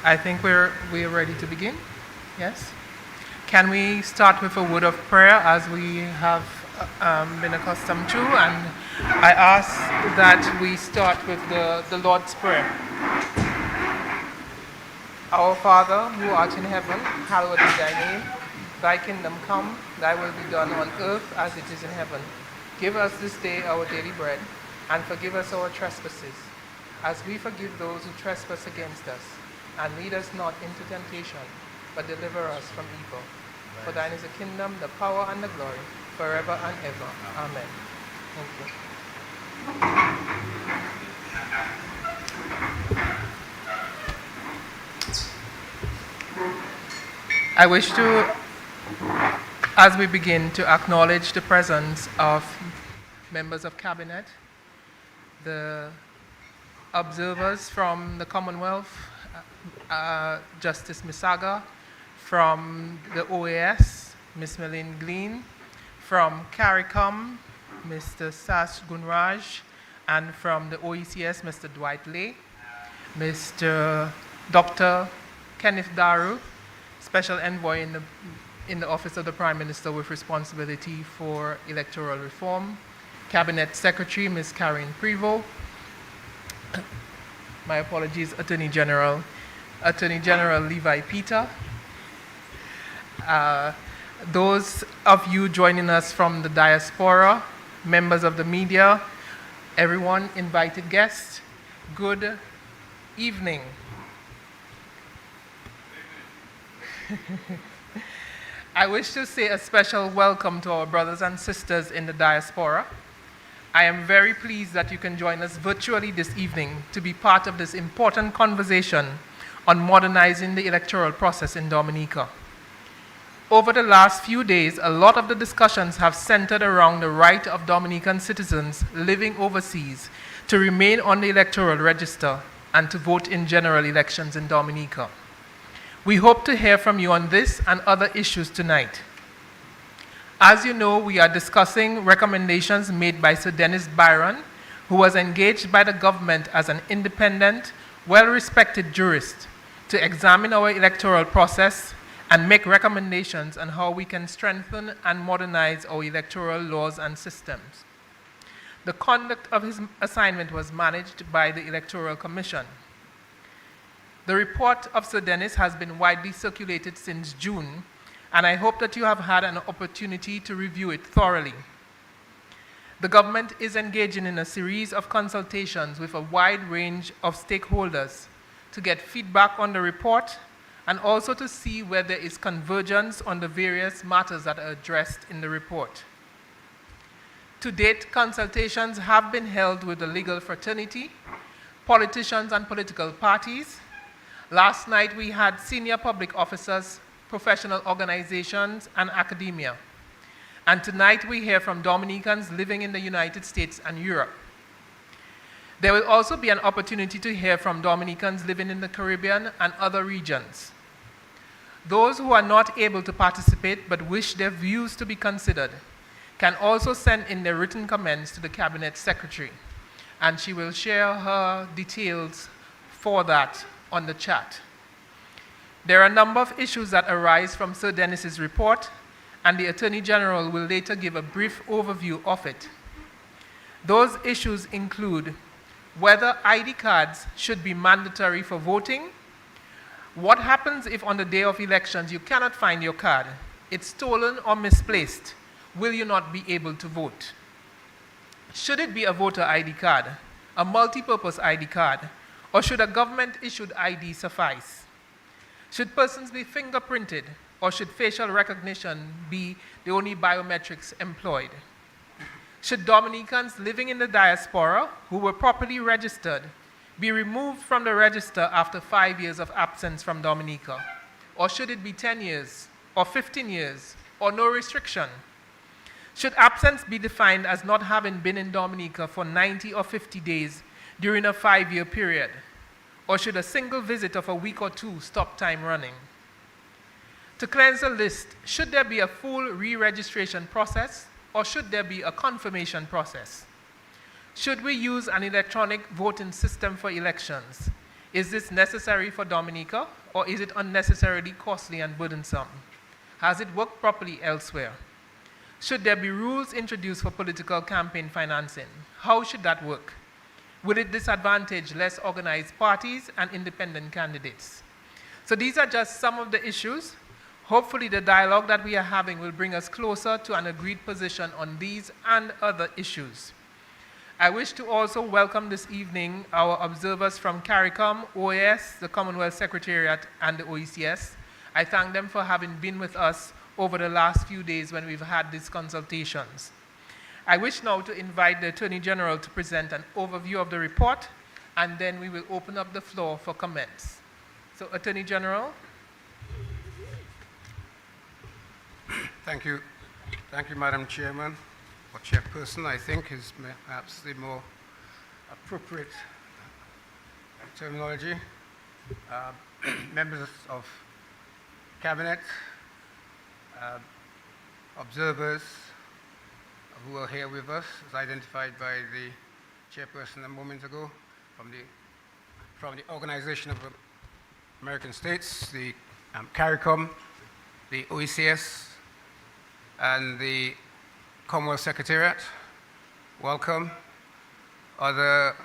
I think we're ready to begin. Yes. Can we start with a word of prayer as we have been accustomed to? And I ask that we start with the Lord's Prayer. Our Father, who art in heaven, hallowed be thy name. Thy kingdom come, thy will be done on earth as it is in heaven. Give us this day our daily bread, and forgive us our trespasses, as we forgive those who trespass against us. And lead us not into temptation, but deliver us from evil. For thine is the kingdom, the power, and the glory, forever and ever. Amen. Thank you. I wish to, as we begin, to acknowledge the presence of members of Cabinet, the observers from the Commonwealth, Justice Misaga, from the OAS, Ms. Meline Glean, from CARICOM, Mr. Sash Gunraj, and from the OECS, Mr. Dwight Lay, Mr. Dr. Kenneth Daru, Special Envoy in the Office of the Prime Minister with responsibility for electoral reform, Cabinet Secretary, Ms. Karen Prevost, my apologies, Attorney General Levi Peter, those of you joining us from the diaspora, members of the media, everyone, invited guests, good evening. I wish to say a special welcome to our brothers and sisters in the diaspora. I am very pleased that you can join us virtually this evening to be part of this important conversation on modernizing the electoral process in Dominica. Over the last few days, a lot of the discussions have centered around the right of Dominican citizens living overseas to remain on the electoral register and to vote in general elections in Dominica. We hope to hear from you on this and other issues tonight. As you know, we are discussing recommendations made by Sir Dennis Byron, who was engaged by the government as an independent, well-respected jurist to examine our electoral process and make recommendations on how we can strengthen and modernize our electoral laws and systems. The conduct of his assignment was managed by the Electoral Commission. The report of Sir Dennis has been widely circulated since June, and I hope that you have had an opportunity to review it thoroughly. The government is engaging in a series of consultations with a wide range of stakeholders to get feedback on the report and also to see where there is convergence on the various matters that are addressed in the report. To date, consultations have been held with the legal fraternity, politicians and political parties. Last night we had senior public officers, professional organizations, and academia. And tonight we hear from Dominicans living in the United States and Europe. There will also be an opportunity to hear from Dominicans living in the Caribbean and other regions. Those who are not able to participate but wish their views to be considered can also send in their written comments to the Cabinet Secretary, and she will share her details for that on the chat. There are a number of issues that arise from Sir Dennis's report, and the Attorney General will later give a brief overview of it. Those issues include whether ID cards should be mandatory for voting, what happens if on the day of elections you cannot find your card, it's stolen or misplaced, will you not be able to vote? Should it be a voter ID card, a multi-purpose ID card, or should a government-issued ID suffice? Should persons be fingerprinted, or should facial recognition be the only biometrics employed? Should Dominicans living in the diaspora who were properly registered be removed from the register after 5 years of absence from Dominica? Or should it be 10 years, or 15 years, or no restriction? Should absence be defined as not having been in Dominica for 90 or 50 days during a 5-year period? Or should a single visit of a week or two stop time running? To cleanse the list, should there be a full re-registration process, or should there be a confirmation process? Should we use an electronic voting system for elections? Is this necessary for Dominica, or is it unnecessarily costly and burdensome? Has it worked properly elsewhere? Should there be rules introduced for political campaign financing? How should that work? Will it disadvantage less organized parties and independent candidates? So these are just some of the issues. Hopefully the dialogue that we are having will bring us closer to an agreed position on these and other issues. I wish to also welcome this evening our observers from CARICOM, OAS, the Commonwealth Secretariat, and the OECS. I thank them for having been with us over the last few days when we've had these consultations. I wish now to invite the Attorney General to present an overview of the report, and then we will open up the floor for comments. So, Attorney General. Thank you. Thank you, Madam Chairman, or Chairperson, I think is perhaps the more appropriate terminology. Members of Cabinet, observers who are here with us, as identified by the Chairperson a moment ago, from the Organization of American States, the CARICOM, the OECS, and the Commonwealth Secretariat. Welcome. Other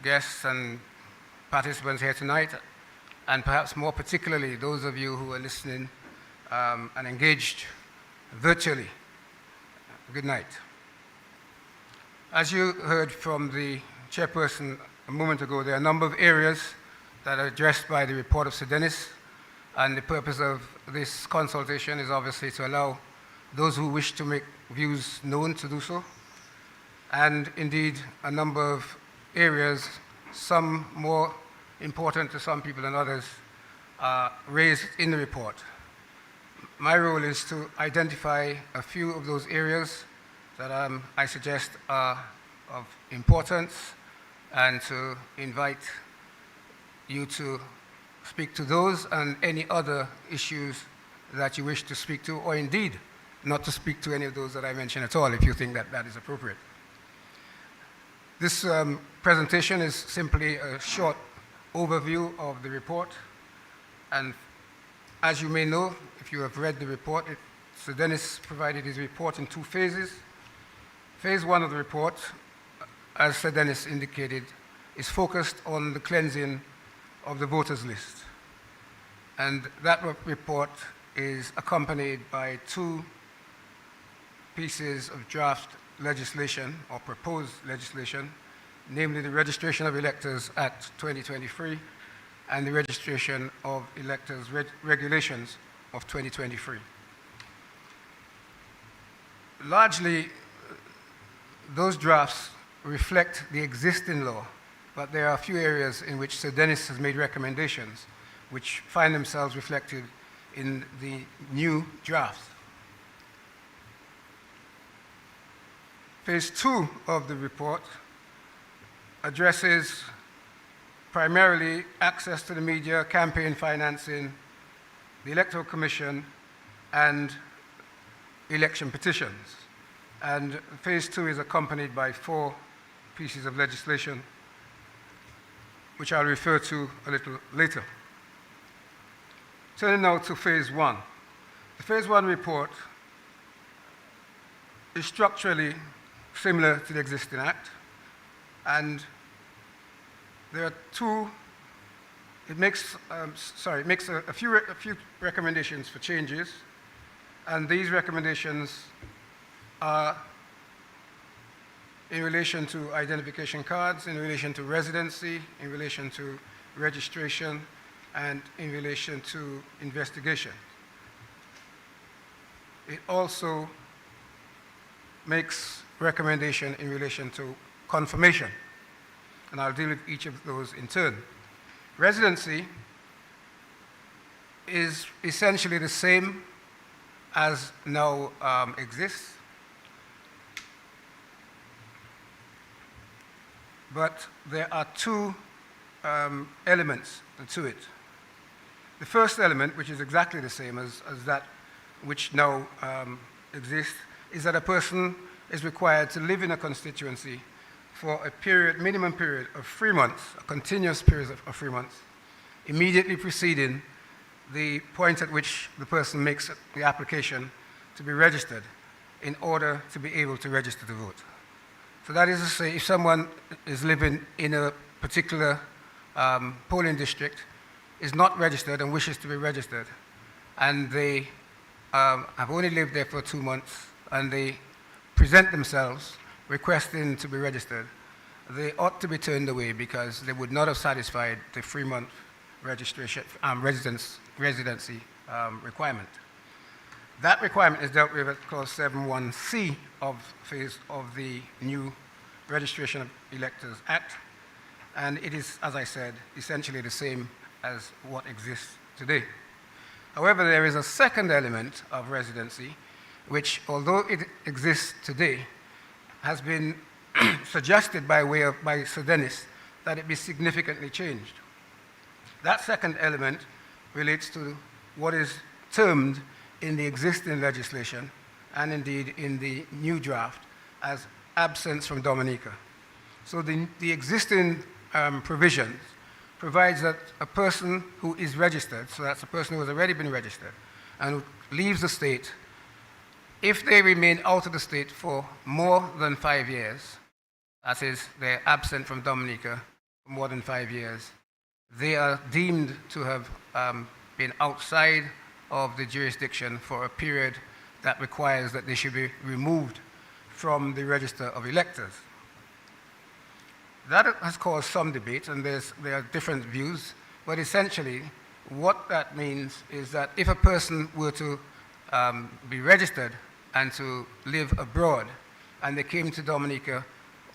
guests and participants here tonight, and perhaps more particularly those of you who are listening and engaged virtually. Good night. As you heard from the Chairperson a moment ago, there are a number of areas that are addressed by the report of Sir Dennis, and the purpose of this consultation is obviously to allow those who wish to make views known to do so, and indeed a number of areas, some more important to some people than others, are raised in the report. My role is to identify a few of those areas that I suggest are of importance, and to invite you to speak to those and any other issues that you wish to speak to, or indeed not to speak to any of those that I mentioned at all, if you think that that is appropriate. This presentation is simply a short overview of the report, and as you may know, if you have read the report, Sir Dennis provided his report in two phases. Phase one of the report, as Sir Dennis indicated, is focused on the cleansing of the voters list. And that report is accompanied by two pieces of draft legislation or proposed legislation, namely the Registration of Electors Act 2023 and the Registration of Electors Regulations of 2023. Largely, those drafts reflect the existing law, but there are a few areas in which Sir Dennis has made recommendations which find themselves reflected in the new draft. Phase two of the report addresses primarily access to the media, campaign financing, the Electoral Commission, and election petitions. And phase two is accompanied by four pieces of legislation, which I'll refer to a little later. Turning now to phase one. The phase one report is structurally similar to the existing act, and there are two, it makes a few recommendations for changes, and these recommendations are in relation to identification cards, in relation to residency, in relation to registration, and in relation to investigation. It also makes recommendation in relation to confirmation, and I'll deal with each of those in turn. Residency is essentially the same as now exists, but there are two elements to it. The first element, which is exactly the same as that which now exists, is that a person is required to live in a constituency for a period, minimum period of 3 months, a continuous period of 3 months, immediately preceding the point at which the person makes the application to be registered in order to be able to register to vote. So that is to say, if someone is living in a particular polling district, is not registered and wishes to be registered, and they have only lived there for 2 months, and they present themselves requesting to be registered, they ought to be turned away because they would not have satisfied the 3-month registration residency requirement. That requirement is dealt with at clause 7.1c of the new Registration of Electors Act, and it is, as I said, essentially the same as what exists today. However, there is a second element of residency, which, although it exists today, has been suggested by Sir Dennis that it be significantly changed. That second element relates to what is termed in the existing legislation, and indeed in the new draft, as absence from Dominica. So the existing provisions provides that a person who is registered, so that's a person who has already been registered, and who leaves the state, if they remain out of the state for more than 5 years, that is, they're absent from Dominica for more than 5 years, they are deemed to have been outside of the jurisdiction for a period that requires that they should be removed from the register of electors. That has caused some debate, and there are different views, but essentially what that means is that if a person were to be registered and to live abroad, and they came to Dominica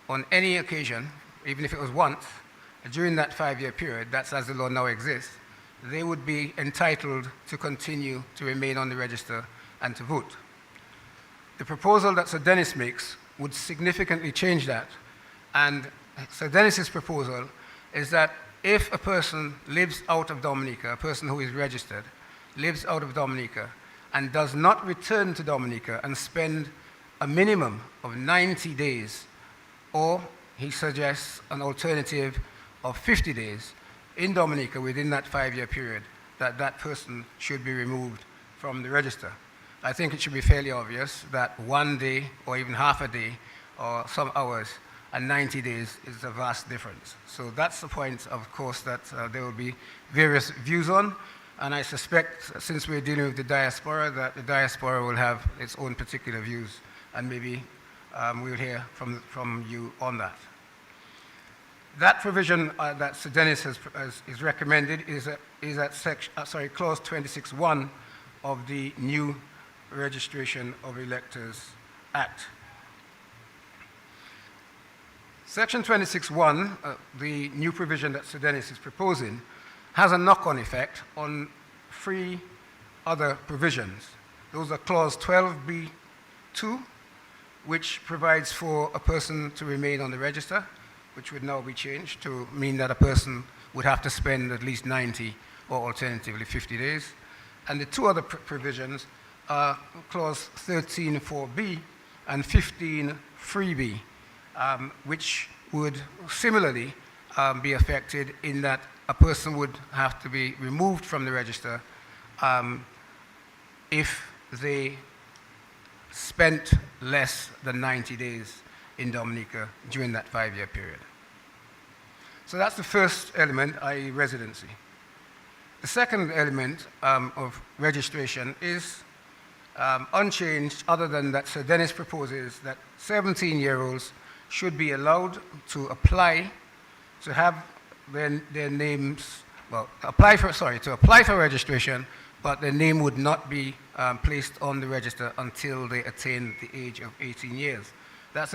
on any occasion, even if it was once, during that 5-year period, that's as the law now exists, they would be entitled to continue to remain on the register and to vote. The proposal that Sir Dennis makes would significantly change that, and Sir Dennis's proposal is that if a person lives out of Dominica, a person who is registered, lives out of Dominica, and does not return to Dominica and spend a minimum of 90 days, or he suggests an alternative of 50 days in Dominica within that 5-year period, that that person should be removed from the register. I think it should be fairly obvious that 1 day or even half a day or some hours and 90 days is a vast difference. So that's the point, of course, that there will be various views on, and I suspect, since we're dealing with the diaspora, that the diaspora will have its own particular views, and maybe we'll hear from you on that. That provision that Sir Dennis is recommended is at clause 26.1 of the new Registration of Electors Act. Section 26.1, the new provision that Sir Dennis is proposing, has a knock-on effect on 3 other provisions. Those are clause 12b(2), which provides for a person to remain on the register, which would now be changed to mean that a person would have to spend at least 90 or alternatively 50 days. And the 2 other provisions are clause 13.4b and 15.3b, which would similarly be affected in that a person would have to be removed from the register if they spent less than 90 days in Dominica during that 5-year period. So that's the first element, i.e. residency. The second element of registration is unchanged, other than that Sir Dennis proposes that 17-year-olds should be allowed to apply to have their names, well, apply for registration, but their name would not be placed on the register until they attain the age of 18 years. That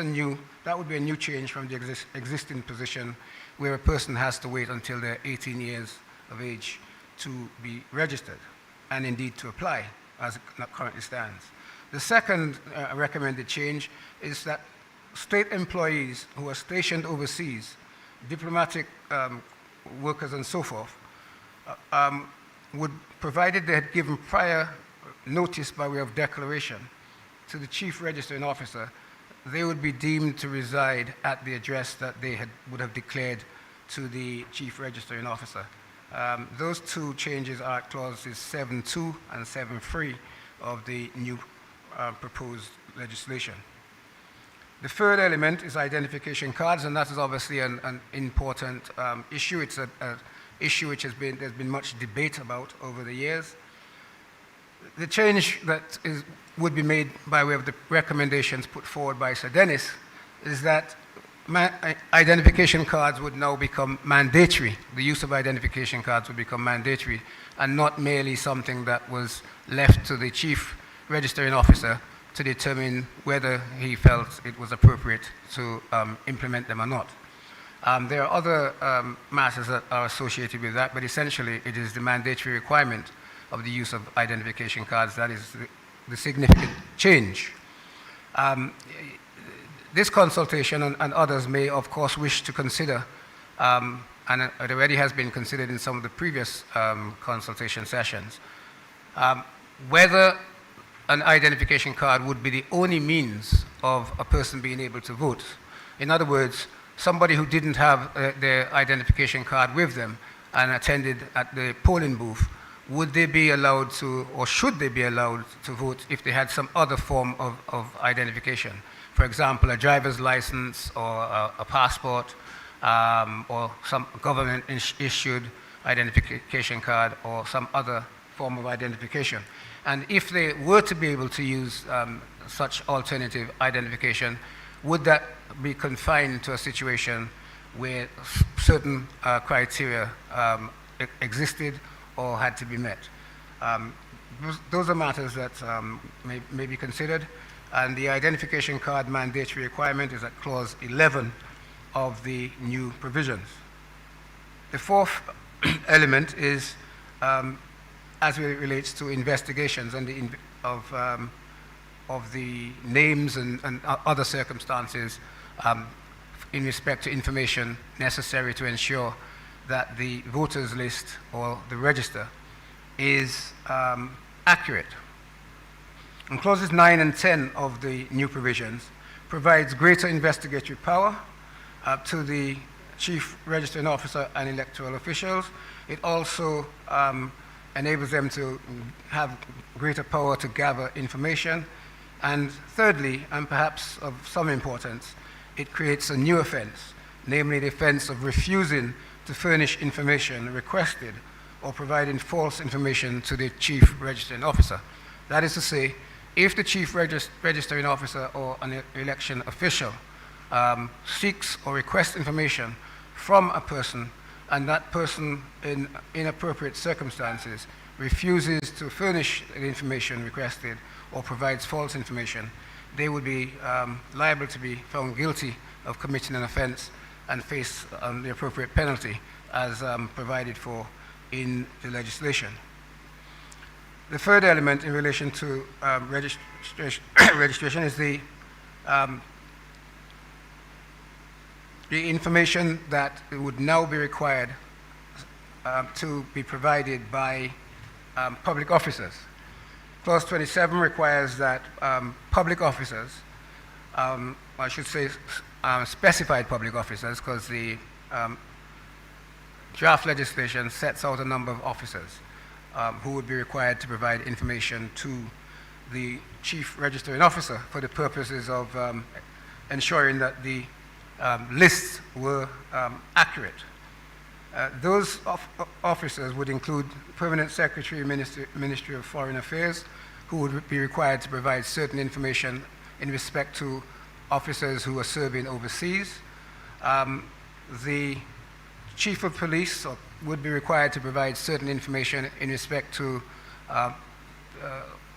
would be a new change from the existing position where a person has to wait until they're 18 years of age to be registered, and indeed to apply, as it currently stands. The second recommended change is that state employees who are stationed overseas, diplomatic workers and so forth, provided they had given prior notice by way of declaration to the chief registering officer, they would be deemed to reside at the address that they would have declared to the chief registering officer. Those two changes are clauses 7.2 and 7.3 of the new proposed legislation. The third element is identification cards, and that is obviously an important issue. It's an issue which there's been much debate about over the years. The change that would be made by way of the recommendations put forward by Sir Dennis is that identification cards would now become mandatory. The use of identification cards would become mandatory and not merely something that was left to the chief registering officer to determine whether he felt it was appropriate to implement them or not. There are other matters that are associated with that, but essentially it is the mandatory requirement of the use of identification cards that is the significant change. This consultation and others may, of course, wish to consider, and it already has been considered in some of the previous consultation sessions, whether an identification card would be the only means of a person being able to vote. In other words, somebody who didn't have their identification card with them and attended at the polling booth, would they be allowed to, or should they be allowed to vote if they had some other form of identification? For example, a driver's license or a passport or some government-issued identification card or some other form of identification. And if they were to be able to use such alternative identification, would that be confined to a situation where certain criteria existed or had to be met? Those are matters that may be considered, and the identification card mandatory requirement is at clause 11 of the new provisions. The fourth element is as it relates to investigations and of the names and other circumstances in respect to information necessary to ensure that the voters list or the register is accurate. And clauses 9 and 10 of the new provisions provides greater investigatory power to the chief registering officer and electoral officials. It also enables them to have greater power to gather information. And thirdly, and perhaps of some importance, it creates a new offense, namely the offense of refusing to furnish information requested or providing false information to the chief registering officer. That is to say, if the chief registering officer or an election official seeks or requests information from a person, and that person in inappropriate circumstances refuses to furnish the information requested or provides false information, they would be liable to be found guilty of committing an offense and face the appropriate penalty as provided for in the legislation. The third element in relation to registration is the information that would now be required to be provided by public officers. Clause 27 requires that public officers, I should say specified public officers, because the draft legislation sets out a number of officers who would be required to provide information to the chief registering officer for the purposes of ensuring that the lists were accurate. Those officers would include Permanent Secretary, Ministry of Foreign Affairs, who would be required to provide certain information in respect to officers who are serving overseas. The Chief of Police would be required to provide certain information in respect to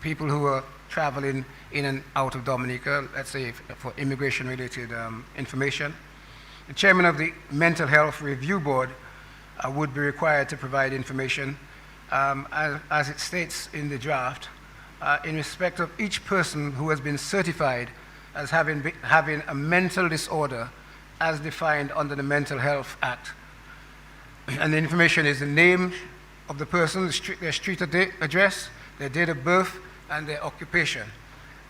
people who are traveling in and out of Dominica, let's say for immigration-related information. The Chairman of the Mental Health Review Board would be required to provide information, as it states in the draft, in respect of each person who has been certified as having a mental disorder as defined under the Mental Health Act. And the information is the name of the person, their street address, their date of birth, and their occupation.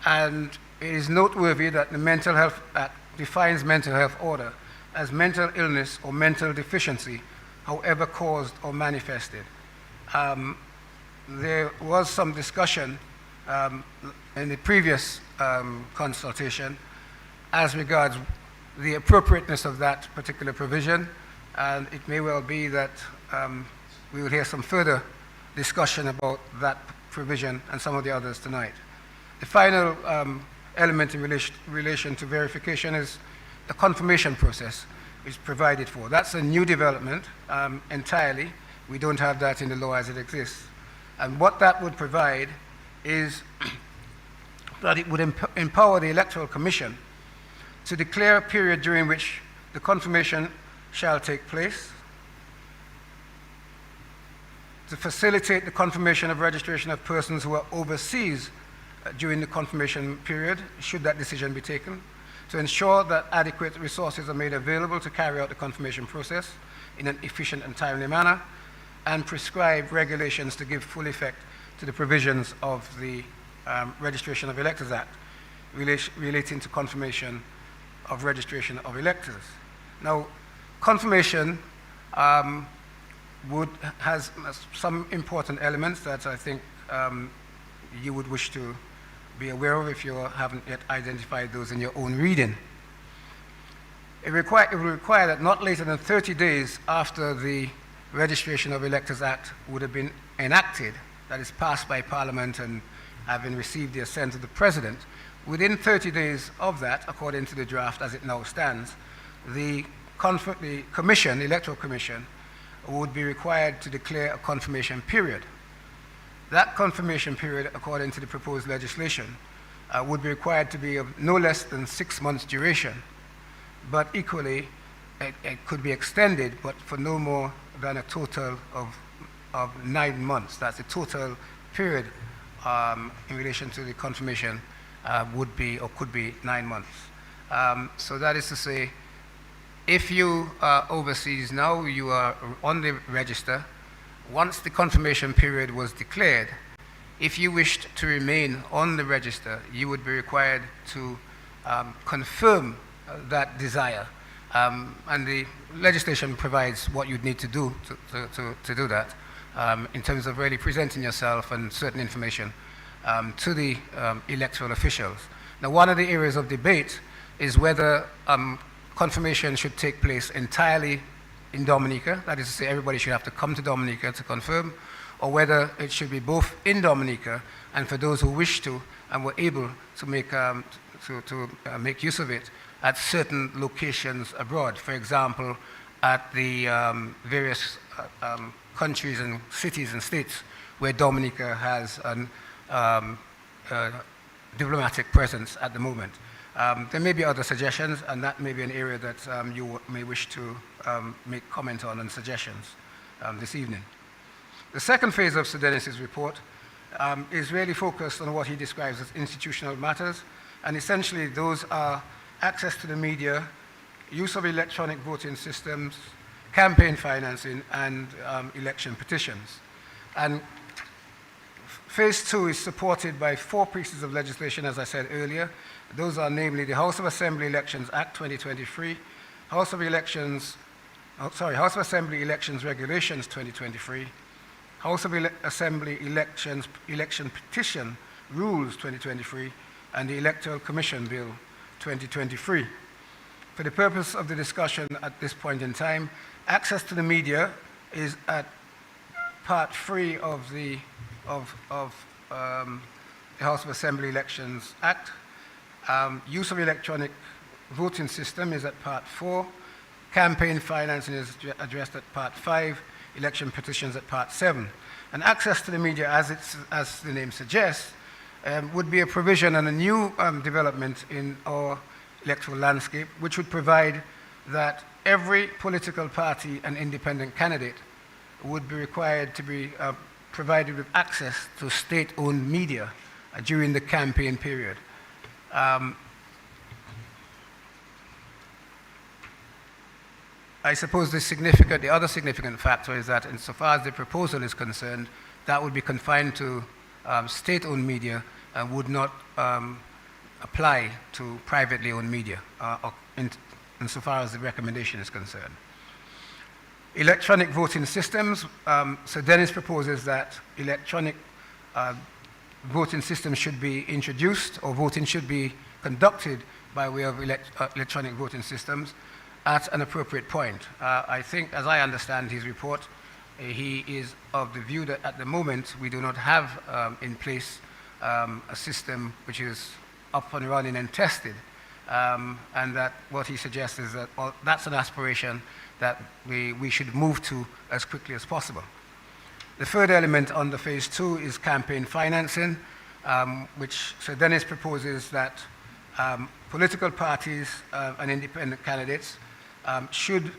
And it is noteworthy that the Mental Health Act defines mental health order as mental illness or mental deficiency. however caused or manifested. There was some discussion in the previous consultation as regards the appropriateness of that particular provision, and it may well be that we will hear some further discussion about that provision and some of the others tonight. The final element in relation to verification is the confirmation process is provided for. That's a new development entirely. We don't have that in the law as it exists. And what that would provide is that it would empower the Electoral Commission to declare a period during which the confirmation shall take place, to facilitate the confirmation of registration of persons who are overseas during the confirmation period, should that decision be taken, to ensure that adequate resources are made available to carry out the confirmation process in an efficient and timely manner, and prescribe regulations to give full effect to the provisions of the Registration of Electors Act relating to confirmation of registration of electors. Now, confirmation has some important elements that I think you would wish to be aware of if you haven't yet identified those in your own reading. It will require that not later than 30 days after the Registration of Electors Act would have been enacted, that is passed by Parliament and having received the assent of the President, within 30 days of that, according to the draft as it now stands, the Commission, the Electoral Commission, would be required to declare a confirmation period. That confirmation period, according to the proposed legislation, would be required to be of no less than 6 months duration, but equally it could be extended, but for no more than a total of 9 months. That's the total period in relation to the confirmation would be or could be 9 months. So that is to say, if you are overseas now, you are on the register. Once the confirmation period was declared, if you wished to remain on the register, you would be required to confirm that desire. And the legislation provides what you'd need to do to do that in terms of really presenting yourself and certain information to the electoral officials. Now, one of the areas of debate is whether confirmation should take place entirely in Dominica, that is to say everybody should have to come to Dominica to confirm, or whether it should be both in Dominica and for those who wish to and were able to make use of it at certain locations abroad. For example, at the various countries and cities and states where Dominica has a diplomatic presence at the moment. There may be other suggestions, and that may be an area that you may wish to make comment on and suggestions this evening. The second phase of Sir Dennis's report is really focused on what he describes as institutional matters, and essentially those are access to the media, use of electronic voting systems, campaign financing, and election petitions. And phase 2 is supported by 4 pieces of legislation, as I said earlier. Those are namely the House of Assembly Elections Act 2023, House of Assembly Elections Regulations 2023, House of Assembly Election Petition Rules 2023, and the Electoral Commission Bill 2023. For the purpose of the discussion at this point in time, access to the media is at Part 3 of the House of Assembly Elections Act. Use of electronic voting system is at Part 4. Campaign financing is addressed at Part 5. Election petitions at Part 7. And access to the media, as the name suggests, would be a provision and a new development in our electoral landscape, which would provide that every political party and independent candidate would be required to be provided with access to state-owned media during the campaign period. I suppose the other significant factor is that insofar as the proposal is concerned, that would be confined to state-owned media and would not apply to privately owned media insofar as the recommendation is concerned. Electronic voting systems. So Dennis proposes that electronic voting systems should be introduced, or voting should be conducted by way of electronic voting systems at an appropriate point. I think, as I understand his report, he is of the view that at the moment we do not have in place a system which is up and running and tested, and that what he suggests is that that's an aspiration that we should move to as quickly as possible. The third element under phase 2 is campaign financing, which Sir Dennis proposes that political parties and independent candidates should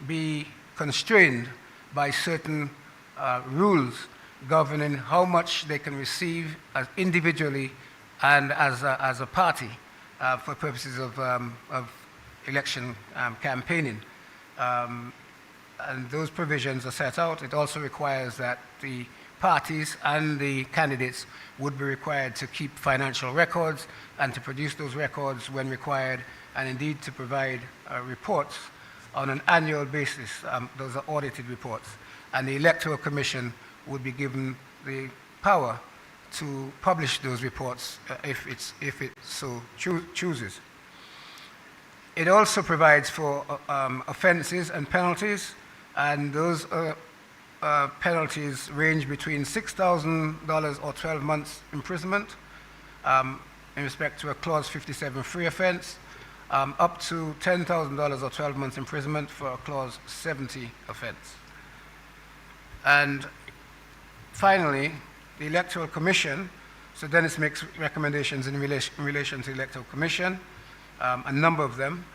be constrained by certain rules governing how much they can receive as individually and as a party for purposes of election campaigning. And those provisions are set out. It also requires that the parties and the candidates would be required to keep financial records and to produce those records when required, and indeed to provide reports on an annual basis. Those are audited reports. And the Electoral Commission would be given the power to publish those reports if it so chooses. It also provides for offences and penalties, and those penalties range between $6,000 or 12 months imprisonment in respect to a Clause 57 free offence, up to $10,000 or 12 months imprisonment for a Clause 70 offence. And finally, the Electoral Commission, so Dennis makes recommendations in relation to the Electoral Commission, a number of them.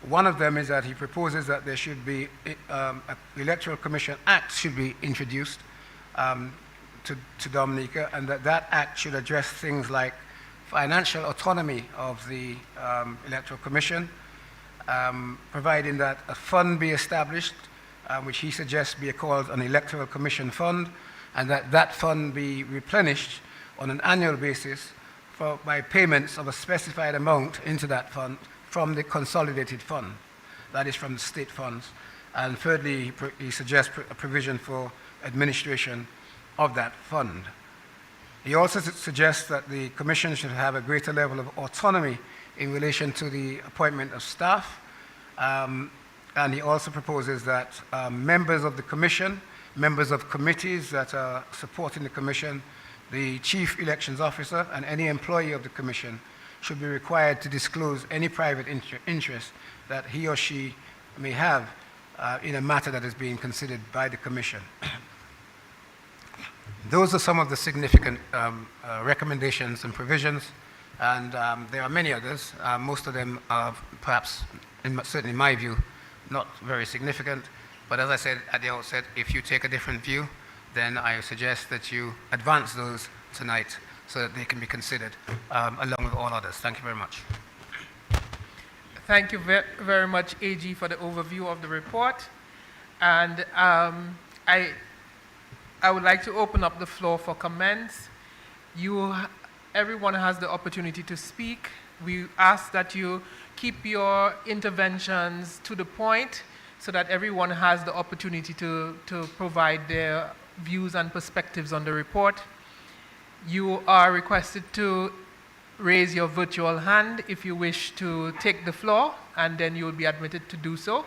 One of them is that he proposes that there should be, the Electoral Commission Act should be introduced to Dominica, and that act should address things like financial autonomy of the Electoral Commission, providing that a fund be established, which he suggests be called an Electoral Commission Fund, and that fund be replenished on an annual basis by payments of a specified amount into that fund from the consolidated fund, that is from the state funds. And thirdly, he suggests a provision for administration of that fund. He also suggests that the Commission should have a greater level of autonomy in relation to the appointment of staff, and he also proposes that members of the Commission, members of committees that are supporting the Commission, the Chief Elections Officer, and any employee of the Commission should be required to disclose any private interest that he or she may have in a matter that is being considered by the Commission. Those are some of the significant recommendations and provisions, and there are many others. Most of them are perhaps, certainly in my view, not very significant. But as I said at the outset, if you take a different view, then I suggest that you advance those tonight so that they can be considered along with all others. Thank you very much. Thank you very much, AG, for the overview of the report. And I would like to open up the floor for comments. Everyone has the opportunity to speak. We ask that you keep your interventions to the point so that everyone has the opportunity to provide their views and perspectives on the report. You are requested to raise your virtual hand if you wish to take the floor, and then you will be admitted to do so.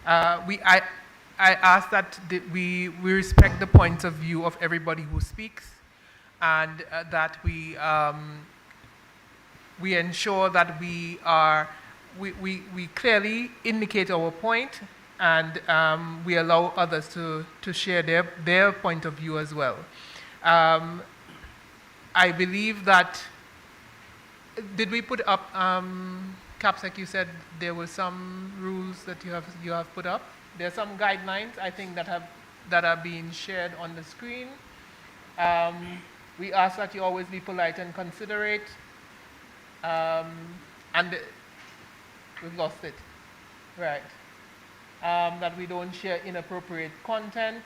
I ask that we respect the points of view of everybody who speaks, and that we ensure that we clearly indicate our point, and we allow others to share their point of view as well. I believe that, did we put up, Capsec, you said there were some rules that you have put up? There are some guidelines, I think, that are being shared on the screen. We ask that you always be polite and considerate. And we've lost it. Right. That we don't share inappropriate content.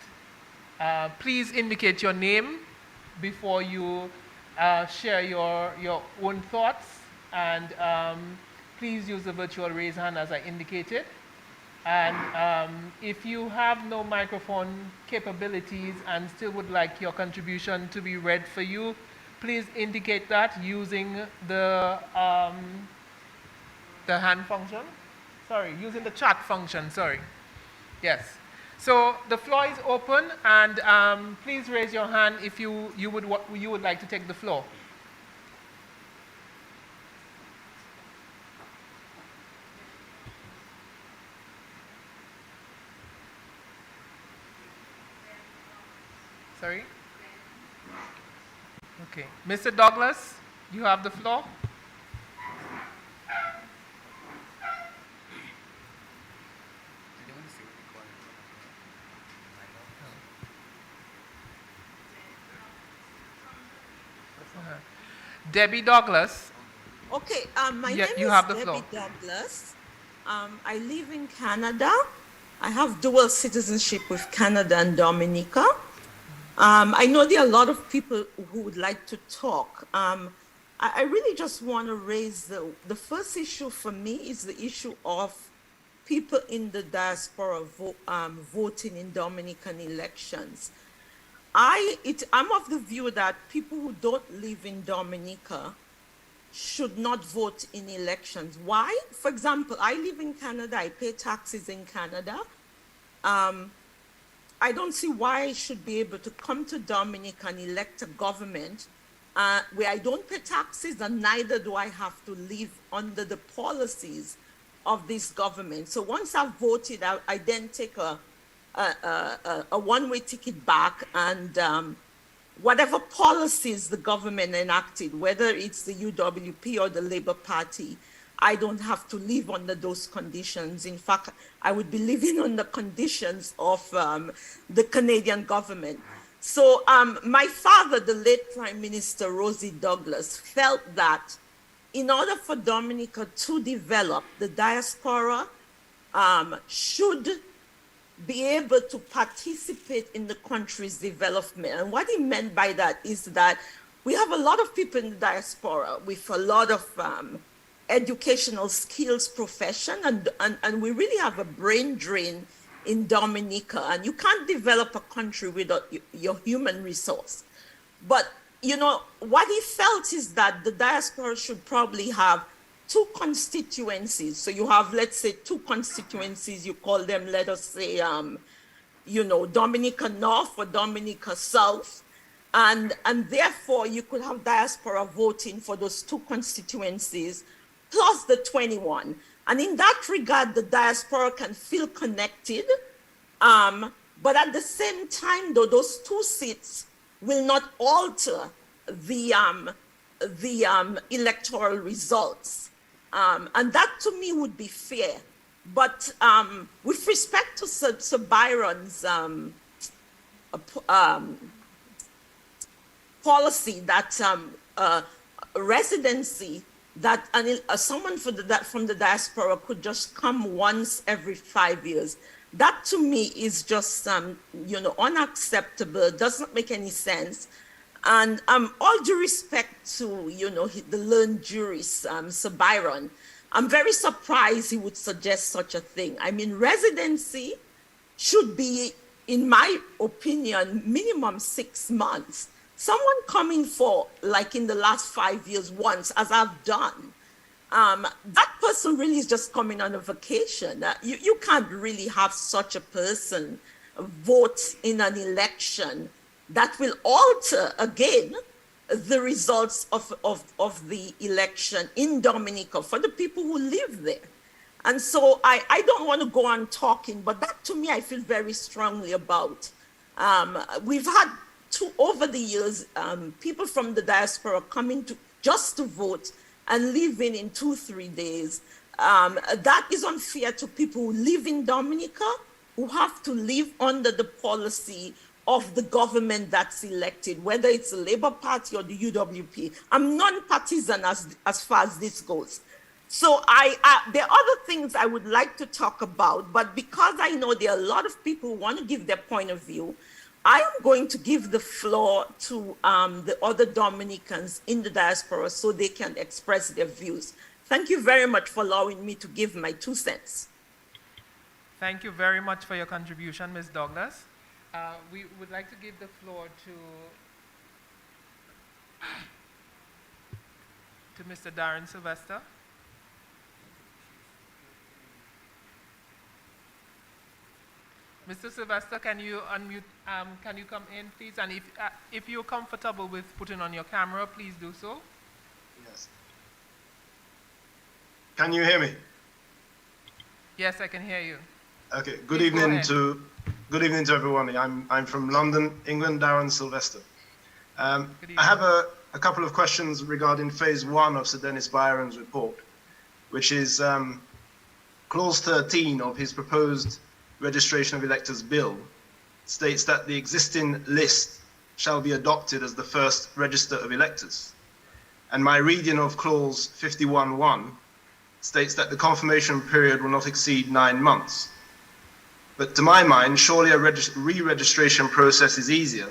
Please indicate your name before you share your own thoughts. And please use the virtual raise hand as I indicated. And if you have no microphone capabilities and still would like your contribution to be read for you, please indicate that using the hand function. Sorry, using the chat function, sorry. Yes. So the floor is open, and please raise your hand if you would like to take the floor. Sorry? Okay. Mr. Douglas, you have the floor. Debbie Douglas. Okay, my name You is have the Debbie floor. Douglas. I live in Canada. I have dual citizenship with Canada and Dominica. I know there are a lot of people who would like to talk. I really just want to raise the first issue for me is the issue of people in the diaspora voting in Dominican elections. I'm of the view that people who don't live in Dominica should not vote in elections. Why? For example, I live in Canada, I pay taxes in Canada. I don't see why I should be able to come to Dominica and elect a government where I don't pay taxes, and neither do I have to live under the policies of this government. So once I've voted, I then take a one-way ticket back, and whatever policies the government enacted, whether it's the UWP or the Labour Party, I don't have to live under those conditions. In fact, I would be living under conditions of the Canadian government. So my father, the late Prime Minister Rosie Douglas, felt that in order for Dominica to develop, the diaspora should be able to participate in the country's development. And what he meant by that is that we have a lot of people in the diaspora with a lot of educational skills profession, and we really have a brain drain in Dominica, and you can't develop a country without your human resource. But you know, what he felt is that the diaspora should probably have two constituencies. So you have, let's say, two constituencies, you call them, let us say, you know, Dominica North or Dominica South. And therefore, you could have diaspora voting for those two constituencies, plus the 21. And in that regard, the diaspora can feel connected. But at the same time, though, those two seats will not alter the electoral results. And that to me would be fair. But with respect to Sir Byron's policy that residency, that someone from the diaspora could just come once every 5 years, that to me is just you know, unacceptable. Doesn't make any sense. And all due respect to, you know, the learned jurist, Sir Byron, I'm very surprised he would suggest such a thing. I mean, residency should be, in my opinion, minimum 6 months. Someone coming for, like in the last 5 years once, as I've done, that person really is just coming on a vacation. You can't really have such a person vote in an election that will alter, again, the results of the election in Dominica for the people who live there. And so I don't want to go on talking, but that to me I feel very strongly about. We've had over the years, people from the diaspora coming to just to vote and leaving in 2-3 days. That is unfair to people who live in Dominica, who have to live under the policy of the government that's elected, whether it's the Labour Party or the UWP. I'm non-partisan as far as this goes. So there are other things I would like to talk about, but because I know there are a lot of people who want to give their point of view, I am going to give the floor to the other Dominicans in the diaspora so they can express their views. Thank you very much for allowing me to give my 2 cents. Thank you very much for your contribution, Ms. Douglas. We would like to give the floor to Mr. Darren Sylvester. Mr. Sylvester, can you unmute? Can you come in, please? And if you're comfortable with putting on your camera, please do so. Yes. Can you hear me? Yes, I can hear you. Okay. Please go ahead. Good evening to everyone. I'm from London, England. Darren Sylvester. Good evening. I have a couple of questions regarding phase 1 of Sir Dennis Byron's report, which is clause 13 of his proposed registration of electors bill states that the existing list shall be adopted as the first register of electors. And my reading of clause 51.1 states that the confirmation period will not exceed 9 months. But to my mind, surely a re-registration process is easier,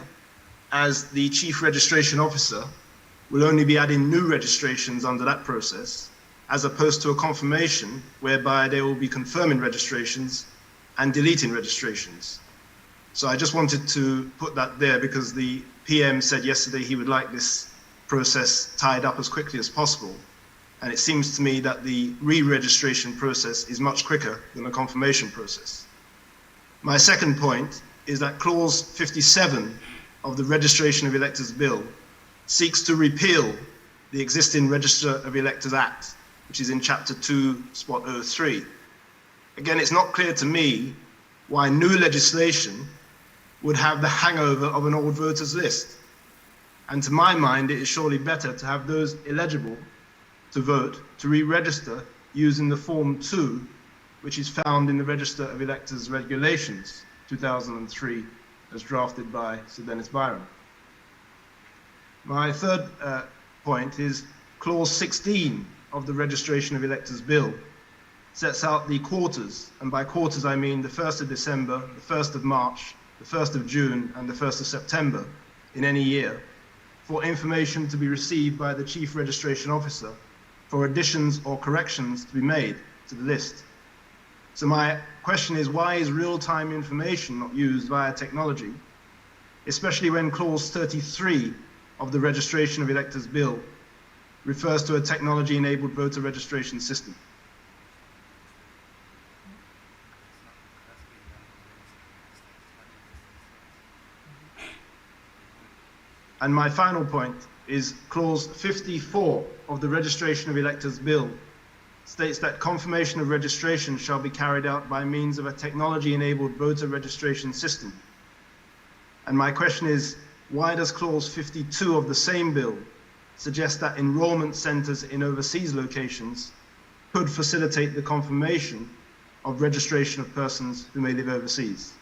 as the Chief Registration Officer will only be adding new registrations under that process, as opposed to a confirmation whereby they will be confirming registrations and deleting registrations. So I just wanted to put that there because the PM said yesterday he would like this process tied up as quickly as possible. And it seems to me that the re-registration process is much quicker than the confirmation process. My second point is that clause 57 of the Registration of Electors Bill seeks to repeal the existing Register of Electors Act, which is in chapter 2.03. Again, it's not clear to me why new legislation would have the hangover of an old voters list. And to my mind, it is surely better to have those eligible to vote to re-register using the Form 2, which is found in the Register of Electors Regulations 2003, as drafted by Sir Dennis Byron. My third point is clause 16 of the Registration of Electors Bill sets out the quarters, and by quarters I mean the 1st of December, the 1st of March, the 1st of June, and the 1st of September in any year, for information to be received by the Chief Registration Officer for additions or corrections to be made to the list. So my question is, why is real-time information not used via technology, especially when clause 33 of the Registration of Electors Bill refers to a technology-enabled voter registration system? And my final point is clause 54 of the Registration of Electors Bill states that confirmation of registration shall be carried out by means of a technology-enabled voter registration system. And my question is, why does clause 52 of the same bill suggest that enrollment centres in overseas locations could facilitate the confirmation of registration of persons who may live overseas?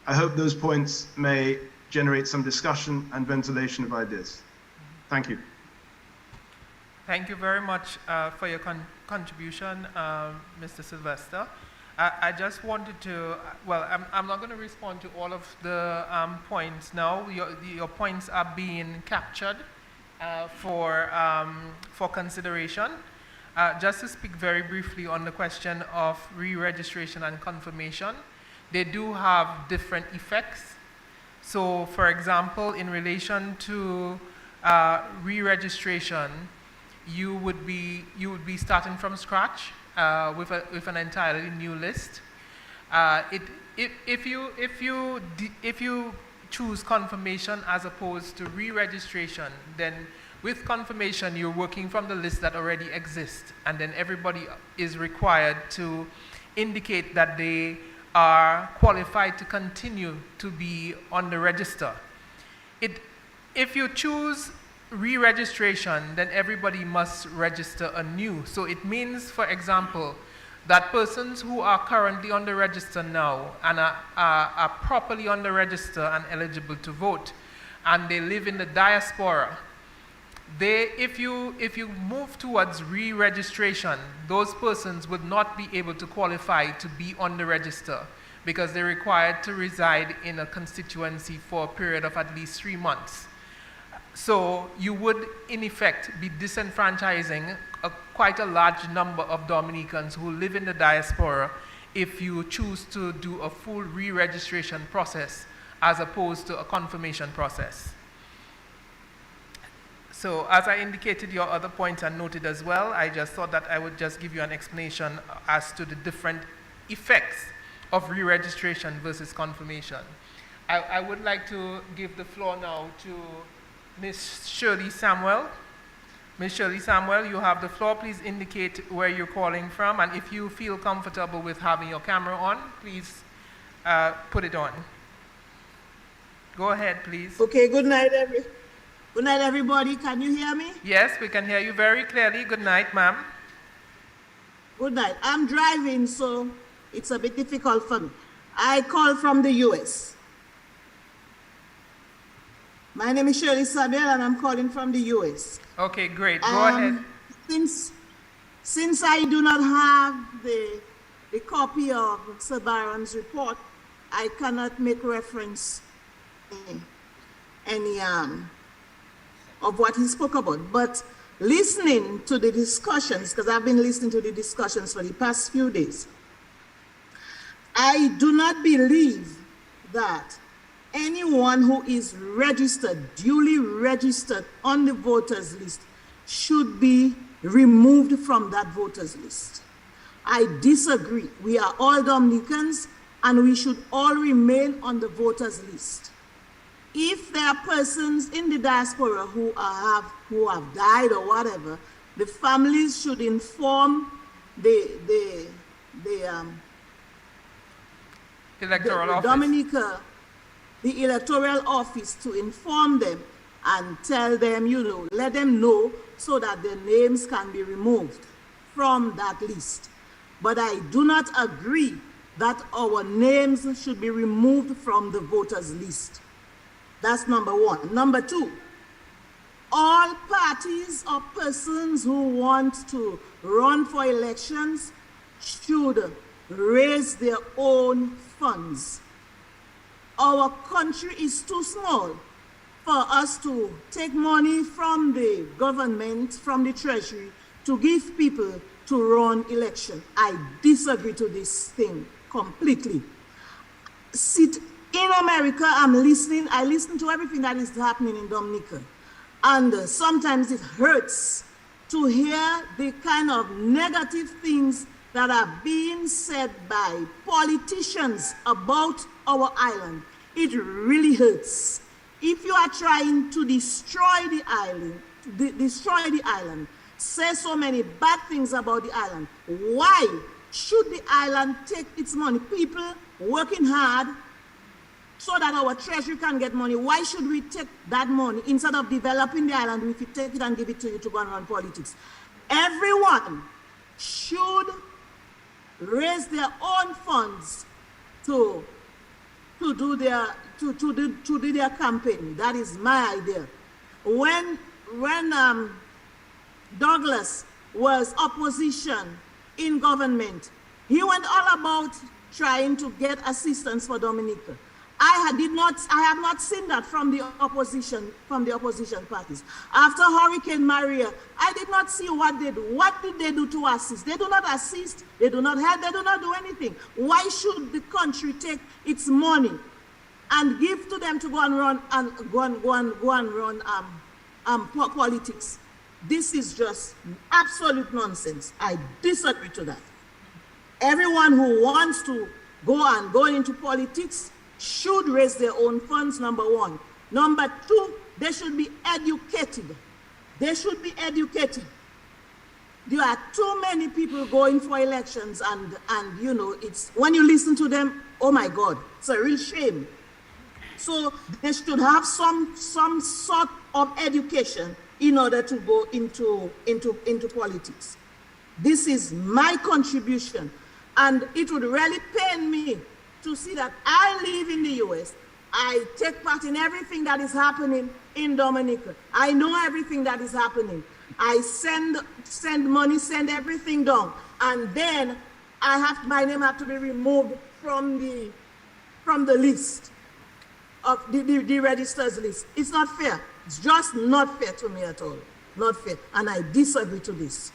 I hope those points may generate some discussion and ventilation of ideas. Thank you. Thank you very much for your contribution, Mr. Sylvester. I just wanted to, well, I'm not going to respond to all of the points now. Your points are being captured for consideration. Just to speak very briefly on the question of re-registration and confirmation, they do have different effects. So, for example, in relation to re-registration, you would be starting from scratch with an entirely new list. If you choose confirmation as opposed to re-registration, then with confirmation you're working from the list that already exists, and then everybody is required to indicate that they are qualified to continue to be on the register. If you choose re-registration, then everybody must register anew. So it means, for example, that persons who are currently on the register now and are properly on the register and eligible to vote, and they live in the diaspora, if you move towards re-registration, those persons would not be able to qualify to be on the register because they're required to reside in a constituency for a period of at least 3 months. So you would, in effect, be disenfranchising quite a large number of Dominicans who live in the diaspora if you choose to do a full re-registration process as opposed to a confirmation process. So as I indicated, your other points are noted as well. I just thought that I would just give you an explanation as to the different effects of re-registration versus confirmation. I would like to give the floor now to Ms. Shirley Samuel. Ms. Shirley Samuel, you have the floor. Please indicate where you're calling from, and if you feel comfortable with having your camera on, please put it on. Go ahead, please. Okay, good night, everybody. Can you hear me? Yes, we can hear you very clearly. Good night, ma'am. Good night. I'm driving, so it's a bit difficult for me. I call from the US. My name is Shirley Samuel, and I'm calling from the US. Okay, great. Go ahead. Since I do not have the copy of Sir Byron's report, I cannot make reference any of what he spoke about. But listening to the discussions, because I've been listening to the discussions for the past few days, I do not believe that anyone who is registered, duly registered on the voters list, should be removed from that voters list. I disagree. We are all Dominicans, and we should all remain on the voters list. If there are persons in the diaspora who have died or whatever, the families should inform the Electoral office. Dominica, the electoral office, to inform them and tell them, let them know so that their names can be removed from that list. But I do not agree that our names should be removed from the voters list. That's number one. Number two, all parties or persons who want to run for elections should raise their own funds. Our country is too small for us to take money from the government, from the treasury, to give people to run election. I disagree to this thing completely. In America, I listen to everything that is happening in Dominica. And sometimes it hurts to hear the kind of negative things that are being said by politicians about our island. It really hurts. If you are trying to destroy the island, say so many bad things about the island, why should the island take its money? People working hard so that our treasury can get money. Why should we take that money instead of developing the island? We could take it and give it to you to go and run politics. Everyone should raise their own funds to do their campaign. That is my idea. When Douglas was opposition in government, he went all about trying to get assistance for Dominica. I have not seen that from the opposition parties. After Hurricane Maria, I did not see what they do. What did they do to assist? They do not assist, they do not help, they do not do anything. Why should the country take its money and give to them to go and run politics? This is just absolute nonsense. I disagree to that. Everyone who wants to go into politics should raise their own funds, number one. Number two, they should be educated. They should be educated. There are too many people going for elections, and it's when you listen to them, oh my God, it's a real shame. So they should have some sort of education in order to go into politics. This is my contribution, and it would really pain me to see that I live in the US. I take part in everything that is happening in Dominica. I know everything that is happening. I send money, send everything down, and then my name have to be removed from the list of the registers list. It's not fair. It's just not fair to me at all. Not fair, and I disagree to this.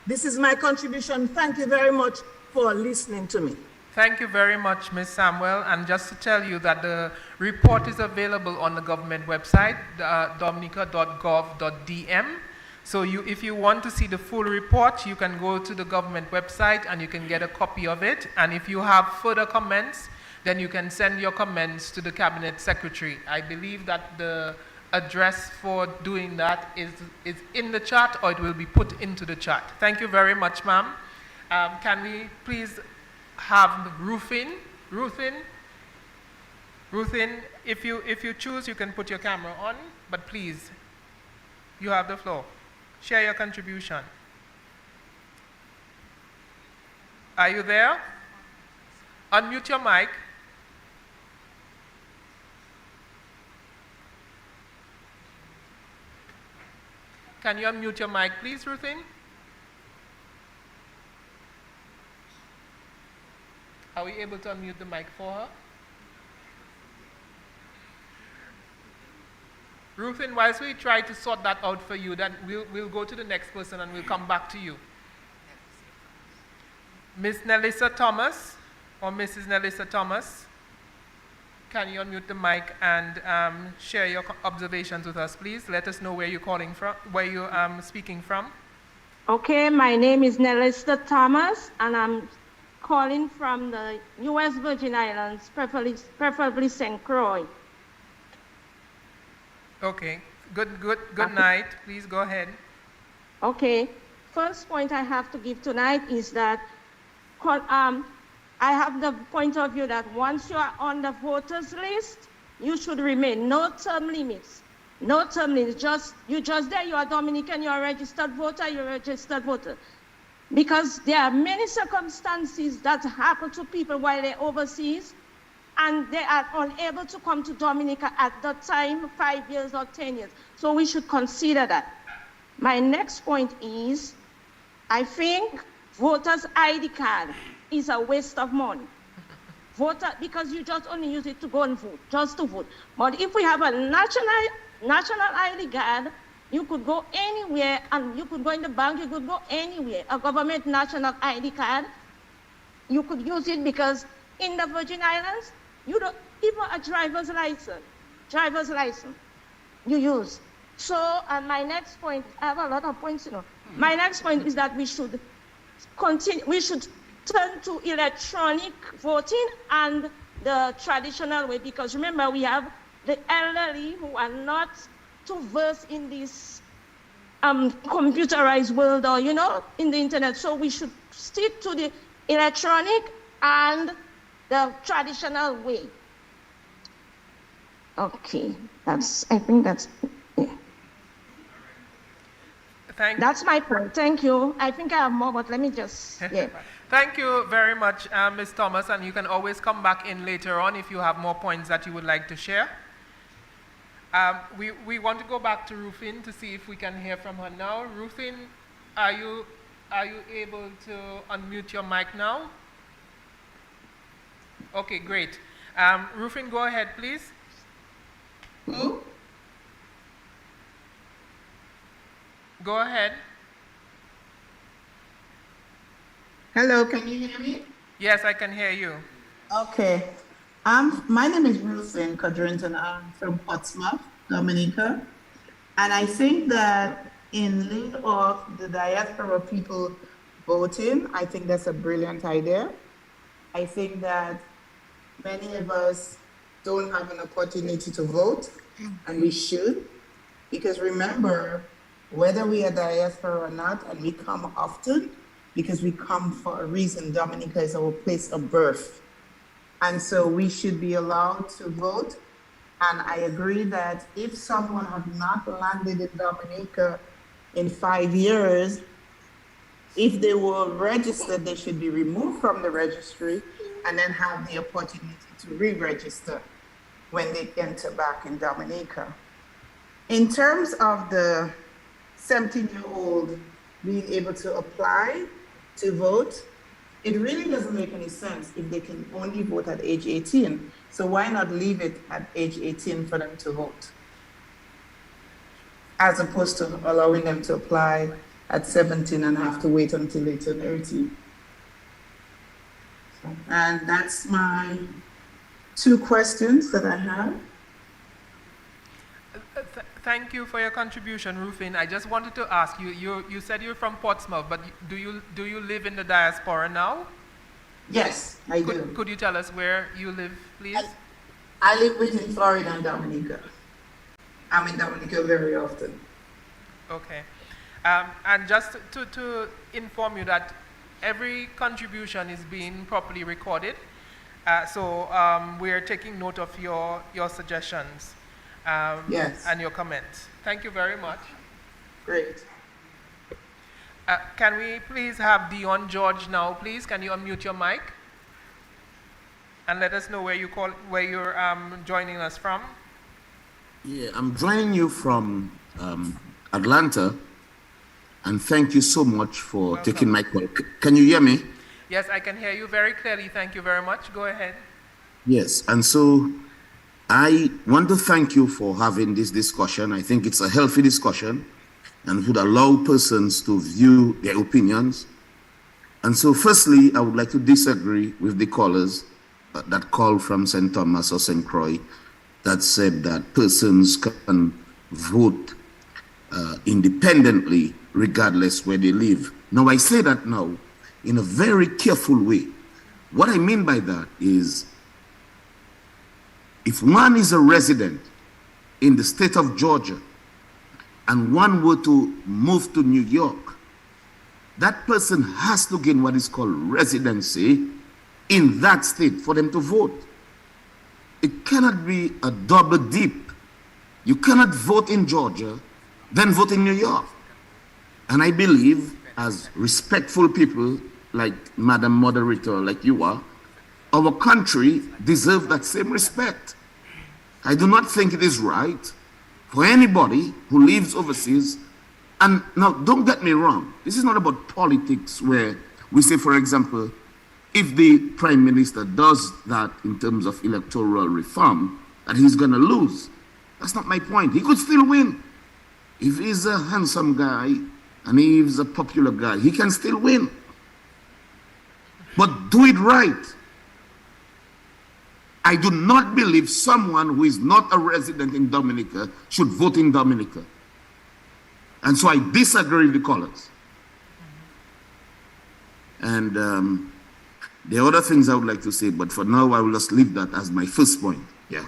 This is my contribution. Thank you very much for listening to me. Thank you very much, Ms. Samuel. And just to tell you that the report is available on the government website, dominica.gov.dm. So if you want to see the full report, you can go to the government website and you can get a copy of it. And if you have further comments, then you can send your comments to the Cabinet Secretary. I believe that the address for doing that is in the chat, or it will be put into the chat. Thank you very much, ma'am. Can we please have Ruthin, if you choose, you can put your camera on, but please, you have the floor. Share your contribution. Are you there? Unmute your mic. Can you unmute your mic, please, Ruthin? Are we able to unmute the mic for her? Ruthin, whilst we try to sort that out for you, then we'll go to the next person and we'll come back to you. Miss Nelissa Thomas, or Mrs. Nelissa Thomas, can you unmute the mic and share your observations with us, please? Let us know where you're calling from, where you're speaking from. Okay, my name is Nelissa Thomas, and I'm calling from the U.S. Virgin Islands, preferably St. Croix. Okay, good night. Please go ahead. Okay, first point I have to give tonight is that I have the point of view that once you are on the voters list, you should remain. No term limits. No term limits. You're just there, you are Dominican, you're a registered voter, you're a registered voter. Because there are many circumstances that happen to people while they're overseas, and they are unable to come to Dominica at that time, 5 years or 10 years. So we should consider that. My next point is, I think voters' ID card is a waste of money. Because you just only use it to go and vote, just to vote. But if we have a national ID card, you could go anywhere, and you could go in the bank, you could go anywhere. A government national ID card, you could use it because in the Virgin Islands, you don't, even a driver's license, you use. So, and my next point, I have a lot of points, My next point is that we should turn to electronic voting and the traditional way, because remember, we have the elderly who are not too versed in this computerized world, or, in the internet. So we should stick to the electronic and the traditional way. Okay, I think that's, yeah. That's my point. Thank you. I think I have more, but let me just, yeah. Thank you very much, Ms. Thomas, and you can always come back in later on if you have more points that you would like to share. We want to go back to Ruthin to see if we can hear from her now. Ruthin, are you able to unmute your mic now? Okay, great. Ruthin, go ahead, please. Hello? Go ahead. Hello, can you hear me? Yes, I can hear you. Okay. My name is Ruthin Codrington. I'm from Portsmouth, Dominica. And I think that in lieu of the diaspora people voting, I think that's a brilliant idea. I think that many of us don't have an opportunity to vote, and we should. Because remember, whether we are diaspora or not, and we come often, because we come for a reason, Dominica is our place of birth. And so we should be allowed to vote. And I agree that if someone has not landed in Dominica in 5 years, if they were registered, they should be removed from the registry and then have the opportunity to re-register when they enter back in Dominica. In terms of the 17-year-old being able to apply to vote, it really doesn't make any sense if they can only vote at age 18. So why not leave it at age 18 for them to vote, as opposed to allowing them to apply at 17 and have to wait until they turn 18? And that's my 2 questions that I have. Thank you for your contribution, Rufin. I just wanted to ask you, you said you're from Portsmouth, but do you live in the diaspora now? Yes, I do. Could you tell us where you live, please? I live between Florida and Dominica. I'm in Dominica very often. Okay. And just to inform you that every contribution is being properly recorded. So we are taking note of your suggestions Yes. and your comments. Thank you very much. Great. Can we please have Dion George now, please? Can you unmute your mic? And let us know where you're joining us from. Yeah, I'm joining you from Atlanta, and thank you so much for taking my call. Can you hear me? Yes, I can hear you very clearly. Thank you very much. Go ahead. Yes, and so I want to thank you for having this discussion. I think it's a healthy discussion and would allow persons to view their opinions. And so firstly, I would like to disagree with the callers that call from St. Thomas or St. Croix that said that persons can vote independently regardless where they live. Now, I say that now in a very careful way. What I mean by that is, if one is a resident in the state of Georgia and one were to move to New York, that person has to gain what is called residency in that state for them to vote. It cannot be a double dip. You cannot vote in Georgia, then vote in New York. And I believe, as respectful people like Madam Moderator, like you are, our country deserves that same respect. I do not think it is right for anybody who lives overseas. And now, don't get me wrong, this is not about politics where we say, for example, if the Prime Minister does that in terms of electoral reform, that he's going to lose. That's not my point. He could still win. If he's a handsome guy and he's a popular guy, he can still win. But do it right. I do not believe someone who is not a resident in Dominica should vote in Dominica. And so I disagree with the callers. And there are other things I would like to say, but for now I will just leave that as my first point. Yeah.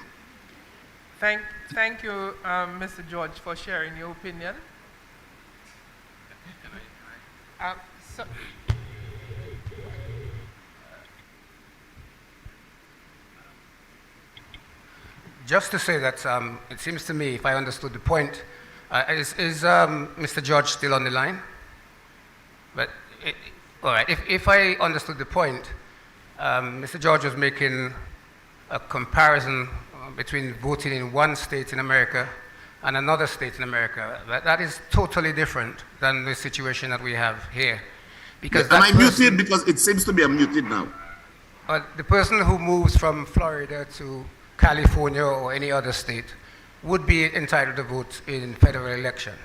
Thank you, Mr. George, for sharing your opinion. Just to say that it seems to me, if I understood the point, is Mr. George still on the line? But all right, if I understood the point, Mr. George was making a comparison between voting in one state in America and another state in America. That is totally different than the situation that we have here. Because am I muted? Because it seems to be I'm muted now. The person who moves from Florida to California or any other state would be entitled to vote in federal elections.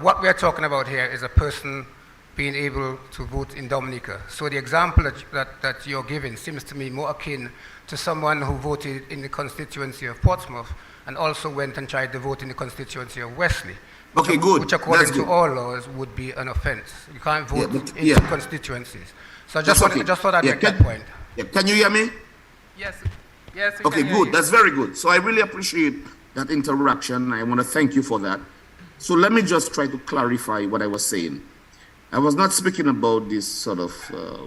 What we're talking about here is a person being able to vote in Dominica. So the example that you're giving seems to me more akin to someone who voted in the constituency of Portsmouth and also went and tried to vote in the constituency of Wesley. Okay, good. Which according That's to good. all laws would be an offense. You can't vote in yeah. two constituencies. So I just thought I'd make that point. Yeah. Can you hear me? Yes. Yes. Okay, good. That's very good. So I really appreciate that interaction. I want to thank you for that. So let me just try to clarify what I was saying. I was not speaking about this sort of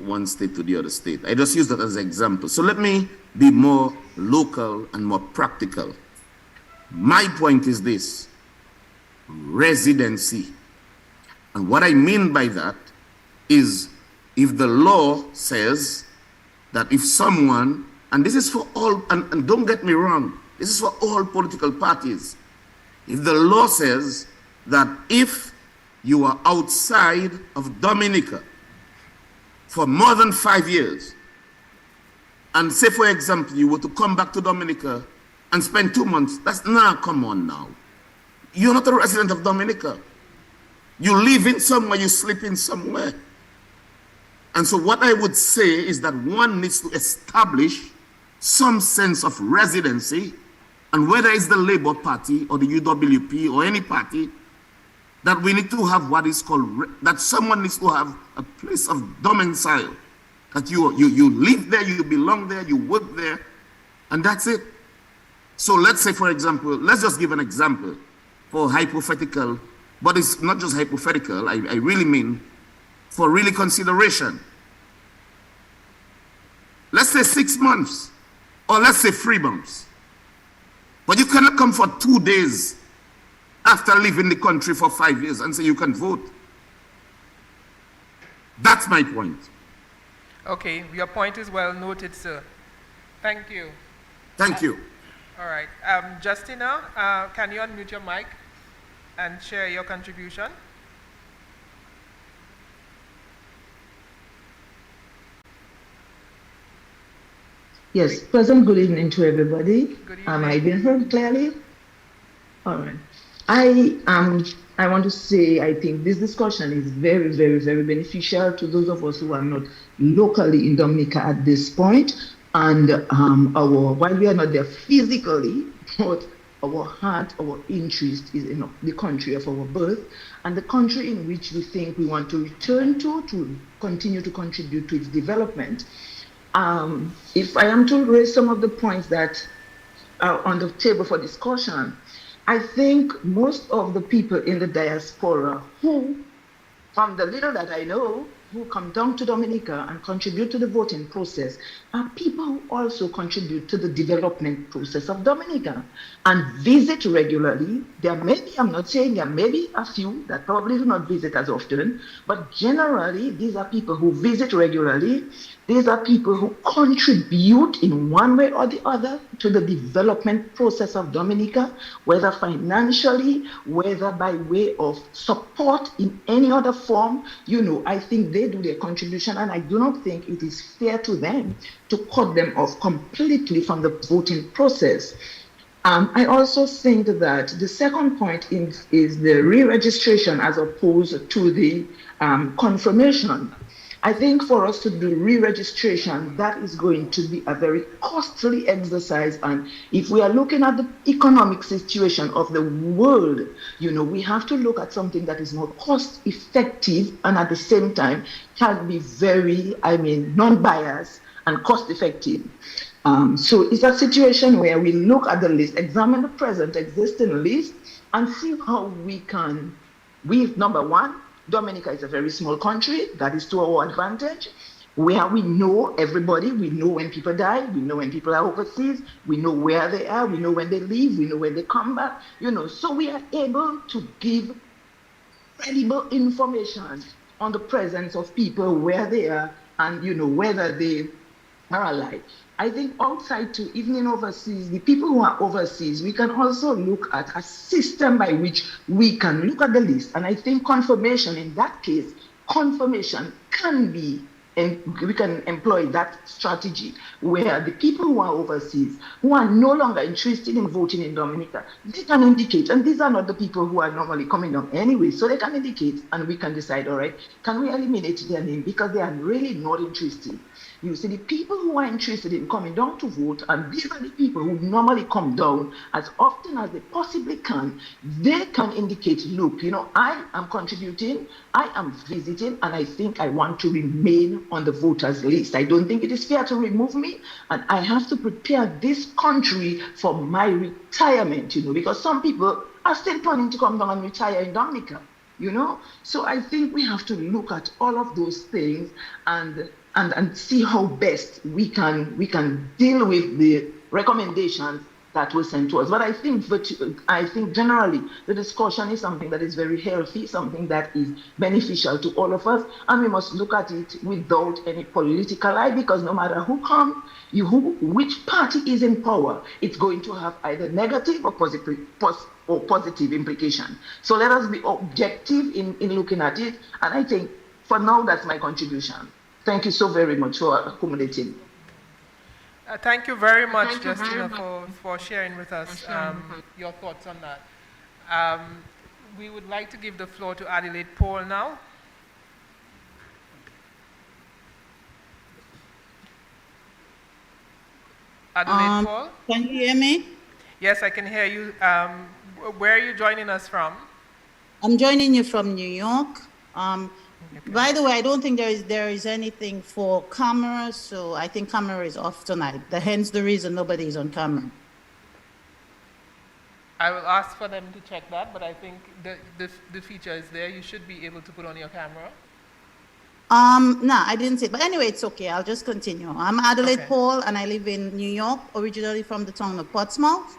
one state to the other state. I just used that as an example. So let me be more local and more practical. My point is this: residency. And what I mean by that is, if the law says that if someone, and this is for all, and don't get me wrong, this is for all political parties. If the law says that if you are outside of Dominica for more than 5 years, and say, for example, you were to come back to Dominica and spend 2 months, that's not, come on now. You're not a resident of Dominica. You live in somewhere, you sleep in somewhere. And so what I would say is that one needs to establish some sense of residency, and whether it's the Labour Party or the UWP or any party, that we need to have what is called, that someone needs to have a place of domicile, that you live there, you belong there, you work there, and that's it. So let's say, for example, let's just give an example for hypothetical, but it's not just hypothetical, I really mean for really consideration. Let's say 6 months, or let's say 3 months. But you cannot come for 2 days after leaving the country for 5 years and say you can vote. That's my point. Okay, your point is well noted, sir. Thank you. Thank you. All right. Justina, can you unmute your mic and share your contribution? Yes, pleasant good evening to everybody. Good evening. Am I being heard clearly? All right. I want to say I think this discussion is very, very, very beneficial to those of us who are not locally in Dominica at this point. And while we are not there physically, but our heart, our interest is in the country of our birth and the country in which we think we want to return to continue to contribute to its development. If I am to raise some of the points that are on the table for discussion, I think most of the people in the diaspora who, from the little that I know, who come down to Dominica and contribute to the voting process are people who also contribute to the development process of Dominica and visit regularly. There may be, I'm not saying there may be a few that probably do not visit as often, but generally these are people who visit regularly. These are people who contribute in one way or the other to the development process of Dominica, whether financially, whether by way of support in any other form. I think they do their contribution, and I do not think it is fair to them to cut them off completely from the voting process. I also think that the second point is the re-registration as opposed to the confirmation. I think for us to do re-registration, that is going to be a very costly exercise. And if we are looking at the economic situation of the world, we have to look at something that is more cost effective and at the same time can be very, non-biased and cost effective. So it's a situation where we look at the list, examine the present existing list and see how we can, number one, Dominica is a very small country. That is to our advantage, where we know everybody. We know when people die. We know when people are overseas. We know where they are. We know when they leave. We know when they come back. So we are able to give credible information on the presence of people, where they are, and whether they are alive. I think outside too, even in overseas, the people who are overseas, we can also look at a system by which we can look at the list. And I think confirmation in that case, confirmation can be, and we can employ that strategy where the people who are overseas, who are no longer interested in voting in Dominica, they can indicate, and these are not the people who are normally coming down anyway, so they can indicate and we can decide, all right, can we eliminate their name because they are really not interested. You see, the people who are interested in coming down to vote, and these are the people who normally come down as often as they possibly can, they can indicate, look, I am contributing, I am visiting, and I think I want to remain on the voters list. I don't think it is fair to remove me, and I have to prepare this country for my retirement, because some people are still planning to come down and retire in Dominica, So I think we have to look at all of those things and see how best we can deal with the recommendations that were sent to us. But I think generally the discussion is something that is very healthy, something that is beneficial to all of us, and we must look at it without any political eye, because no matter who comes, which party is in power, it's going to have either negative or positive implication. So let us be objective in looking at it, and I think for now that's my contribution. Thank you so very much for accommodating. Thank you very much, Justina, for sharing with us your thoughts on that. We would like to give the floor to Adelaide Paul now. Adelaide Paul? Can you hear me? Yes, I can hear you. Where are you joining us from? I'm joining you from New York. By the way, I don't think there is anything for camera, so I think camera is off tonight. Hence the reason nobody is on camera. I will ask for them to check that, but I think the feature is there. You should be able to put on your camera. No, I didn't say, but anyway, it's okay. I'll just continue. I'm Adelaide Paul, and I live in New York, originally from the town of Portsmouth.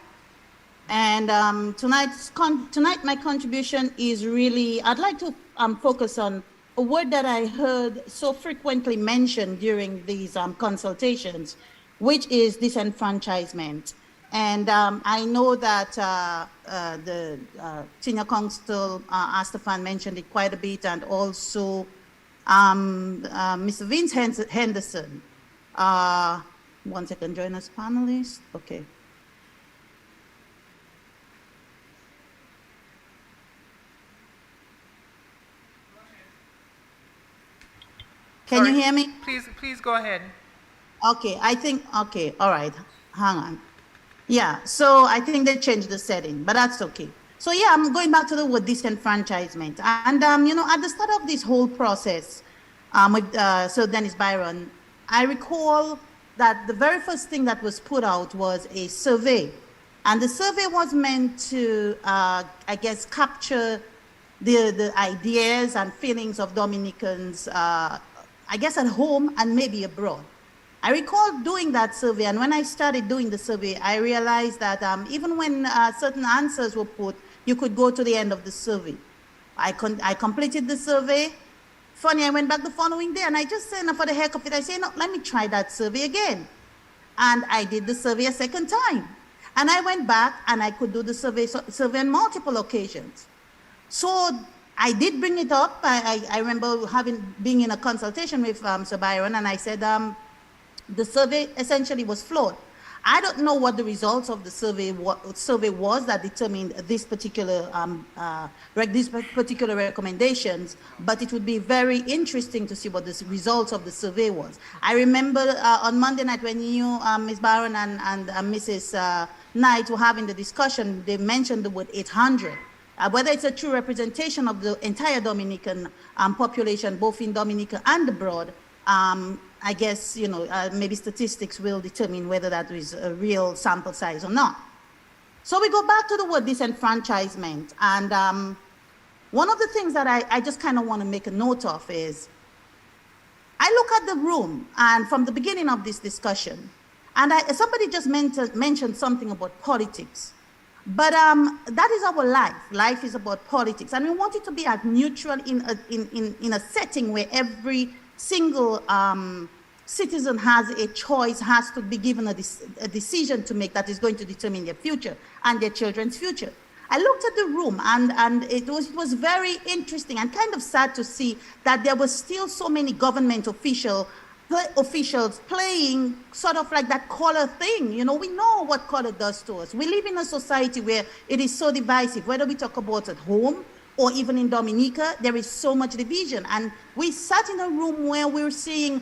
And tonight my contribution is really, I'd like to focus on a word that I heard so frequently mentioned during these consultations, which is disenfranchisement. And I know that the senior counsel, Astafan, mentioned it quite a bit, and also Mr. Vince Henderson. One second, join us panelists. Okay. Can you hear me? Please go ahead. Okay, okay, all right, hang on. Yeah, so I think they changed the setting, but that's okay. So yeah, I'm going back to the word disenfranchisement. And, at the start of this whole process with Sir Dennis Byron, I recall that the very first thing that was put out was a survey. And the survey was meant to, I guess, capture the ideas and feelings of Dominicans, I guess at home and maybe abroad. I recall doing that survey, and when I started doing the survey, I realized that even when certain answers were put, you could go to the end of the survey. I completed the survey. Funny, I went back the following day, and I just said, for the heck of it, I said, no, let me try that survey again. And I did the survey a second time. And I went back, and I could do the survey on multiple occasions. So I did bring it up. I remember being in a consultation with Sir Byron, and I said, the survey essentially was flawed. I don't know what the results of the survey was that determined these particular recommendations, but it would be very interesting to see what the results of the survey was. I remember on Monday night when you, Ms. Byron and Mrs. Knight were having the discussion, they mentioned the word 800. Whether it's a true representation of the entire Dominican population, both in Dominica and abroad, I guess, maybe statistics will determine whether that is a real sample size or not. So we go back to the word disenfranchisement. And one of the things that I just kind of want to make a note of is, I look at the room, and from the beginning of this discussion, and somebody just mentioned something about politics. But that is our life. Life is about politics. And we want it to be as neutral in a setting where every single citizen has a choice, has to be given a decision to make that is going to determine their future and their children's future. I looked at the room, and it was very interesting and kind of sad to see that there were still so many government officials playing sort of like that color thing. We know what color does to us. We live in a society where it is so divisive, whether we talk about at home or even in Dominica, there is so much division. And we sat in a room where we were seeing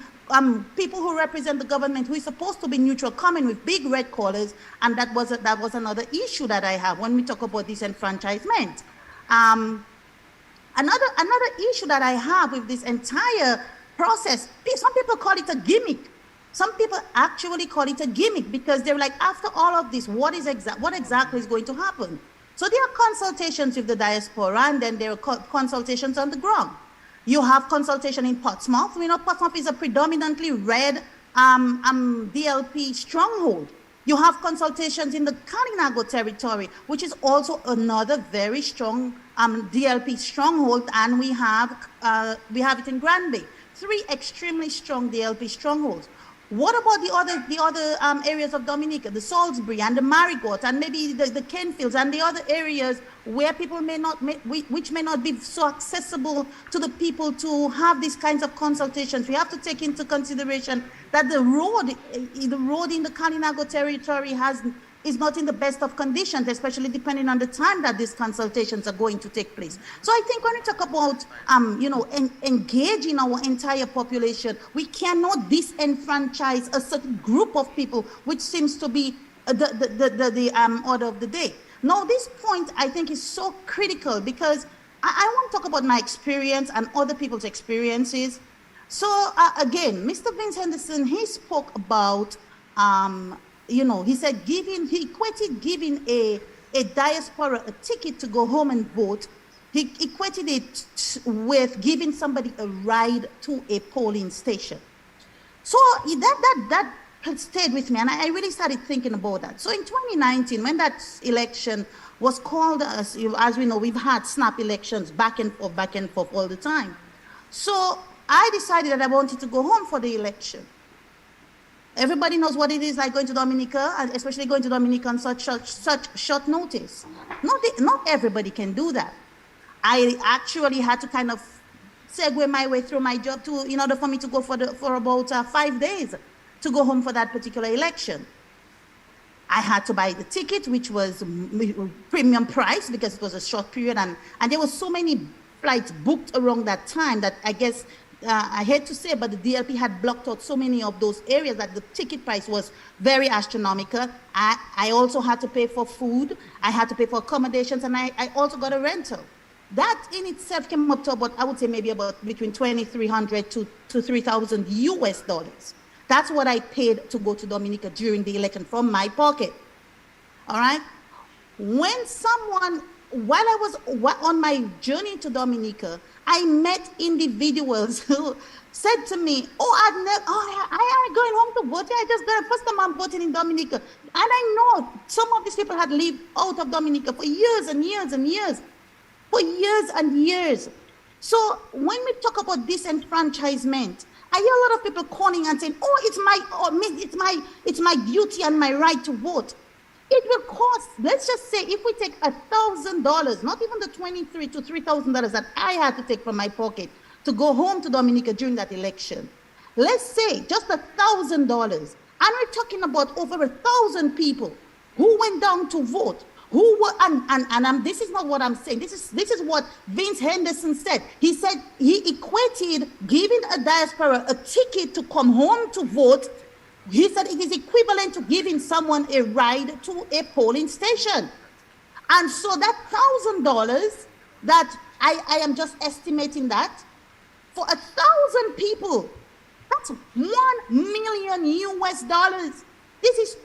people who represent the government, who is supposed to be neutral, coming with big red collars, and that was another issue that I have when we talk about disenfranchisement. Another issue that I have with this entire process, some people call it a gimmick. Some people actually call it a gimmick because they're like, after all of this, what exactly is going to happen? So there are consultations with the diaspora, and then there are consultations on the ground. You have consultation in Portsmouth. We know Portsmouth is a predominantly red DLP stronghold. You have consultations in the Kalinago territory, which is also another very strong DLP stronghold, and we have it in Grand Bay. 3 extremely strong DLP strongholds. What about the other areas of Dominica, the Salisbury and the Marigot, and maybe the Kenfields and the other areas where people which may not be so accessible to the people to have these kinds of consultations? We have to take into consideration that the road in the Kalinago territory has is not in the best of conditions, especially depending on the time that these consultations are going to take place. So I think when we talk about, engaging our entire population, we cannot disenfranchise a certain group of people, which seems to be the order of the day. Now, this point I think is so critical because I want to talk about my experience and other people's experiences. So again, Mr. Vince Henderson, he spoke about, he said he equated giving a diaspora a ticket to go home and vote. He equated it with giving somebody a ride to a polling station. So that stayed with me, and I really started thinking about that. So in 2019, when that election was called, as we know, we've had snap elections back and forth all the time. So I decided that I wanted to go home for the election. Everybody knows what it is like going to Dominica, and especially going to Dominica on such short notice. Not everybody can do that. I actually had to kind of segue my way through my job in order for me to go for about 5 days to go home for that particular election. I had to buy the ticket, which was premium price because it was a short period, and there were so many flights booked around that time that I guess, I hate to say, but the DLP had blocked out so many of those areas that the ticket price was very astronomical. I also had to pay for food, I had to pay for accommodations, and I also got a rental. That in itself came up to about, I would say maybe about between $2,300 to $3,000 US. That's what I paid to go to Dominica during the election from my pocket. All right? When while I was on my journey to Dominica, I met individuals who said to me, I am going home to vote. I just got first time I'm voting in Dominica. And I know some of these people had lived out of Dominica for years and years and years. For years and years. So when we talk about disenfranchisement, I hear a lot of people calling and saying, it's my duty and my right to vote. It will cost, let's just say, if we take $1,000, not even the $2,300 to $3,000 that I had to take from my pocket to go home to Dominica during that election. Let's say just $1,000, and we're talking about over 1,000 people who went down to vote. This is not what I'm saying. This is what Vince Henderson said. He said he equated giving a diaspora a ticket to come home to vote. He said it is equivalent to giving someone a ride to a polling station. And so that $1,000 that I am just estimating that for 1,000 people, that's $1 million US. This is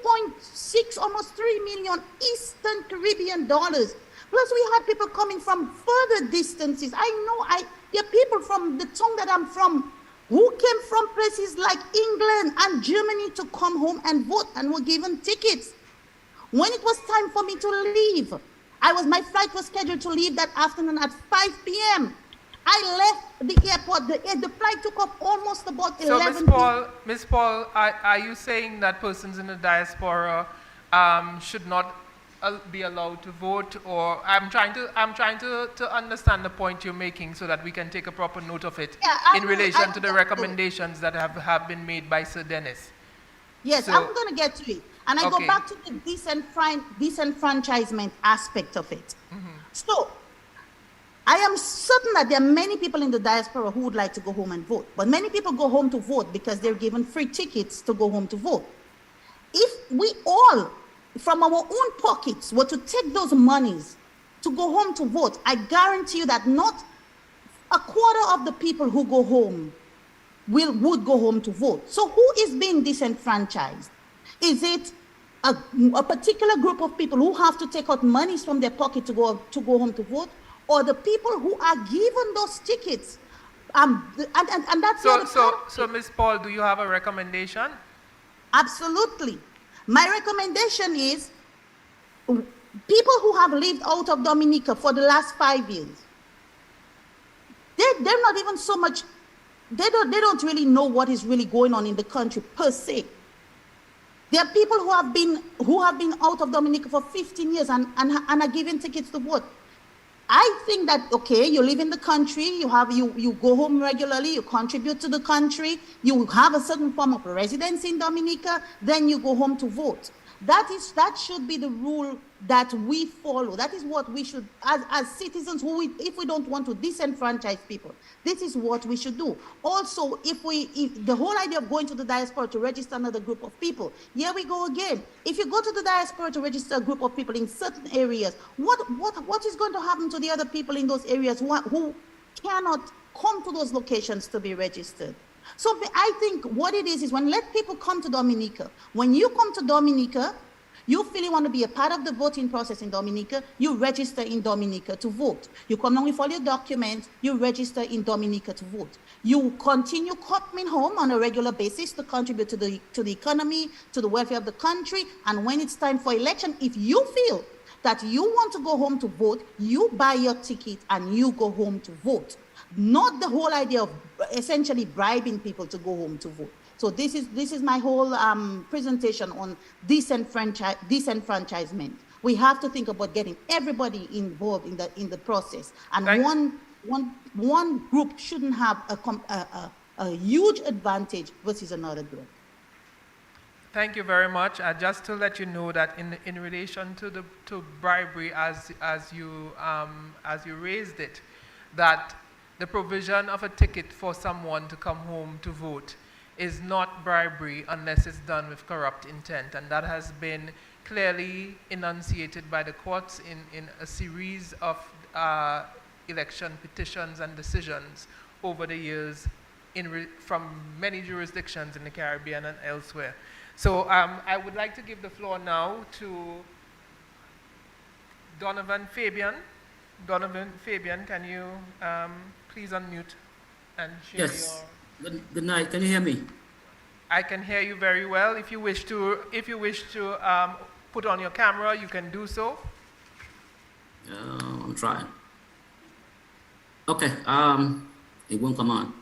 2.6, almost 3 million Eastern Caribbean dollars. Plus, we had people coming from further distances. There are people from the town that I'm from who came from places like England and Germany to come home and vote and were given tickets. When it was time for me to leave, my flight was scheduled to leave that afternoon at 5 p.m. I left the airport. The flight took off almost about 11 So, Ms. Paul, are you saying that persons in the diaspora should not be allowed to vote? Or I'm trying to understand the point you're making so that we can take a proper note of it in relation to the recommendations that have been made by Sir Dennis. Yes, I'm going to get to it. And I go back to the disenfranchisement aspect of it. Mm-hmm. So, I am certain that there are many people in the diaspora who would like to go home and vote. But many people go home to vote because they're given free tickets to go home to vote. If we all, from our own pockets, were to take those monies to go home to vote, I guarantee you that not a quarter of the people who go home would go home to vote. So who is being disenfranchised? Is it a particular group of people who have to take out monies from their pocket to go home to vote? Or the people who are given those tickets, and that's So, Ms. Paul, do you have a recommendation? Absolutely. My recommendation is people who have lived out of Dominica for the last 5 years, they're not even so much. They don't really know what is really going on in the country per se. There are people who have been out of Dominica for 15 years and are given tickets to vote. I think that, okay, you live in the country, you go home regularly, you contribute to the country, you have a certain form of residence in Dominica, then you go home to vote. That should be the rule that we follow. That is what we should, as citizens, if we don't want to disenfranchise people, this is what we should do. Also, if the whole idea of going to the diaspora to register another group of people, here we go again. If you go to the diaspora to register a group of people in certain areas, what is going to happen to the other people in those areas who cannot come to those locations to be registered? So I think what it is when let people come to Dominica. When you come to Dominica, you feel you want to be a part of the voting process in Dominica, you register in Dominica to vote. You come down with all your documents, you register in Dominica to vote. You continue coming home on a regular basis to contribute to the economy, to the welfare of the country, and when it's time for election, if you feel that you want to go home to vote, you buy your ticket and you go home to vote. Not the whole idea of essentially bribing people to go home to vote. So this is my whole presentation on disenfranchisement. We have to think about getting everybody involved in the process, and one group shouldn't have a huge advantage versus another group. Thank you very much. Just to let you know that in relation to bribery, as you raised it, that the provision of a ticket for someone to come home to vote is not bribery unless it's done with corrupt intent, and that has been clearly enunciated by the courts in a series of election petitions and decisions over the years from many jurisdictions in the Caribbean and elsewhere. So I would like to give the floor now to Donovan Fabian. Donovan Fabian, can you please unmute and share Yes. Good night. Can you hear me? I can hear you very well. If you wish to put on your camera, you can do so. I'm trying. Okay. It won't come on.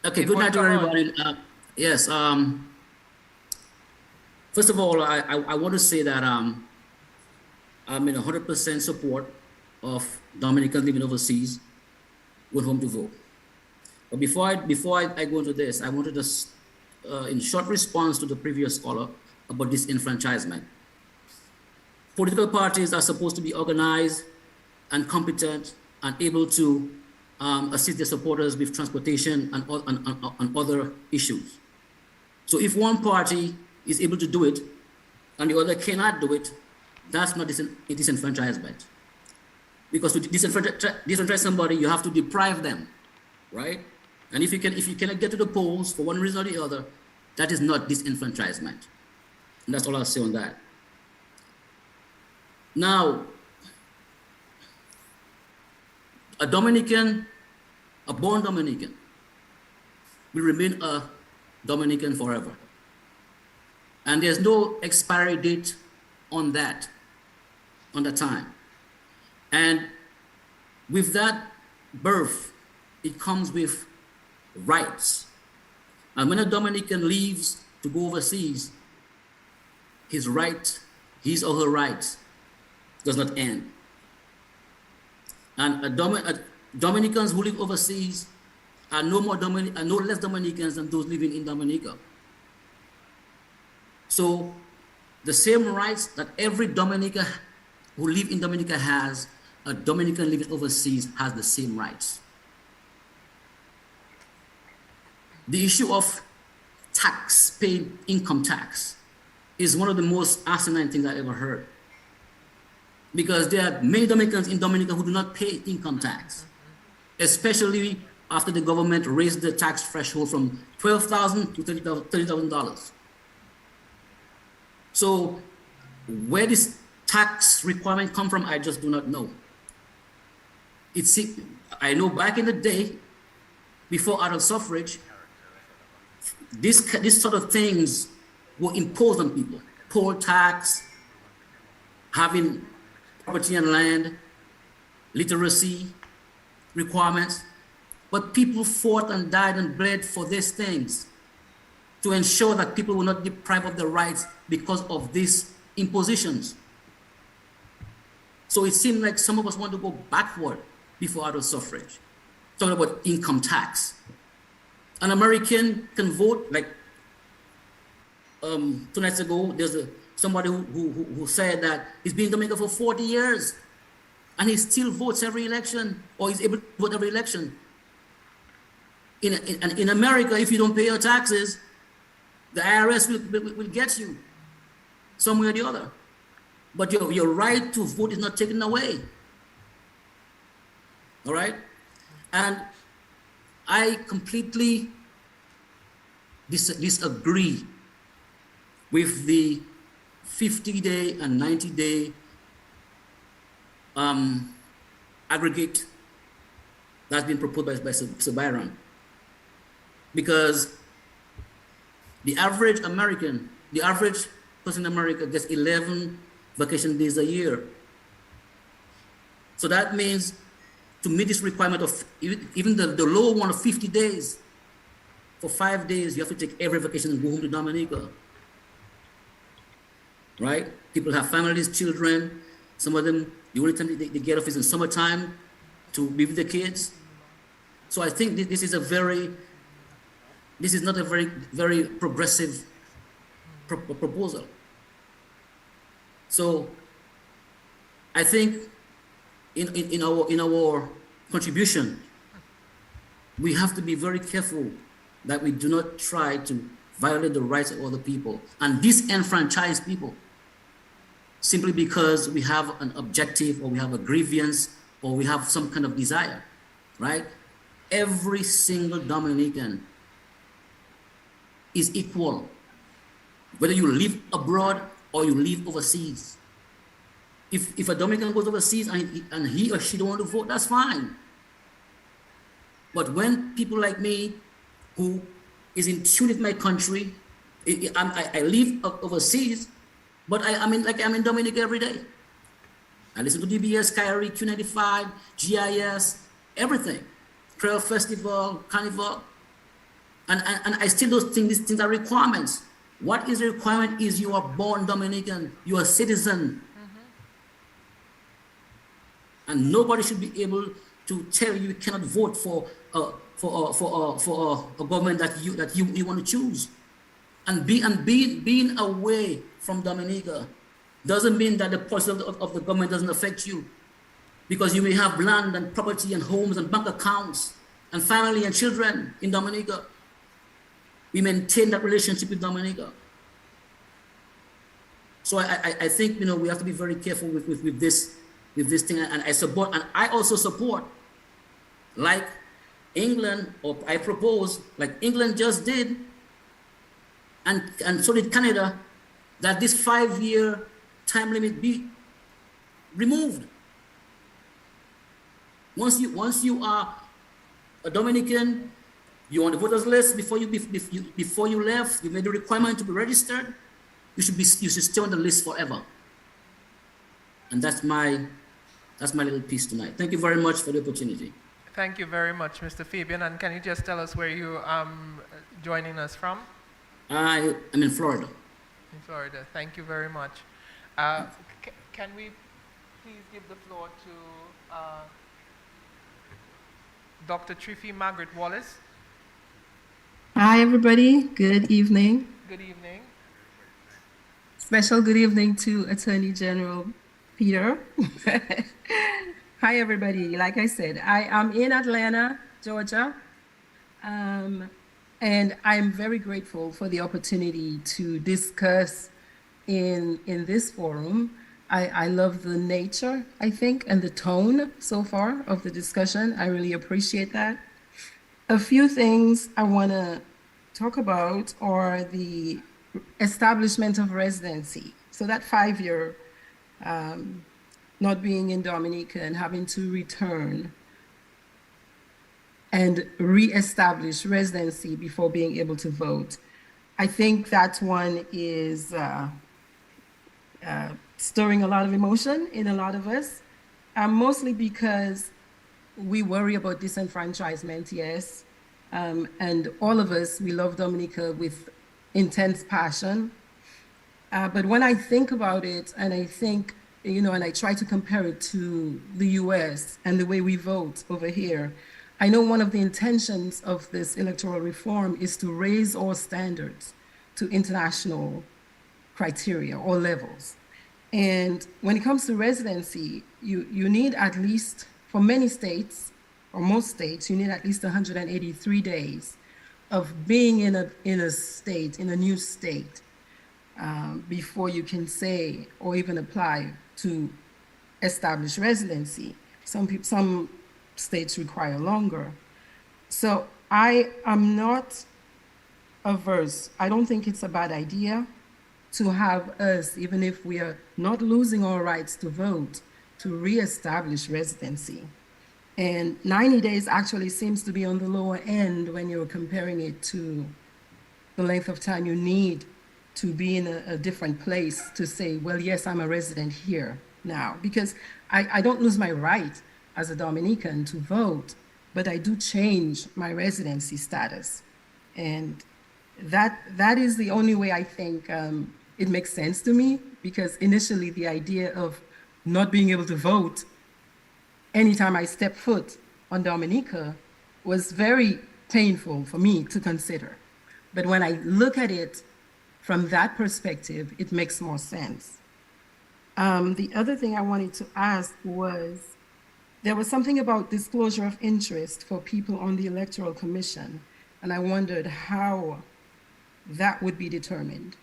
Okay. Good night to everybody. Yes. First of all, I want to say that I'm in 100% support of Dominicans living overseas going home to vote. But before I go into this, I wanted to, in short response to the previous caller about disenfranchisement. Political parties are supposed to be organized and competent and able to assist their supporters with transportation and other issues. So if one party is able to do it and the other cannot do it, that's not disenfranchisement. Because to disenfranchise somebody, you have to deprive them, right? And if you cannot get to the polls for one reason or the other, that is not disenfranchisement. And that's all I'll say on that. Now, a born Dominican, will remain a Dominican forever. And there's no expiry date on that time. And with that birth, it comes with rights. And when a Dominican leaves to go overseas, his or her rights does not end. And Dominicans who live overseas are no less Dominicans than those living in Dominica. So the same rights that every Dominica who live in Dominica has, a Dominican living overseas has the same rights. The issue of paying income tax, is one of the most asinine things I ever heard. Because there are many Dominicans in Dominica who do not pay income tax, especially after the government raised the tax threshold from $12,000 to $30,000. So where this tax requirement come from, I just do not know. I know back in the day, before adult suffrage, this sort of things were imposed on people. Poll tax, having property and land, literacy requirements. But people fought and died and bled for these things to ensure that people were not deprived of their rights because of these impositions. So it seemed like some of us want to go backward before adult suffrage, talking about income tax. An American can vote, like 2 nights ago, there's somebody who said that he's been in Dominica for 40 years and he still votes every election, or he's able to vote every election. In America, if you don't pay your taxes, the IRS will get you some way or the other. But your right to vote is not taken away. All right? And I completely disagree with the 50-day and 90-day aggregate that's been proposed by Sir Byron. Because the average person in America gets 11 vacation days a year. So that means to meet this requirement of even the lower one of 50 days, for 5 days, you have to take every vacation and go home to Dominica. Right? People have families, children. Some of them, the only time they get off is in summertime to be with the kids. So I think this is not a very progressive proposal. So I think in our contribution, we have to be very careful that we do not try to violate the rights of other people and disenfranchise people simply because we have an objective, or we have a grievance, or we have some kind of desire, right? Every single Dominican is equal, whether you live abroad or you live overseas. If a Dominican goes overseas and he or she don't want to vote, that's fine. But when people like me, who is in tune with my country, I live overseas, but I'm in Dominica every day. I listen to DBS, Kyrie, Q95, GIS, everything. Trail Festival, Carnival. And I still don't think these things are requirements. What is the requirement is you are born Dominican, you are a citizen. And nobody should be able to tell you cannot vote for a government that you want to choose. And being away from Dominica doesn't mean that the policy of the government doesn't affect you, because you may have land and property and homes and bank accounts and family and children in Dominica. We maintain that relationship with Dominica. So I think we have to be very careful with this thing, and I also support, like England, or I propose, like England just did, and so did Canada, that this 5-year time limit be removed. Once you are a Dominican, you're on the voters list, before you left, you made the requirement to be registered, you should stay on the list forever. And that's my little piece tonight. Thank you very much for the opportunity. Thank you very much, Mr. Fabian. And can you just tell us where you are joining us from? I am in Florida. In Florida. Thank you very much. Can we please give the floor to Dr. Triffy Margaret Wallace? Hi, everybody. Good evening. Good evening. Special good evening to Attorney General Peter. Hi, everybody. Like I said, I am in Atlanta, Georgia, and I'm very grateful for the opportunity to discuss in this forum. I love the nature, I think, and the tone so far of the discussion. I really appreciate that. A few things I want to talk about are the establishment of residency. So that 5-year not being in Dominica and having to return and reestablish residency before being able to vote. I think that one is stirring a lot of emotion in a lot of us, mostly because we worry about disenfranchisement, yes. And all of us, we love Dominica with intense passion. But when I think about it, and I think, and I try to compare it to the US and the way we vote over here, I know one of the intentions of this electoral reform is to raise our standards to international criteria or levels. And when it comes to residency, you need at least, for many states, or most states, you need at least 183 days of being in a state, in a new state, before you can say or even apply to establish residency. Some states require longer. So I am not averse. I don't think it's a bad idea to have us, even if we are not losing our rights to vote, to reestablish residency. And 90 days actually seems to be on the lower end when you're comparing it to the length of time you need to be in a different place to say, well, yes, I'm a resident here now. Because I don't lose my right as a Dominican to vote, but I do change my residency status. And that is the only way I think it makes sense to me, because initially the idea of not being able to vote anytime I step foot on Dominica was very painful for me to consider. But when I look at it from that perspective, it makes more sense. The other thing I wanted to ask was, there was something about disclosure of interest for people on the Electoral Commission, and I wondered how that would be determined.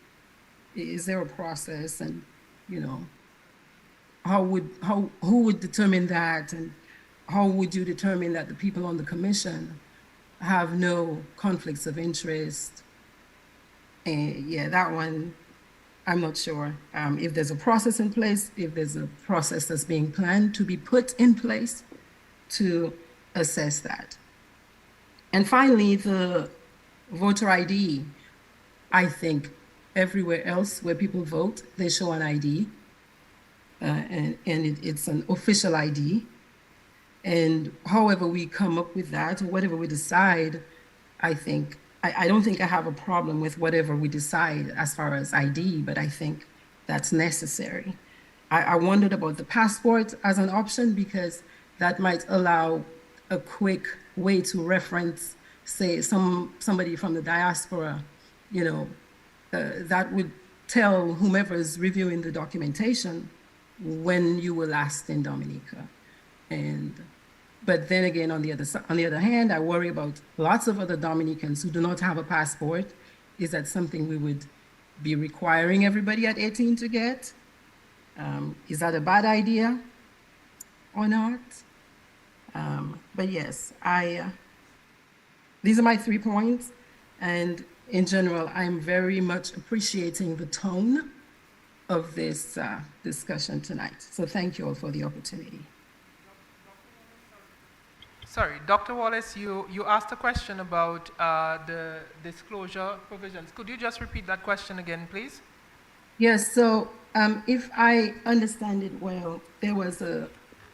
Is there a process, and who would determine that, and how would you determine that the people on the commission have no conflicts of interest? Yeah, that one, I'm not sure if there's a process in place, if there's a process that's being planned to be put in place to assess that. And finally, the voter ID. I think everywhere else where people vote, they show an ID, and it's an official ID. And however we come up with that, or whatever we decide, I don't think I have a problem with whatever we decide as far as ID, but I think that's necessary. I wondered about the passport as an option, because that might allow a quick way to reference, say, somebody from the diaspora, that would tell whomever is reviewing the documentation when you were last in Dominica. But then again, on the other hand, I worry about lots of other Dominicans who do not have a passport. Is that something we would be requiring everybody at 18 to get? Is that a bad idea or not? But yes, these are my 3 points. And in general, I'm very much appreciating the tone of this discussion tonight. So thank you all for the opportunity. Sorry, Dr. Wallace, you asked a question about the disclosure provisions. Could you just repeat that question again, please? Yes, so if I understand it well, there was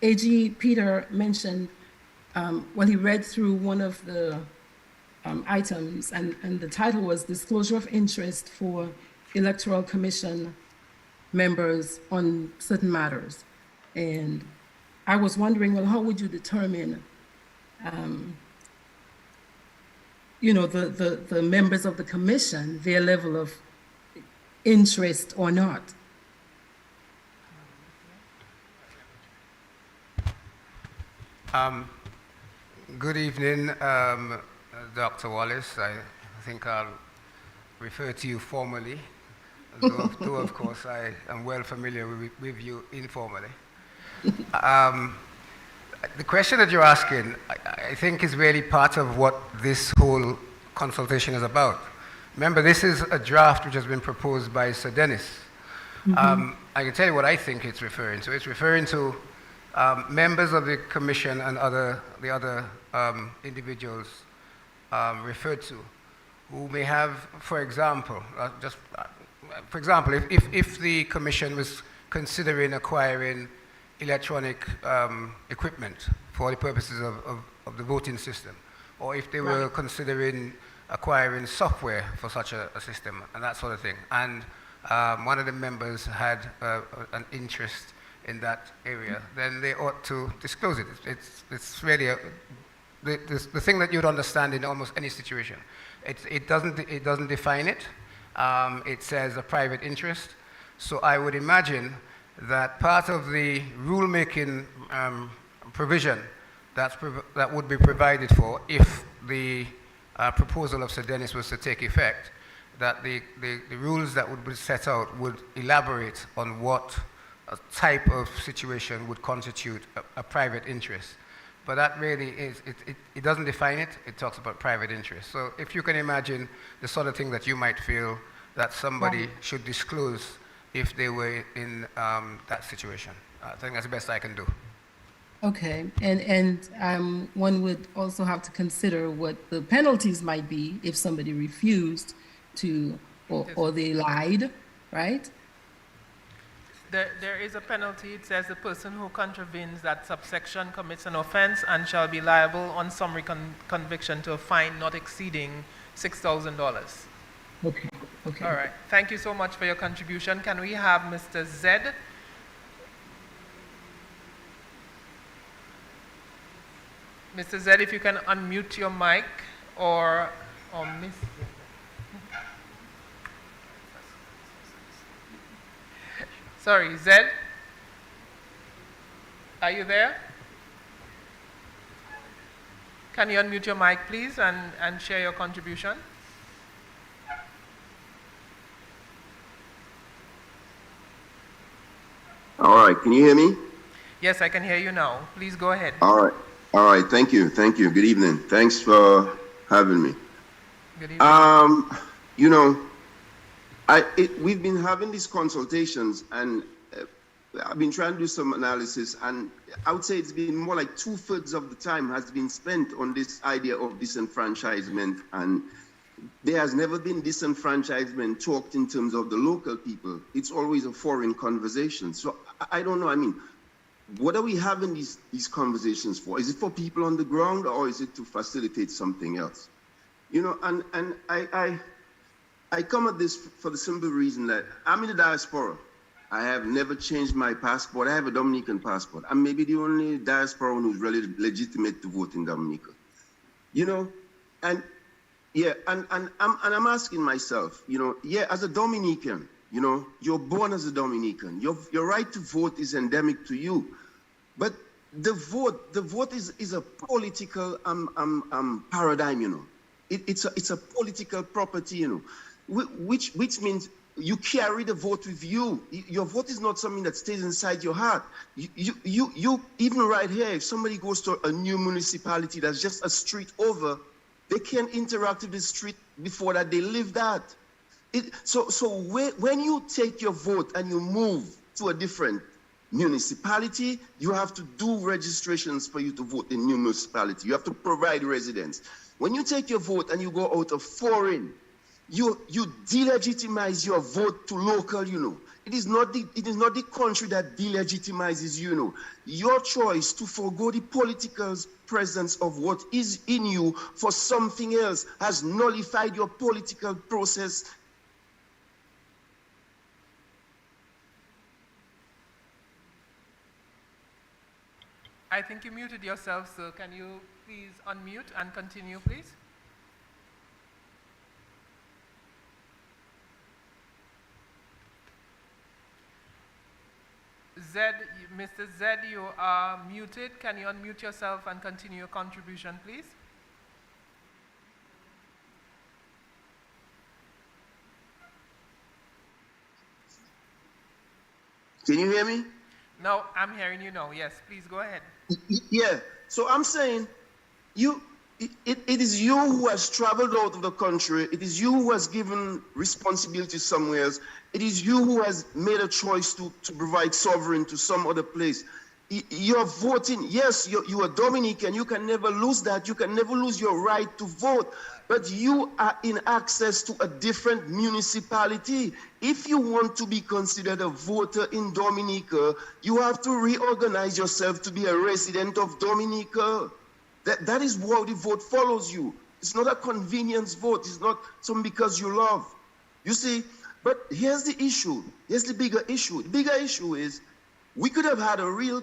AG Peter mentioned, he read through one of the items, and the title was Disclosure of Interest for Electoral Commission Members on Certain Matters. And I was wondering, well, how would you determine the members of the commission, their level of interest or not? Good evening, Dr. Wallace. I think I'll refer to you formally, though of course I am well familiar with you informally. The question that you're asking, I think, is really part of what this whole consultation is about. Remember, this is a draft which has been proposed by Sir Dennis. I can tell you what I think it's referring to. It's referring to members of the commission and the other individuals referred to, who may have, for example, if the commission was considering acquiring electronic equipment for the purposes of the voting system, or if they were considering acquiring software for such a system and that sort of thing, and one of the members had an interest in that area, then they ought to disclose it. It's really the thing that you'd understand in almost any situation. It doesn't define it, it says a private interest. So I would imagine that part of the rulemaking provision that would be provided for if the proposal of Sir Dennis was to take effect, that the rules that would be set out would elaborate on what a type of situation would constitute a private interest. But that really is, it doesn't define it, it talks about private interest. So if you can imagine the sort of thing that you might feel that somebody should disclose if they were in that situation. I think that's the best I can do. Okay, and one would also have to consider what the penalties might be if somebody refused to, or they lied, right? There is a penalty. It says the person who contravenes that subsection commits an offense and shall be liable on summary conviction to a fine not exceeding $6,000. Okay, okay. All right. Thank you so much for your contribution. Can we have Mr. Zed? Mr. Zed, if you can unmute your mic or Miss. Sorry, Zed? Are you there? Can you unmute your mic, please, and share your contribution? All right, can you hear me? Yes, I can hear you now. Please go ahead. All right, thank you. Good evening. Thanks for having me. Good evening. You know, we've been having these consultations, and I've been trying to do some analysis, and I would say it's been more like 2/3 of the time has been spent on this idea of disenfranchisement, and there has never been disenfranchisement talked in terms of the local people. It's always a foreign conversation. So I don't know. I mean, what are we having these conversations for? Is it for people on the ground, or is it to facilitate something else? You know, and I come at this for the simple reason that I'm in the diaspora. I have never changed my passport. I have a Dominican passport. I'm maybe the only diaspora who's really legitimate to vote in Dominica. You know, and yeah, and I'm asking myself, you know, yeah, as a Dominican, you know, you're born as a Dominican. Your right to vote is endemic to you, but the vote is a political paradigm, you know. It's a political property, you know, which means you carry the vote with you. Your vote is not something that stays inside your heart. You even right here, if somebody goes to a new municipality that's just a street over, they can't interact with the street before that. They live that. So when you take your vote and you move to a different municipality, you have to do registrations for you to vote in new municipality. You have to provide residence. When you take your vote and you go out of foreign, you delegitimize your vote to local, you know. It is not the country that delegitimizes you, know. Your choice to forego the political presence of what is in you for something else has nullified your political process. I think you muted yourself, so can you please unmute and continue, please? Mr. Zed, you are muted. Can you unmute yourself and continue your contribution, please? Can you hear me? No, I'm hearing you now. Yes, please go ahead. Yeah, so I'm saying it is you who has traveled out of the country. It is you who has given responsibility somewhere else. It is you who has made a choice to provide sovereign to some other place. You're voting. Yes, you are Dominican. You can never lose that. You can never lose your right to vote. But you are in access to a different municipality. If you want to be considered a voter in Dominica, you have to reorganize yourself to be a resident of Dominica. That is how the vote follows you. It's not a convenience vote. It's not something because you love. You see, but here's the issue. Here's the bigger issue. The bigger issue is we could have had a real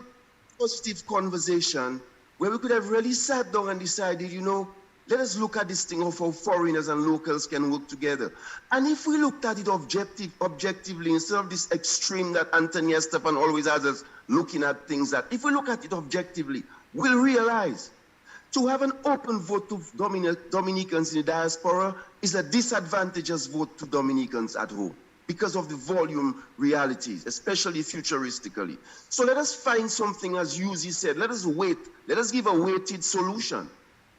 positive conversation where we could have really sat down and decided, you know, Let us look at this thing of how foreigners and locals can work together. And if we looked at it objectively, instead of this extreme that Anthony Estefan always has us looking at things, that if we look at it objectively, we'll realize to have an open vote to Dominicans in the diaspora is a disadvantageous vote to Dominicans at home because of the volume realities, especially futuristically. So let us find something, as Yuzi said, let us wait, let us give a weighted solution.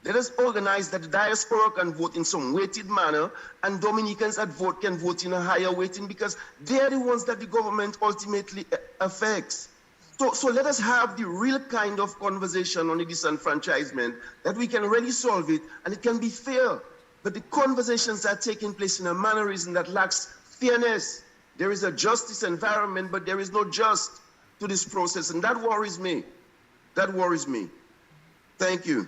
Let us organize that the diaspora can vote in some weighted manner and Dominicans at vote can vote in a higher weighting because they are the ones that the government ultimately affects. So let us have the real kind of conversation on the disenfranchisement that we can really solve it and it can be fair. But the conversations are taking place in a mannerism that lacks fairness. There is a justice environment, but there is no just to this process. And that worries me. That worries me. Thank you.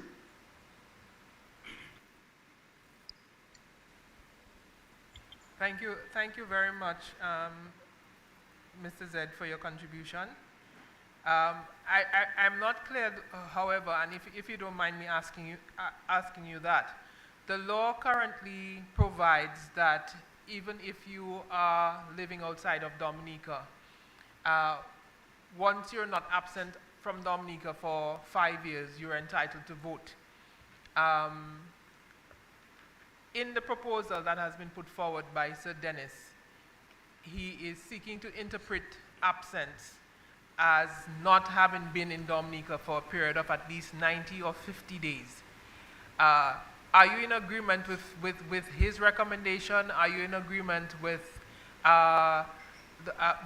Thank you very much, Mr. Zed, for your contribution. I'm not clear, however, and if you don't mind me asking you that, the law currently provides that even if you are living outside of Dominica, once you're not absent from Dominica for 5 years, you're entitled to vote. In the proposal that has been put forward by Sir Dennis, he is seeking to interpret absence as not having been in Dominica for a period of at least 90 or 50 days. Are you in agreement with his recommendation? Are you in agreement with the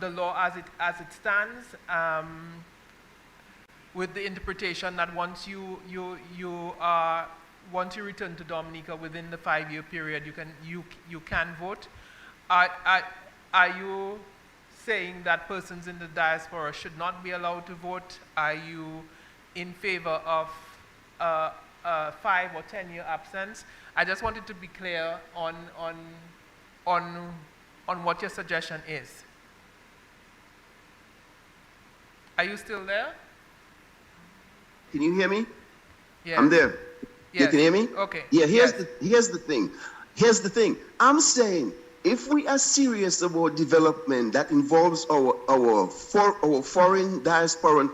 law as it stands? With the interpretation that once you return to Dominica within the 5-year period, you can vote. Are you saying that persons in the diaspora should not be allowed to vote? Are you in favor of a 5 or 10-year absence? I just wanted to be clear on what your suggestion is. Are you still there? Can you hear me? Yeah. I'm there. Yes. You can hear me? Okay. Yeah, here's the thing. Here's the thing. I'm saying if we are serious about development that involves our foreign diasporan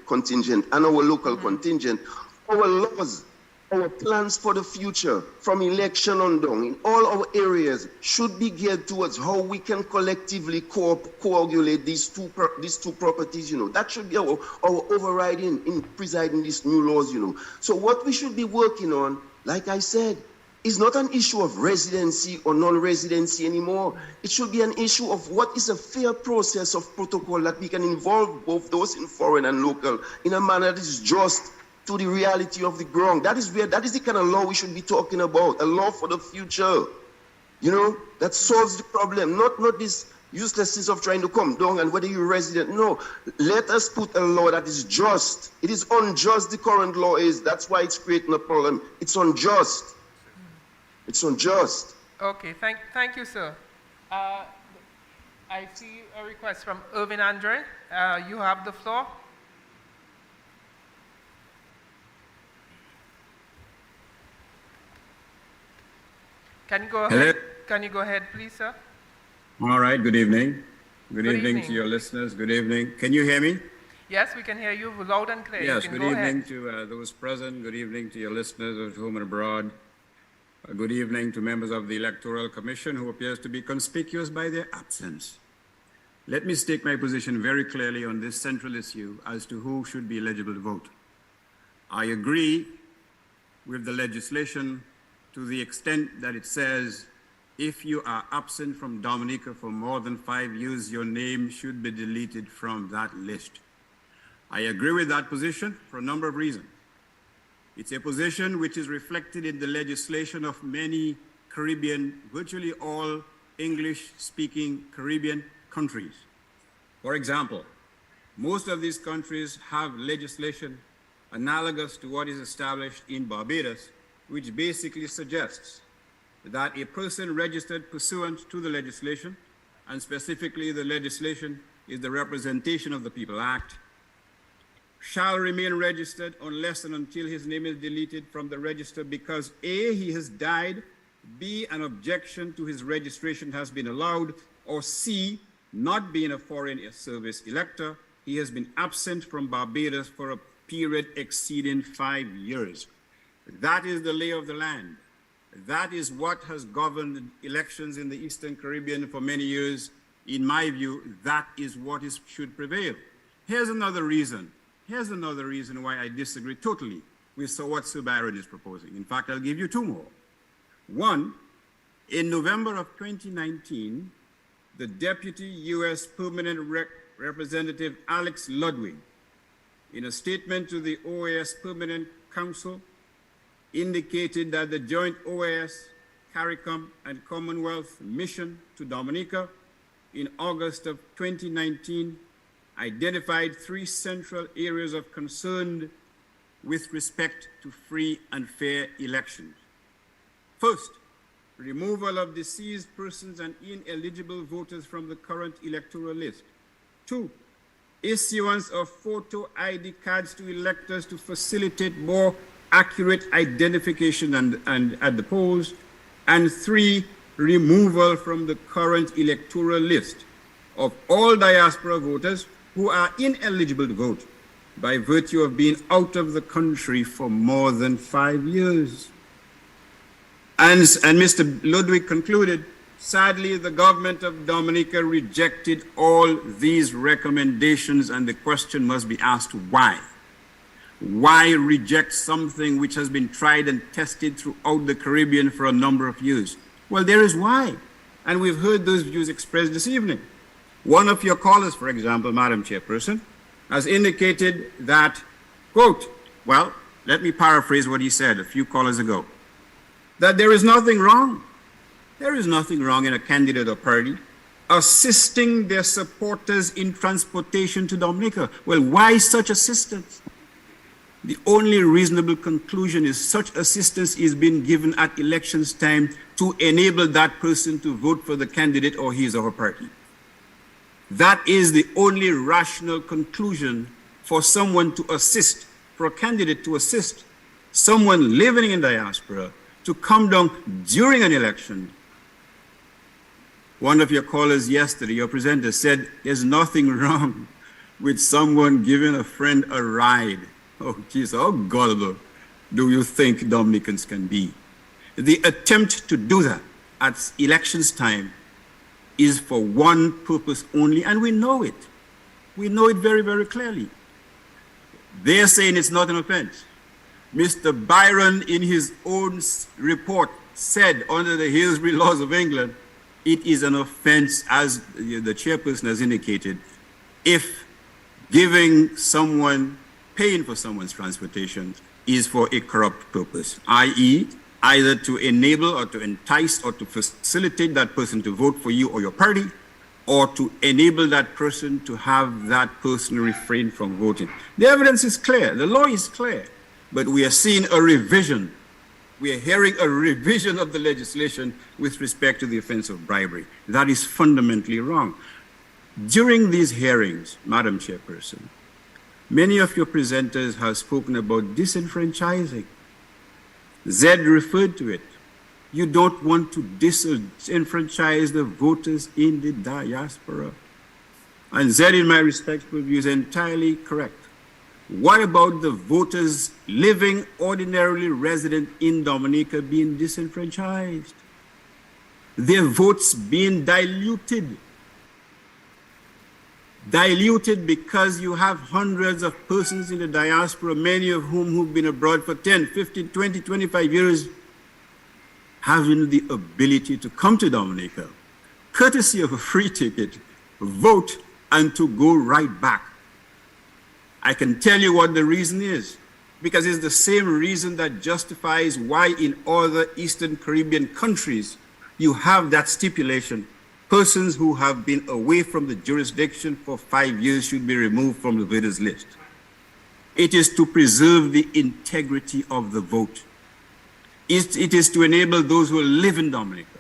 contingent and our local contingent, our laws, our plans for the future, from election on down, in all our areas, should be geared towards how we can collectively coagulate these two properties. That should be our overriding in presiding these new laws. So what we should be working on, like I said, is not an issue of residency or non-residency anymore. It should be an issue of what is a fair process of protocol that we can involve both those in foreign and local in a manner that is just to the reality of the ground. That is the kind of law we should be talking about, a law for the future, that solves the problem, not this uselessness of trying to come down and whether you're resident. No, let us put a law that is just. It is unjust, the current law is. That's why it's creating a problem. It's unjust. It's unjust. Okay, thank you, sir. I see a request from Irvin Andre. You have the floor. Can you go ahead? Hello? Can you go ahead, please, sir? All right, good evening. Good evening to your listeners. Good evening. Can you hear me? Yes, we can hear you loud and clear. Yes, you can good go evening ahead. to those present. Good evening to your listeners at home and abroad. Good evening to members of the Electoral Commission who appears to be conspicuous by their absence. Let me state my position very clearly on this central issue as to who should be eligible to vote. I agree with the legislation to the extent that it says if you are absent from Dominica for more than 5 years, your name should be deleted from that list. I agree with that position for a number of reasons. It's a position which is reflected in the legislation of many Caribbean, virtually all English-speaking Caribbean countries. For example, most of these countries have legislation analogous to what is established in Barbados, which basically suggests that a person registered pursuant to the legislation, and specifically the legislation is the Representation of the People Act, shall remain registered unless and until his name is deleted from the register because A, he has died, B, an objection to his registration has been allowed, or C, not being a foreign service elector, he has been absent from Barbados for a period exceeding 5 years. That is the lay of the land. That is what has governed elections in the Eastern Caribbean for many years. In my view, that is what should prevail. Here's another reason. Here's another reason why I disagree totally with what Sir Byron is proposing. In fact, I'll give you two more. One, in November of 2019, the Deputy U.S. Permanent Representative Alex Ludwig, in a statement to the OAS Permanent Council, indicated that the joint OAS, CARICOM, and Commonwealth mission to Dominica in August of 2019 identified 3 central areas of concern with respect to free and fair elections. First, removal of deceased persons and ineligible voters from the current electoral list. 2, issuance of photo ID cards to electors to facilitate more accurate identification and at the polls. And 3, removal from the current electoral list of all diaspora voters who are ineligible to vote by virtue of being out of the country for more than 5 years. And Mr. Ludwig concluded, sadly, the government of Dominica rejected all these recommendations, and the question must be asked, why? Why reject something which has been tried and tested throughout the Caribbean for a number of years? Well, there is why, and we've heard those views expressed this evening. One of your callers, for example, Madam Chairperson, has indicated that, quote, well, let me paraphrase what he said a few callers ago, that there is nothing wrong. There is nothing wrong in a candidate or party assisting their supporters in transportation to Dominica. Well, why such assistance? The only reasonable conclusion is such assistance is being given at elections time to enable that person to vote for the candidate or his or her party. That is the only rational conclusion for someone to assist, for a candidate to assist someone living in diaspora to come down during an election. One of your callers yesterday, your presenter, said there's nothing wrong with someone giving a friend a ride. Oh, geez, how gullible do you think Dominicans can be? The attempt to do that at elections time is for one purpose only, and we know it. We know it very, very clearly. They're saying it's not an offense. Mr. Byron, in his own report, said under the Hillsbury laws of England, it is an offense, as the chairperson has indicated, if giving someone, paying for someone's transportation is for a corrupt purpose, i.e., either to enable or to entice or to facilitate that person to vote for you or your party, or to enable that person to have that person refrain from voting. The evidence is clear, the law is clear, but we are seeing a revision. We are hearing a revision of the legislation with respect to the offense of bribery. That is fundamentally wrong. During these hearings, Madam Chairperson, many of your presenters have spoken about disenfranchising. Zed referred to it. You don't want to disenfranchise the voters in the diaspora. And Zed, in my respectful view, is entirely correct. What about the voters living ordinarily resident in Dominica being disenfranchised? Their votes being diluted. Diluted because you have hundreds of persons in the diaspora, many of whom who've been abroad for 10, 15, 20, 25 years, having the ability to come to Dominica, courtesy of a free ticket, vote, and to go right back. I can tell you what the reason is, because it's the same reason that justifies why in other Eastern Caribbean countries you have that stipulation. Persons who have been away from the jurisdiction for 5 years should be removed from the voters list. It is to preserve the integrity of the vote. It is to enable those who live in Dominica,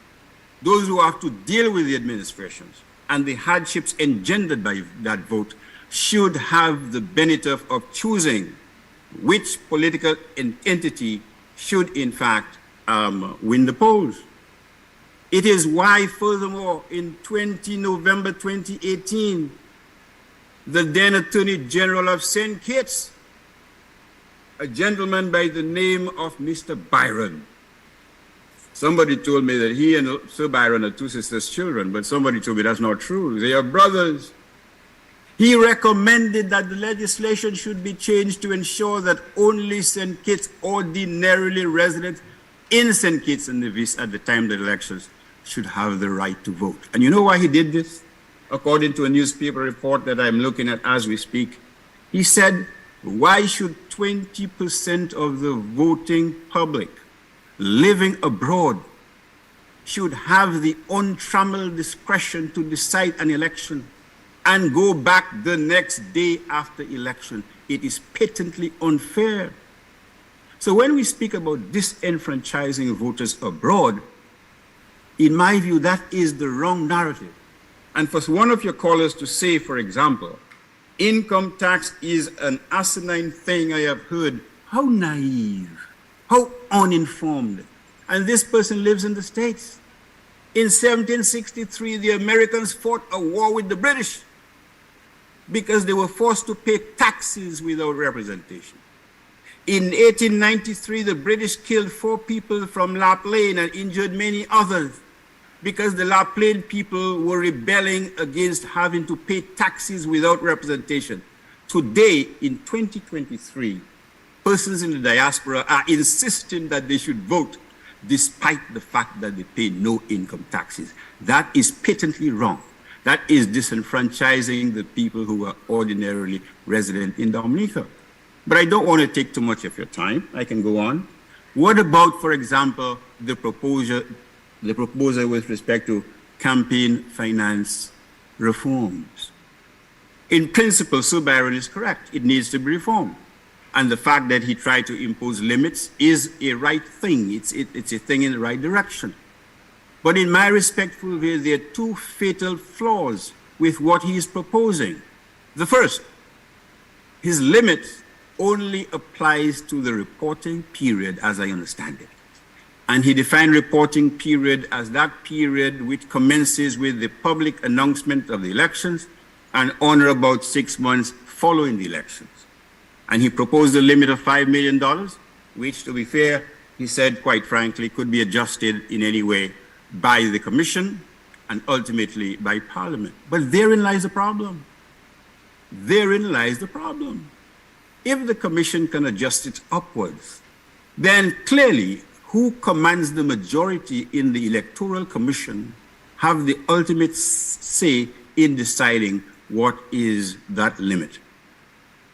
those who have to deal with the administrations and the hardships engendered by that vote, should have the benefit of choosing which political entity should in fact win the polls. It is why, furthermore, in November 2018, the then Attorney General of St. Kitts, a gentleman by the name of Mr. Byron. Somebody told me that he and Sir Byron are two sisters' children, but somebody told me that's not true. They are brothers. He recommended that the legislation should be changed to ensure that only St. Kitts ordinarily residents in St. Kitts and Nevis at the time of the elections should have the right to vote. And you know why he did this? According to a newspaper report that I'm looking at as we speak, he said, why should 20% of the voting public living abroad should have the untrammeled discretion to decide an election and go back the next day after election? It is patently unfair. So when we speak about disenfranchising voters abroad, in my view, that is the wrong narrative. And for one of your callers to say, for example, income tax is an asinine thing I have heard, how naive, how uninformed. And this person lives in the States. In 1763, the Americans fought a war with the British because they were forced to pay taxes without representation. In 1893, the British killed 4 people from La Plaine and injured many others because the La Plaine people were rebelling against having to pay taxes without representation. Today, in 2023, persons in the diaspora are insisting that they should vote despite the fact that they pay no income taxes. That is patently wrong. That is disenfranchising the people who are ordinarily resident in Dominica. But I don't want to take too much of your time. I can go on. What about, for example, the proposal with respect to campaign finance reforms? In principle, Sir Byron is correct. It needs to be reformed. And the fact that he tried to impose limits is a right thing. It's a thing in the right direction. But in my respectful view, there are 2 fatal flaws with what he is proposing. The first, his limit only applies to the reporting period, as I understand it. And he defined reporting period as that period which commences with the public announcement of the elections and on or about 6 months following the elections. And he proposed a limit of $5 million, which, to be fair, he said, quite frankly, could be adjusted in any way by the Commission and ultimately by Parliament. But therein lies the problem. Therein lies the problem. If the Commission can adjust it upwards, then clearly who commands the majority in the Electoral Commission have the ultimate say in deciding what is that limit.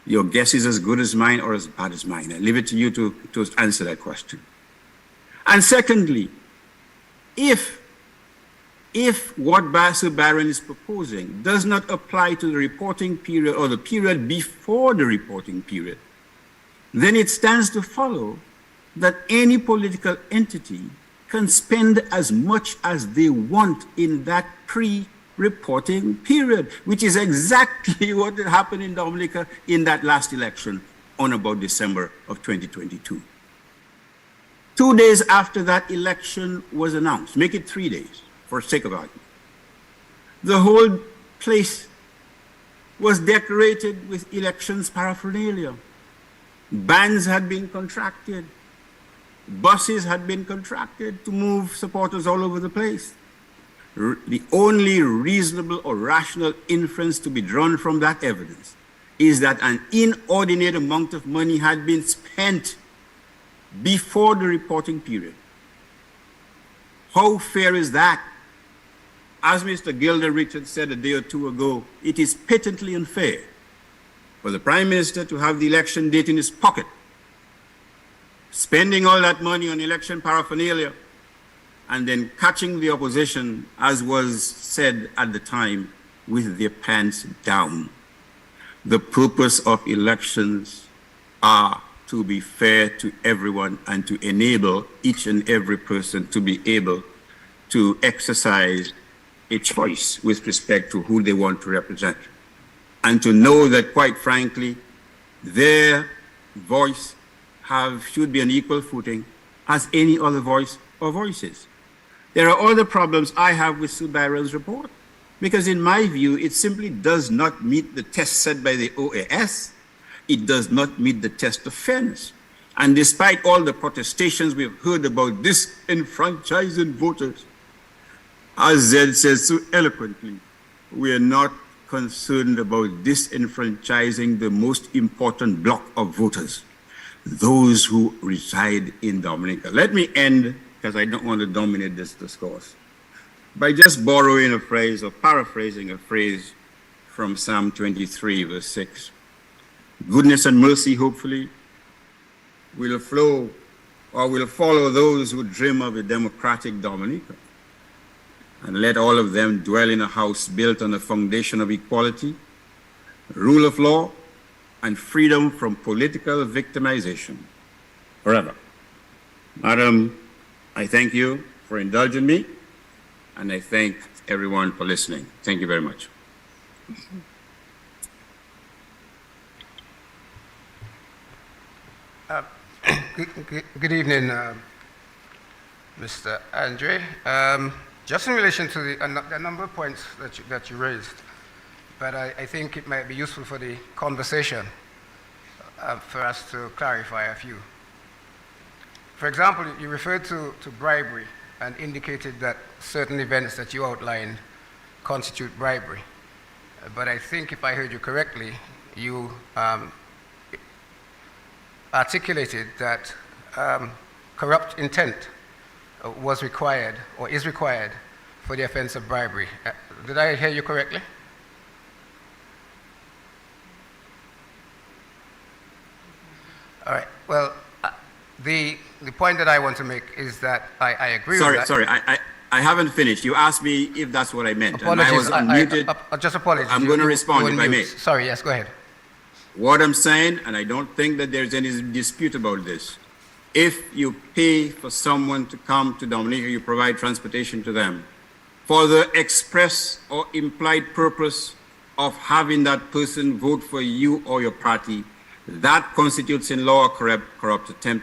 Your guess is as good as mine or as bad as mine. I leave it to you to answer that question. And secondly, if what Sir Byron is proposing does not apply to the reporting period or the period before the reporting period, then it stands to follow that any political entity can spend as much as they want in that pre-reporting period, which is exactly what happened in Dominica in that last election on about December of 2022. 2 days after that election was announced, make it 3 days for sake of argument, the whole place was decorated with elections paraphernalia. Bands had been contracted. Buses had been contracted to move supporters all over the place. The only reasonable or rational inference to be drawn from that evidence is that an inordinate amount of money had been spent before the reporting period. How fair is that? As Mr. Gilder Richards said a day or 2 ago, it is patently unfair for the Prime Minister to have the election date in his pocket, spending all that money on election paraphernalia, and then catching the opposition, as was said at the time, with their pants down. The purpose of elections are to be fair to everyone and to enable each and every person to be able to exercise a choice with respect to who they want to represent. and to know that, quite frankly, their voice should be on equal footing as any other voice or voices. There are other problems I have with Sue Byron's report, because in my view, it simply does not meet the test set by the OAS. It does not meet the test of fairness. And despite all the protestations we've heard about disenfranchising voters, as Zed says so eloquently, we are not concerned about disenfranchising the most important block of voters, those who reside in Dominica. Let me end, because I don't want to dominate this discourse, by just borrowing a phrase or paraphrasing a phrase from Psalm 23, verse 6. Goodness and mercy, hopefully, will flow or will follow those who dream of a democratic Dominica. And let all of them dwell in a house built on a foundation of equality, rule of law, and freedom from political victimization forever. Madam, I thank you for indulging me, and I thank everyone for listening. Thank you very much. Good evening, Mr. Andre. Just in relation to the number of points that you raised, but I think it might be useful for the conversation for us to clarify a few. For example, you referred to bribery and indicated that certain events that you outlined constitute bribery. But I think if I heard you correctly, you articulated that corrupt intent was required or is required for the offense of bribery. Did I hear you correctly? All right. Well, the point that I want to make is that I agree with that. Sorry, I haven't finished. You asked me if that's what I meant. Apologies. And I was unmuted. Just apologies. I'm going to respond if I may. Sorry, yes, go ahead. What I'm saying, and I don't think that there's any dispute about this, if you pay for someone to come to Dominica, you provide transportation to them for the express or implied purpose of having that person vote for you or your party, that constitutes in law correct intent,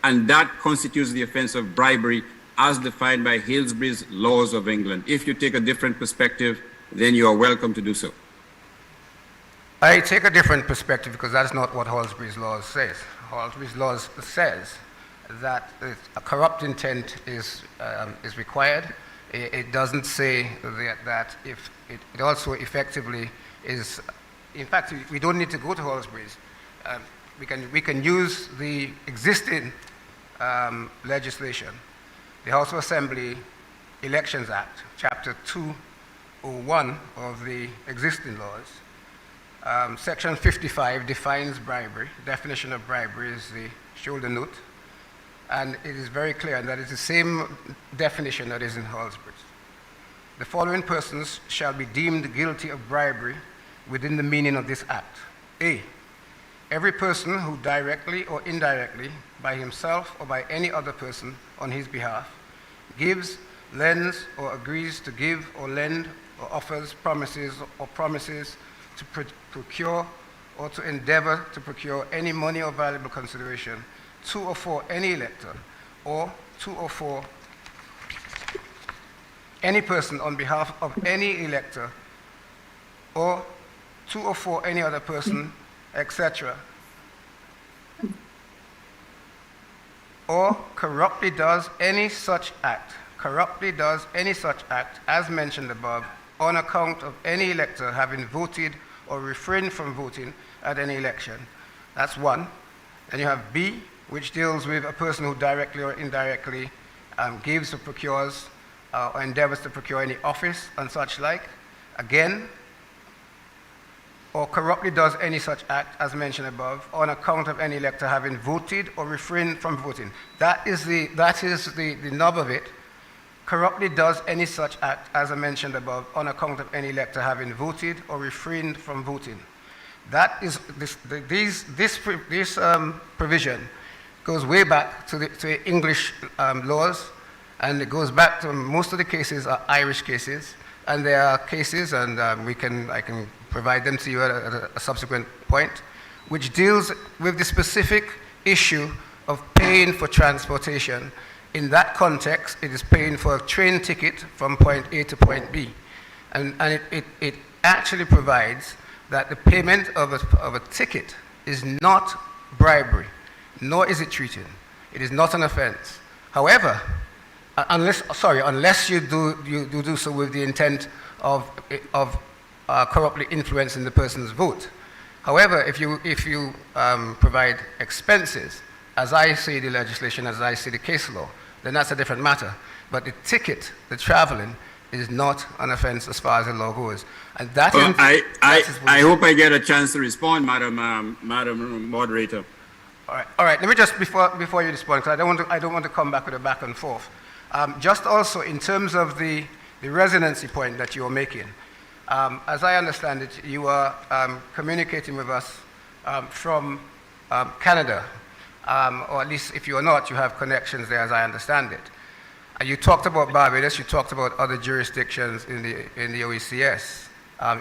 and that constitutes the offense of bribery as defined by Halsbury's laws of England. If you take a different perspective, then you are welcome to do so. I take a different perspective because that's not what Halsbury's laws says. Halsbury's laws says that a corrupt intent is required. It doesn't say that if it also effectively is. In fact, we don't need to go to Halsbury's. We can use the existing legislation, the House of Assembly Elections Act, Chapter 201 of the existing laws. Section 55 defines bribery. Definition of bribery is the shoulder note. And it is very clear that it's the same definition that is in Halsbury's. The following persons shall be deemed guilty of bribery within the meaning of this act. A, every person who directly or indirectly, by himself or by any other person on his behalf, gives, lends, or agrees to give or lend, or offers promises to procure or to endeavor to procure any money or valuable consideration to or for any elector, or to or for any person on behalf of any elector, or to or for any other person, etc., or corruptly does any such act as mentioned above on account of any elector having voted or refrained from voting at any election. That's one. Then you have B, which deals with a person who directly or indirectly gives or procures or endeavors to procure any office and such like. Again, or corruptly does any such act as mentioned above on account of any elector having voted or refrained from voting. That is the nub of it. Corruptly does any such act as I mentioned above on account of any elector having voted or refrained from voting. That is this provision goes way back to the English laws, and it goes back to most of the cases are Irish cases, and there are cases, and I can provide them to you at a subsequent point, which deals with the specific issue of paying for transportation. In that context, it is paying for a train ticket from point A to point B. And it actually provides that the payment of a ticket is not bribery, nor is it treating. It is not an offense. However, unless you do so with the intent of corruptly influencing the person's vote. However, if you provide expenses, as I see the legislation, as I see the case law, then that's a different matter. But the ticket, the traveling, is not an offense as far as the law goes. And that well, I hope I get a chance to respond, Madam Moderator. All right. Let me just before you respond, because I don't want to come back with a back and forth. Just also in terms of the residency point that you are making, as I understand it, you are communicating with us from Canada, or at least if you are not, you have connections there, as I understand it. You talked about Barbados, you talked about other jurisdictions in the OECS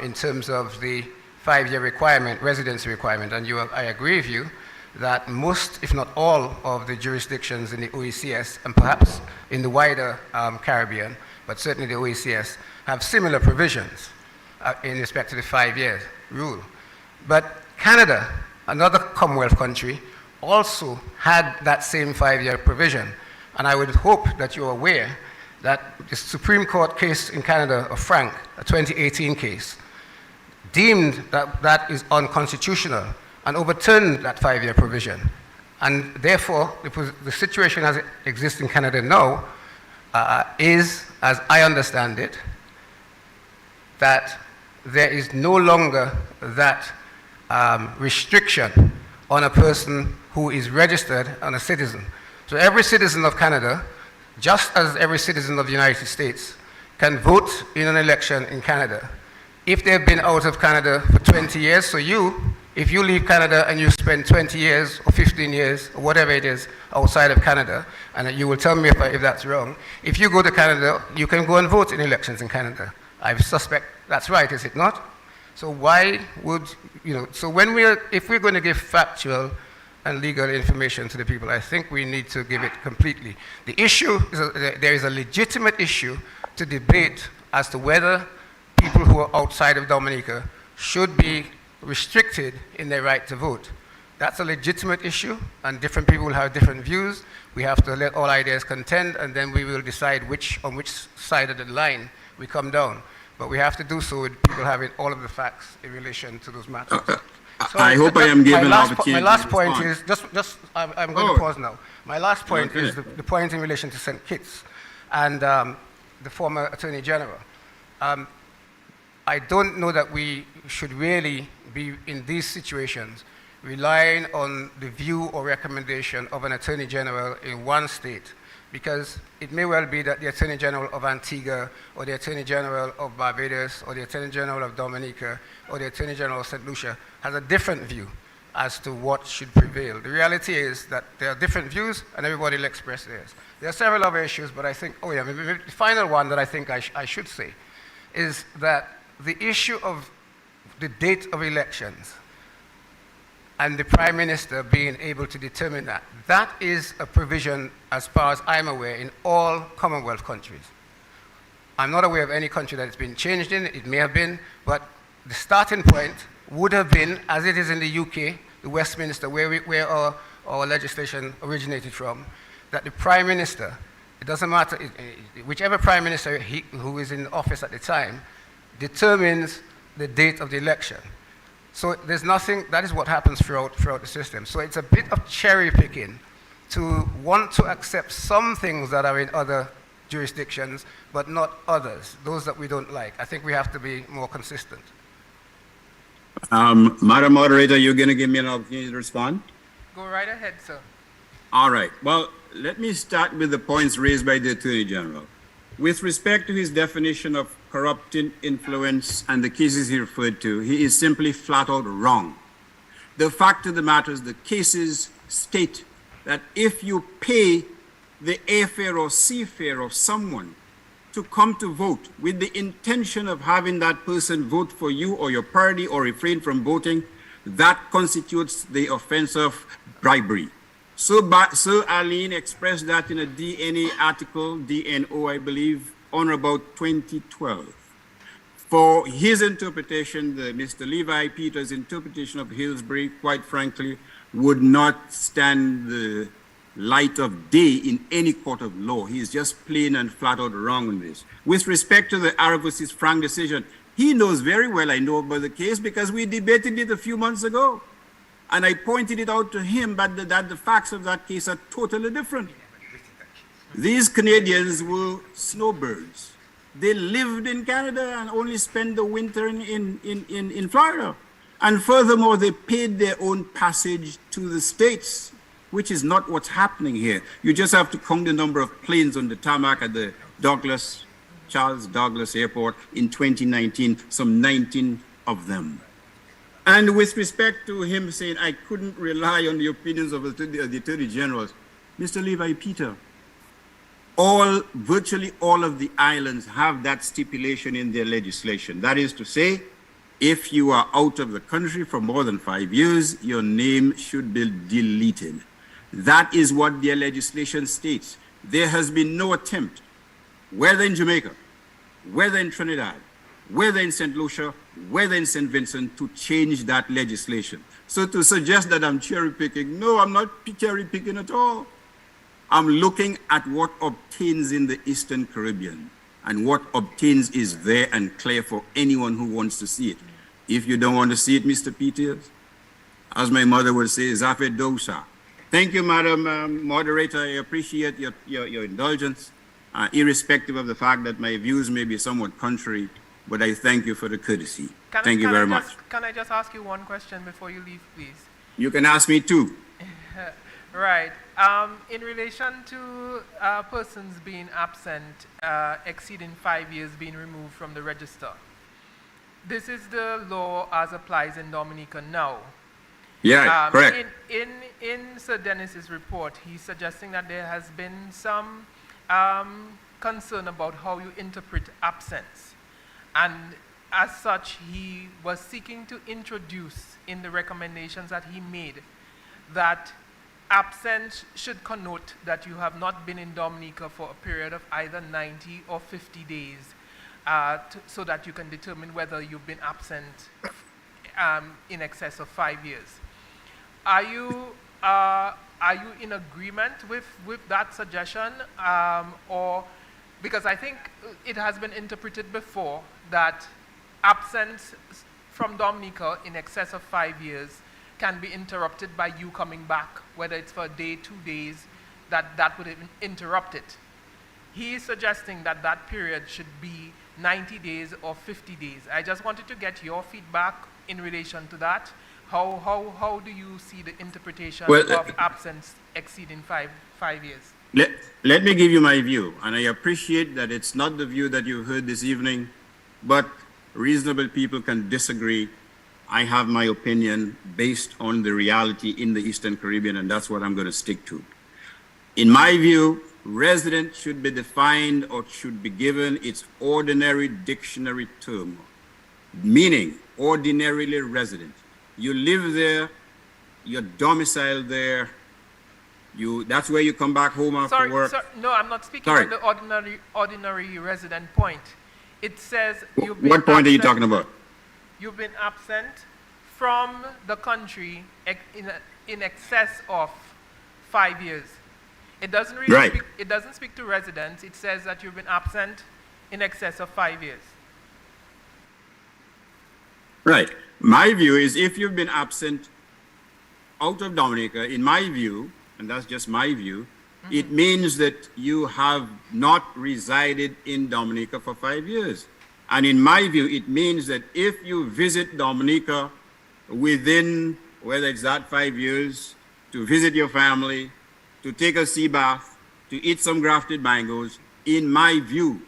in terms of the 5-year requirement, residency requirement, and I agree with you that most, if not all, of the jurisdictions in the OECS, and perhaps in the wider Caribbean, but certainly the OECS, have similar provisions in respect to the 5-year rule. But Canada, another Commonwealth country, also had that same 5-year provision. And I would hope that you're aware that the Supreme Court case in Canada of Frank, a 2018 case, deemed that that is unconstitutional and overturned that 5-year provision. And therefore, the situation as it exists in Canada now is, as I understand it, that there is no longer that restriction on a person who is registered and a citizen. So every citizen of Canada, just as every citizen of the United States, can vote in an election in Canada. If they've been out of Canada for 20 years, so if you leave Canada and you spend 20 years or 15 years or whatever it is outside of Canada, and you will tell me if that's wrong, if you go to Canada, you can go and vote in elections in Canada. I suspect that's right, is it not? So why would, so if we're going to give factual and legal information to the people, I think we need to give it completely. The issue is there is a legitimate issue to debate as to whether people who are outside of Dominica should be restricted in their right to vote. That's a legitimate issue, and different people will have different views. We have to let all ideas contend, and then we will decide on which side of the line we come down. But we have to do so with people having all of the facts in relation to those matters. So I hope I am given an opportunity. My last point is, I'm going to pause now. My last point is the point in relation to St. Kitts and the former Attorney General. I don't know that we should really be in these situations relying on the view or recommendation of an Attorney General in one state, because it may well be that the Attorney General of Antigua or the Attorney General of Barbados or the Attorney General of Dominica or the Attorney General of St. Lucia has a different view as to what should prevail. The reality is that there are different views and everybody will express theirs. There are several other issues, but I think, the final one that I think I should say is that the issue of the date of elections and the Prime Minister being able to determine that is a provision, as far as I'm aware, in all Commonwealth countries. I'm not aware of any country that it's been changed in. It may have been, but the starting point would have been, as it is in the UK, the Westminster, where our legislation originated from, that the Prime Minister, it doesn't matter, whichever Prime Minister who is in office at the time, determines the date of the election. So there's nothing, that is what happens throughout the system. So it's a bit of cherry picking to want to accept some things that are in other jurisdictions, but not others, those that we don't like. I think we have to be more consistent. Madam Moderator, you're going to give me an opportunity to respond? Go right ahead, sir. All right. Well, let me start with the points raised by the Attorney General. With respect to his definition of corrupting influence and the cases he referred to, he is simply flat out wrong. The fact of the matter is the cases state that if you pay the airfare or seafare of someone to come to vote with the intention of having that person vote for you or your party or refrain from voting, that constitutes the offense of bribery. So Arlene expressed that in a DNA article, DNO, I believe, on about 2012. For his interpretation, Mr. Levi Peters' interpretation of Hillsbury, quite frankly, would not stand the light of day in any court of law. He is just plain and flat out wrong on this. With respect to the Arab versus Frank decision, he knows very well I know about the case because we debated it a few months ago. And I pointed it out to him that the facts of that case are totally different. These Canadians were snowbirds. They lived in Canada and only spent the winter in Florida. And furthermore, they paid their own passage to the States, which is not what's happening here. You just have to count the number of planes on the tarmac at the Charles Douglas Airport in 2019, some 19 of them. And with respect to him saying, I couldn't rely on the opinions of the Attorney Generals, Mr. Levi Peter, virtually all of the islands have that stipulation in their legislation. That is to say, if you are out of the country for more than 5 years, your name should be deleted. That is what their legislation states. There has been no attempt, whether in Jamaica, whether in Trinidad, whether in St. Lucia, whether in St. Vincent, to change that legislation. So to suggest that I'm cherry picking, no, I'm not cherry picking at all. I'm looking at what obtains in the Eastern Caribbean, and what obtains is there and clear for anyone who wants to see it. If you don't want to see it, Mr. Peters, as my mother would say, Zafe Dosa. Thank you, Madam Moderator. I appreciate your indulgence, irrespective of the fact that my views may be somewhat contrary, but I thank you for the courtesy. Thank you very much. Can I just ask you one question before you leave, please? You can ask me too. Right. In relation to persons being absent exceeding 5 years being removed from the register, this is the law as applies in Dominica now. Yeah, correct. In Sir Dennis's report, he's suggesting that there has been some concern about how you interpret absence. And as such, he was seeking to introduce in the recommendations that he made that absence should connote that you have not been in Dominica for a period of either 90 or 50 days so that you can determine whether you've been absent in excess of 5 years. Are you in agreement with that suggestion? Or because I think it has been interpreted before that absence from Dominica in excess of 5 years can be interrupted by you coming back, whether it's for a day, 2 days, that would interrupt it. He is suggesting that that period should be 90 days or 50 days. I just wanted to get your feedback in relation to that. How do you see the interpretation of absence exceeding five years? Let me give you my view, and I appreciate that it's not the view that you heard this evening, but reasonable people can disagree. I have my opinion based on the reality in the Eastern Caribbean, and that's what I'm going to stick to. In my view, resident should be defined or should be given its ordinary dictionary term, meaning ordinarily resident. You live there, you're domiciled there, that's where you come back home after work. No, I'm not speaking on the ordinary resident point. It says you've been What point are you talking about? You've been absent from the country in excess of 5 years. It doesn't really it doesn't speak to residents. It says that you've been absent in excess of 5 years. Right. My view is if you've been absent out of Dominica, in my view, and that's just my view, it means that you have not resided in Dominica for 5 years. And in my view, it means that if you visit Dominica within, whether it's that 5 years, to visit your family, to take a sea bath, to eat some grafted mangoes, in my view,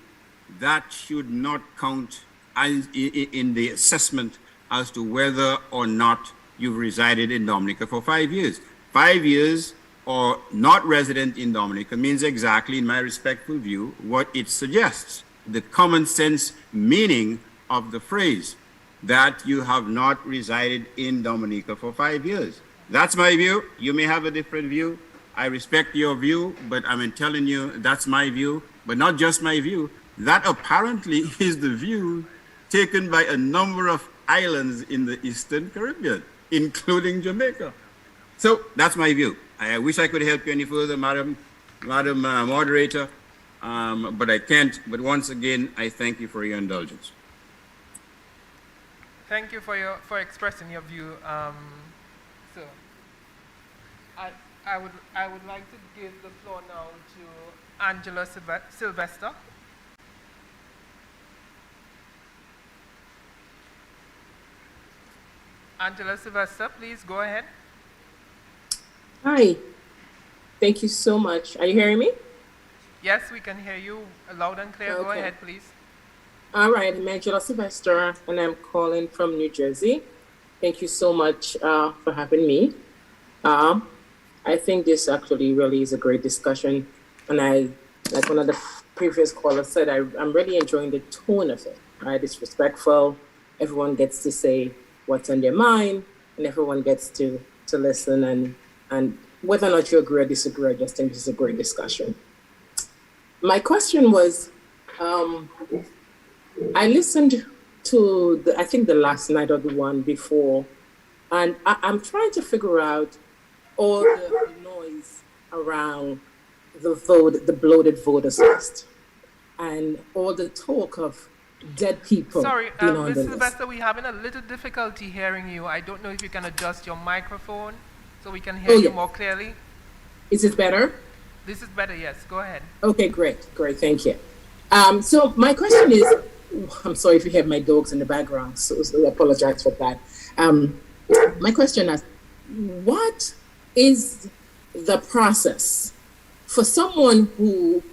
that should not count in the assessment as to whether or not you've resided in Dominica for 5 years. 5 years or not resident in Dominica means exactly, in my respectful view, what it suggests. the common sense meaning of the phrase, that you have not resided in Dominica for 5 years. That's my view. You may have a different view. I respect your view, but I'm telling you that's my view, but not just my view. That apparently is the view taken by a number of islands in the Eastern Caribbean, including Jamaica. So that's my view. I wish I could help you any further, Madam Moderator, but I can't. But once again, I thank you for your indulgence. Thank you for expressing your view. So I would like to give the floor now to Angela Sylvester. Angela Sylvester, please go ahead. Hi. Thank you so much. Are you hearing me? Yes, we can hear you loud and clear. Okay. Go ahead, please. All right, I'm Angela Sylvester, and I'm calling from New Jersey. Thank you so much for having me. I think this actually really is a great discussion, and I, like one of the previous callers said, I'm really enjoying the tone of it. Right? It's respectful. Everyone gets to say what's on their mind, and everyone gets to listen, and whether or not you agree or disagree, I just think this is a great discussion. My question was, I listened to, I think the last night or the one before, and I'm trying to figure out all the noise around the vote, the bloated voters list, and all the talk of dead people. Sorry, being on Ms. the list. Sylvester, we're having a little difficulty hearing you. I don't know if you can adjust your microphone so we can hear you more clearly. Is it better? This is better, yes. Go ahead. Okay, great, thank you. So my question is, I'm sorry if you hear my dogs in the background, so I apologize for that. My question is, what is the process for someone who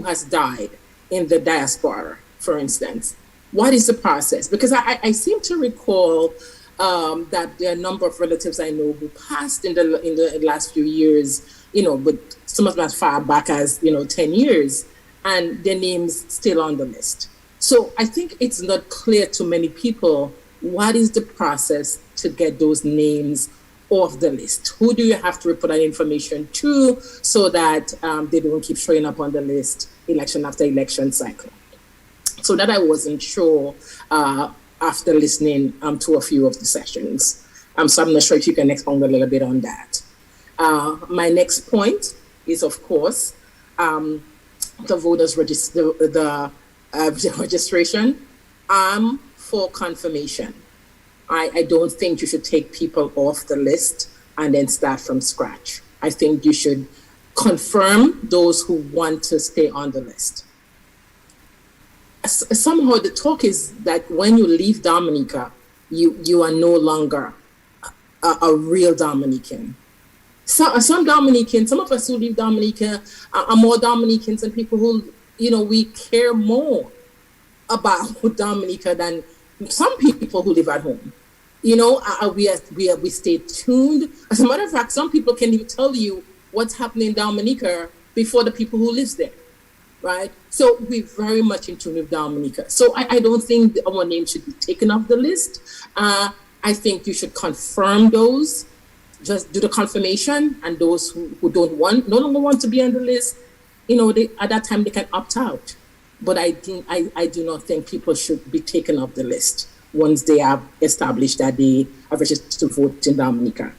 has died in the diaspora, for instance? What is the process? Because I seem to recall that there are a number of relatives I know who passed in the last few years, but some of them as far back as 10 years, and their names still on the list. So I think it's not clear to many people what is the process to get those names off the list. Who do you have to report that information to so that they don't keep showing up on the list election after election cycle? So that I wasn't sure after listening to a few of the sessions. So I'm not sure if you can expound a little bit on that. My next point is, of course, the voters registration. I'm for confirmation. I don't think you should take people off the list and then start from scratch. I think you should confirm those who want to stay on the list. Somehow the talk is that when you leave Dominica, you are no longer a real Dominican. Some Dominicans, some of us who leave Dominica are more Dominicans than people who, we care more about Dominica than some people who live at home. We stay tuned. As a matter of fact, some people can even tell you what's happening in Dominica before the people who live there, right? So we're very much in tune with Dominica. So I don't think our name should be taken off the list. I think you should confirm those, just do the confirmation, and those who no longer want to be on the list, at that time they can opt out. But I do not think people should be taken off the list once they have established that they are registered to vote in Dominica.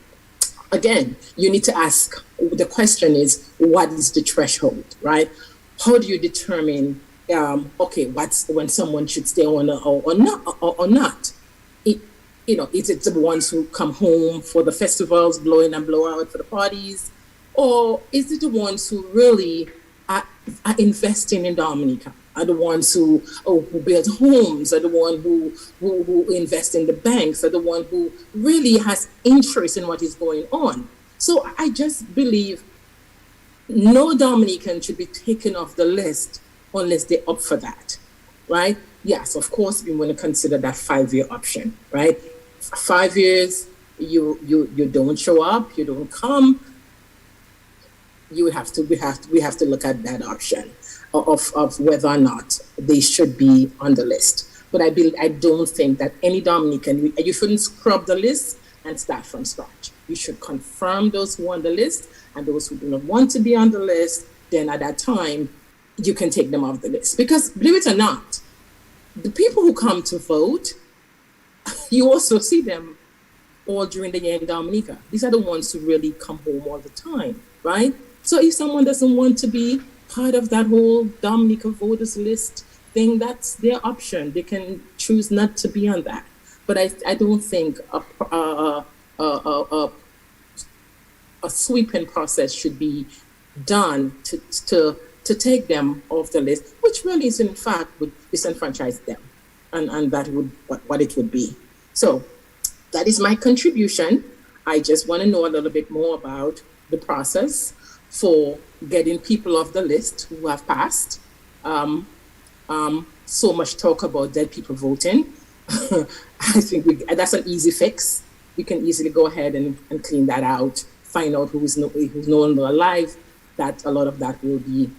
Again, you need to ask, the question is, what is the threshold, right? How do you determine, what's when someone should stay on or not? Is it the ones who come home for the festivals, blow in and blow out for the parties? Or is it the ones who really are investing in Dominica? Are the ones who build homes, are the one who invest in the banks, are the one who really has interest in what is going on. So I just believe no Dominican should be taken off the list unless they're up for that, right? Yes, of course, we want to consider that 5-year option, right? 5 years, you don't show up, you don't come, we have to look at that option. of whether or not they should be on the list. But I don't think that any Dominican, you shouldn't scrub the list and start from scratch. You should confirm those who are on the list, and those who do not want to be on the list, then at that time, you can take them off the list. Because believe it or not, the people who come to vote, you also see them all during the year in Dominica. These are the ones who really come home all the time, right? So if someone doesn't want to be part of that whole Dominica voters list thing, that's their option. They can choose not to be on that. But I don't think a sweeping process should be done to take them off the list, which really is in fact would disenfranchise them, and that would what it would be. So that is my contribution. I just want to know a little bit more about the process for getting people off the list who have passed. So much talk about dead people voting. I think that's an easy fix. We can easily go ahead and clean that out, find out who's no longer alive. That a lot of that will be,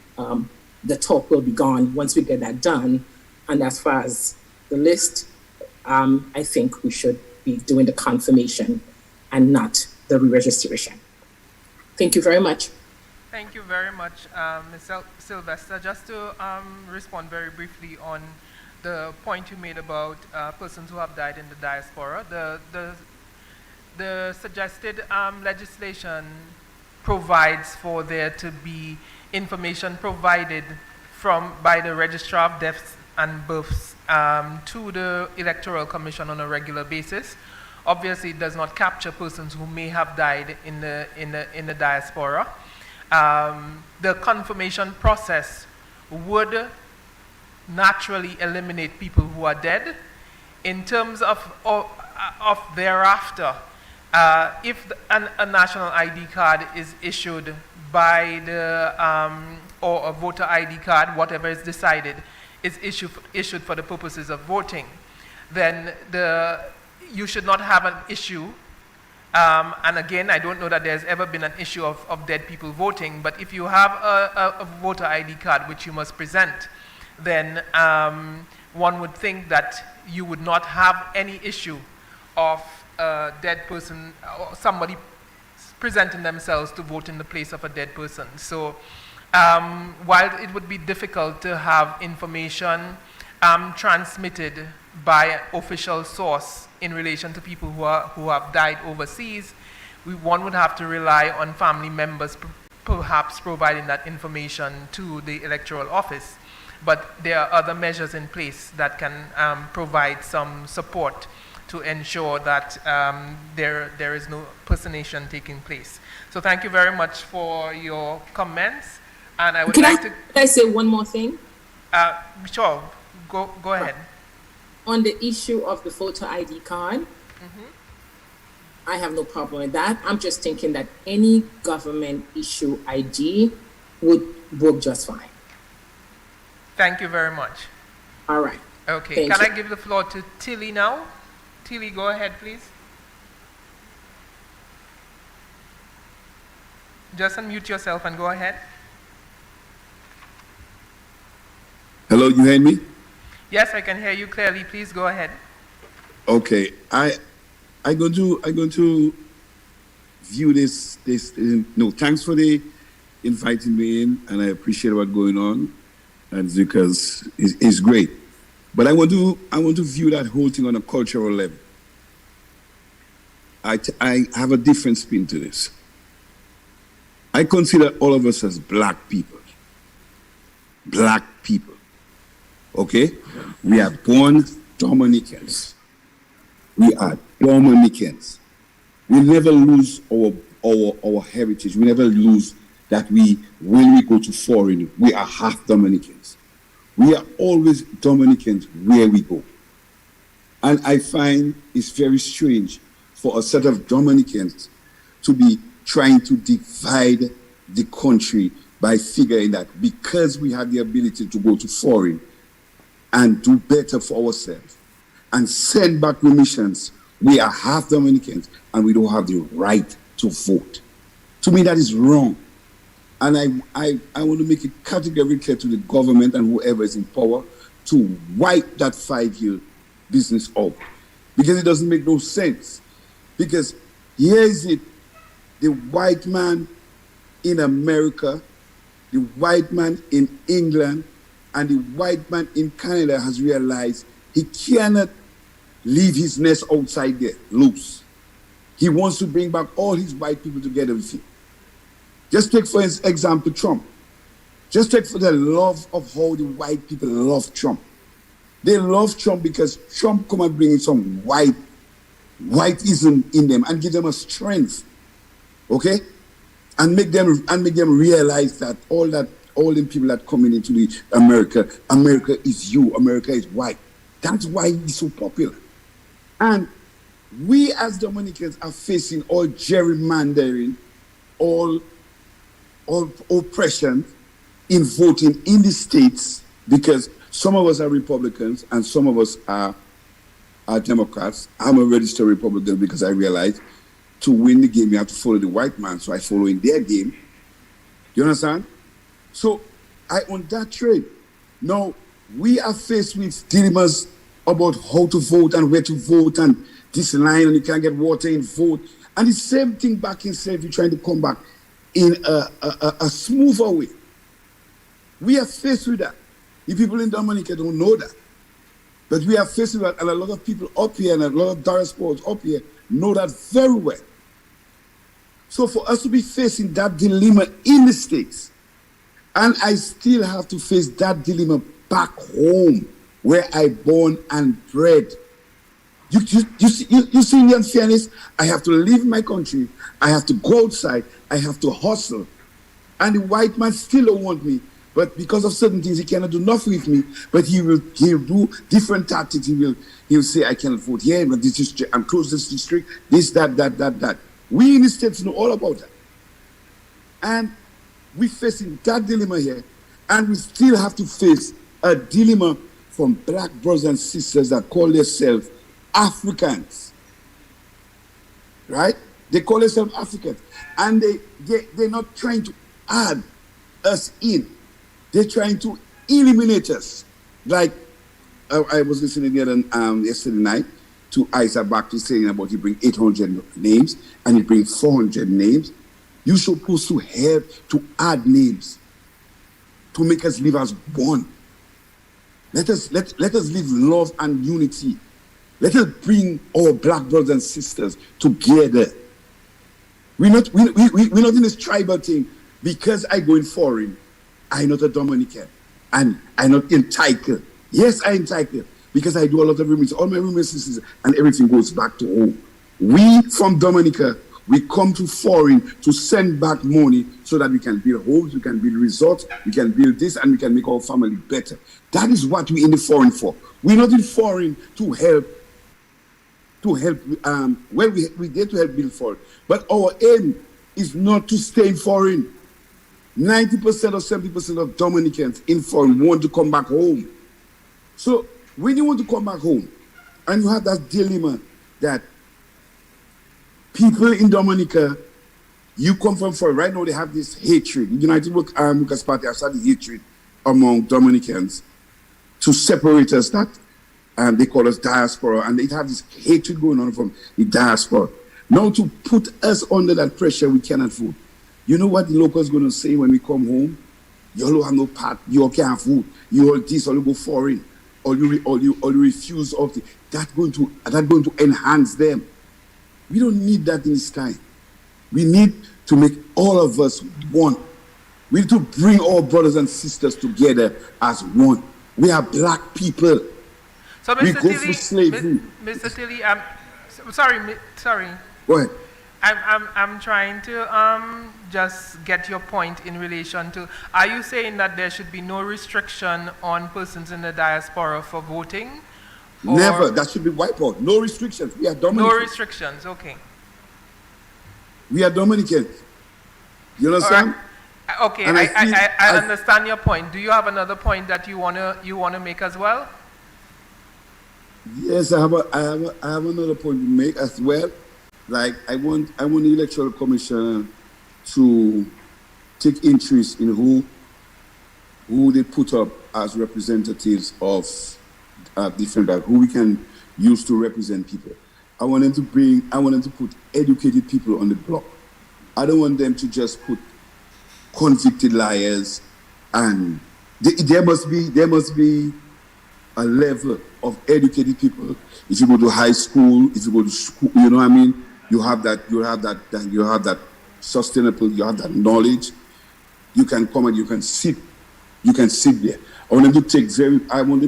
the talk will be gone once we get that done. And as far as the list, I think we should be doing the confirmation and not the re-registration. Thank you very much. Thank you very much, Ms. Sylvester. Just to respond very briefly on the point you made about persons who have died in the diaspora, the suggested legislation provides for there to be information provided by the Registrar of Deaths and Births to the Electoral Commission on a regular basis. Obviously, it does not capture persons who may have died in the diaspora. The confirmation process would naturally eliminate people who are dead. In terms of thereafter, if a national ID card is issued by or a voter ID card, whatever is decided, is issued for the purposes of voting, then you should not have an issue. And again, I don't know that there's ever been an issue of dead people voting, but if you have a voter ID card which you must present, then one would think that you would not have any issue of a dead person or somebody presenting themselves to vote in the place of a dead person. So while it would be difficult to have information transmitted by official source in relation to people who have died overseas, one would have to rely on family members perhaps providing that information to the electoral office. But there are other measures in place that can provide some support to ensure that there is no personation taking place. So thank you very much for your comments. And I would Can I say one more thing? Sure, go ahead. On the issue of the photo ID card, I have no problem with that. I'm just thinking that any government issue ID would work just fine. Thank you very much. All right. Okay, can I give the floor to Tilly now? Tilly, go ahead, please. Just unmute yourself and go ahead. Hello, you hear me? Yes, I can hear you clearly. Please go ahead. Okay, I'm going to view this. No, thanks for inviting me in, and I appreciate what's going on, and because it's great. But I want to view that whole thing on a cultural level. I have a different spin to this. I consider all of us as black people. Black people. Okay? We are born Dominicans. We are Dominicans. We never lose our heritage. We never lose that when we go to foreign, we are half Dominicans. We are always Dominicans where we go. And I find it's very strange for a set of Dominicans to be trying to divide the country by figuring that because we have the ability to go to foreign and do better for ourselves and send back remissions, we are half Dominicans and we don't have the right to vote. To me, that is wrong. And I want to make it categorically clear to the government and whoever is in power to wipe that 5-year business out. Because it doesn't make no sense. Because here is it, the white man in America, the white man in England, and the white man in Canada has realized he cannot leave his nest outside there, loose. He wants to bring back all his white people together with him. Just take, for example, Trump. Just take for the love of how the white people love Trump. They love Trump because Trump come and bring in some whiteism in them and give them a strength, okay? And make them realize that all the people that coming into the America is you, America is white. That's why he's so popular. And we as Dominicans are facing all gerrymandering, all oppression in voting in the states, because some of us are Republicans and some of us are Democrats. I'm a registered Republican because I realized to win the game, you have to follow the white man. So I follow in their game. You understand? So I on that trade. Now, we are faced with dilemmas about how to vote and where to vote and this line and you can't get water in vote. And the same thing back in slavery, trying to come back in a smoother way. We are faced with that. The people in Dominica don't know that. But we are faced with that, and a lot of people up here and a lot of diasporas up here know that very well. So for us to be facing that dilemma in the States, and I still have to face that dilemma back home where I born and bred. You see the unfairness? I have to leave my country. I have to go outside. I have to hustle. And the white man still don't want me. But because of certain things, he cannot do nothing with me. But he'll do different tactics. He'll say, I cannot vote here, but this is, I'm close to this district, this, that. We in the States know all about that. And we're facing that dilemma here. And we still have to face a dilemma from black brothers and sisters that call themselves Africans. Right? They call themselves Africans. And they're not trying to add us in. They're trying to eliminate us. Like, I was listening yesterday night to Isaac Bakti saying about he bring 800 names and he bring 400 names. You're supposed to have to add names to make us live as one. Let us live love and unity. Let us bring our black brothers and sisters together. We're not in this tribal thing. Because I go in foreign, I'm not a Dominican, and I'm not entitled. Yes, I'm entitled because I do a lot of remittances. All my remittances and everything goes back to home. We from Dominica, we come to foreign to send back money so that we can build homes, we can build resorts, we can build this, and we can make our family better. That is what we're in the foreign for. We're not in foreign to help. We get to help build foreign, but our aim is not to stay in foreign. 90% or 70% of Dominicans in foreign want to come back home. So when you want to come back home, and you have that dilemma that people in Dominica, you come from foreign, right now they have this hatred. The United Workers' Party has started hatred among Dominicans to separate us, that they call us diaspora, and they have this hatred going on from the diaspora. Now to put us under that pressure, we cannot vote. You know what the locals going to say when we come home? You all have no part, you all can't vote, you all this, or you go foreign, or you refuse of the, that's going to enhance them. We don't need that in this time. We need to make all of us one. We need to bring all brothers and sisters together as one. We are black people. So we go through slavery. Mr. Tilly, sorry. Go ahead. I'm trying to just get your point in relation to, are you saying that there should be no restriction on persons in the diaspora for voting? Never. That should be wiped out. No restrictions. We are Dominicans. No restrictions, okay. We are Dominicans. You understand? Right. Okay, I understand your point. Do you have another point that you wanna make as well? Yes, I have another point to make as well. Like I want the Electoral Commission to take interest in who they put up as representatives of different, who we can use to represent people. I want them to put educated people on the block. I don't want them to just put convicted liars, and there must be a level of educated people. If you go to high school, if you go to school, you know what I mean? You have that sustainable, you have that knowledge. You can come and you can sit there. I want them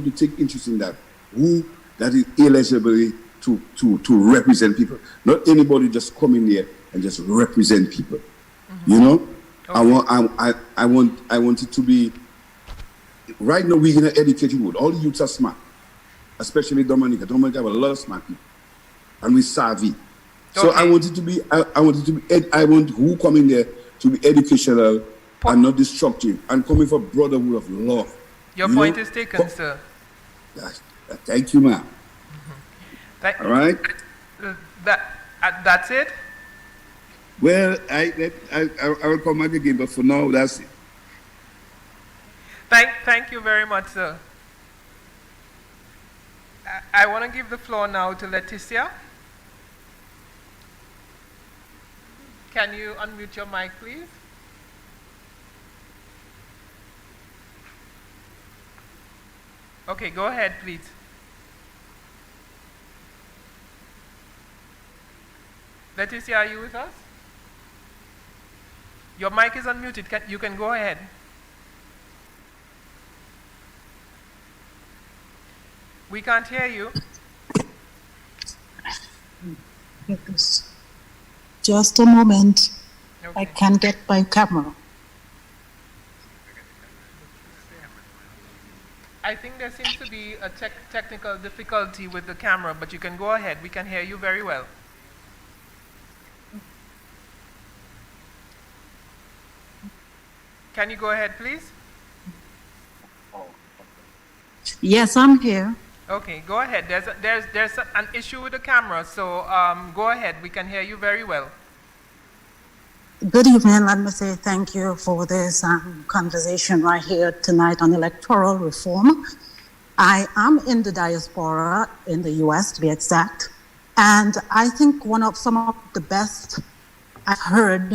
to take interest in that. Who that is eligible to represent people. Not anybody just come in there and just represent people. Mm-hmm. You know? Okay. I want it to be, right now we're in an educated world. All the youths are smart, especially Dominica. Dominica have a lot of smart people, and we savvy. Okay. So I want who come in there to be educational and not destructive, and coming for brotherhood of love. Your point is taken, sir. Thank you, ma'am. Mm-hmm. All right. That's it. Well, I will come back again, but for now, that's it. Thank you very much, sir. I want to give the floor now to Leticia. Can you unmute your mic, please? Okay, go ahead, please. Leticia, are you with us? Your mic is unmuted. You can go ahead. We can't hear you. Just a moment. Okay. I can't get my camera. I think there seems to be a technical difficulty with the camera, but you can go ahead. We can hear you very well. Can you go ahead, please? Yes, I'm here. Okay, go ahead. There's an issue with the camera, so go ahead. We can hear you very well. Good evening. Let me say thank you for this conversation right here tonight on electoral reform. I am in the diaspora in the US, to be exact, and I think some of the best I've heard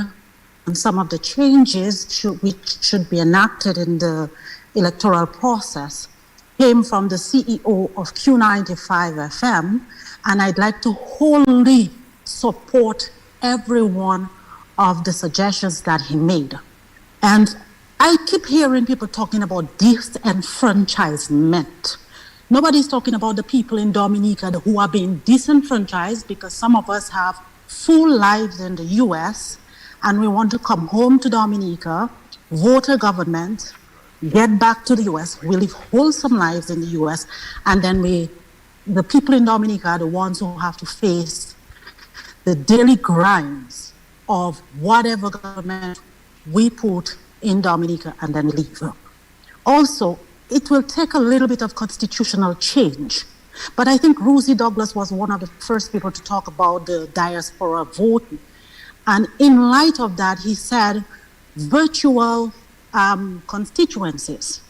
on some of the changes which should be enacted in the electoral process came from the CEO of Q95 FM, and I'd like to wholly support every one of the suggestions that he made. And I keep hearing people talking about disenfranchisement. Nobody's talking about the people in Dominica who are being disenfranchised because some of us have full lives in the US and we want to come home to Dominica, vote a government, get back to the US, we live wholesome lives in the US, and then the people in Dominica are the ones who have to face the daily grinds of whatever government we put in Dominica and then leave. Also, it will take a little bit of constitutional change. But I think Rosie Douglas was one of the first people to talk about the diaspora voting. And in light of that, he said virtual constituencies.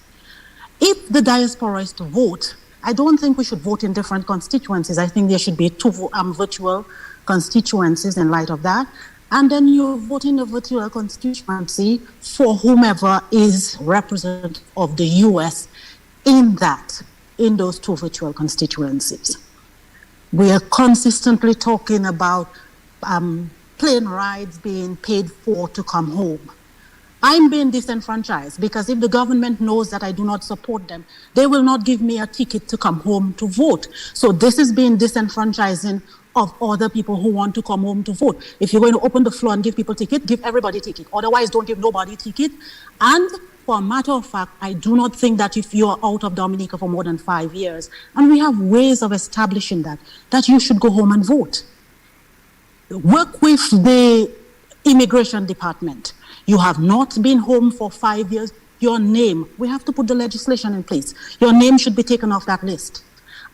If the diaspora is to vote, I don't think we should vote in different constituencies. I think there should be two virtual constituencies in light of that. And then you vote in a virtual constituency for whomever is representative of the US in those two virtual constituencies. We are consistently talking about plane rides being paid for to come home. I'm being disenfranchised because if the government knows that I do not support them, they will not give me a ticket to come home to vote. So this is being disenfranchising of other people who want to come home to vote. If you're going to open the floor and give people ticket, give everybody ticket. Otherwise, don't give nobody ticket. And for a matter of fact, I do not think that if you're out of Dominica for more than 5 years, and we have ways of establishing that you should go home and vote. Work with the immigration department. You have not been home for 5 years. Your name, we have to put the legislation in place. Your name should be taken off that list.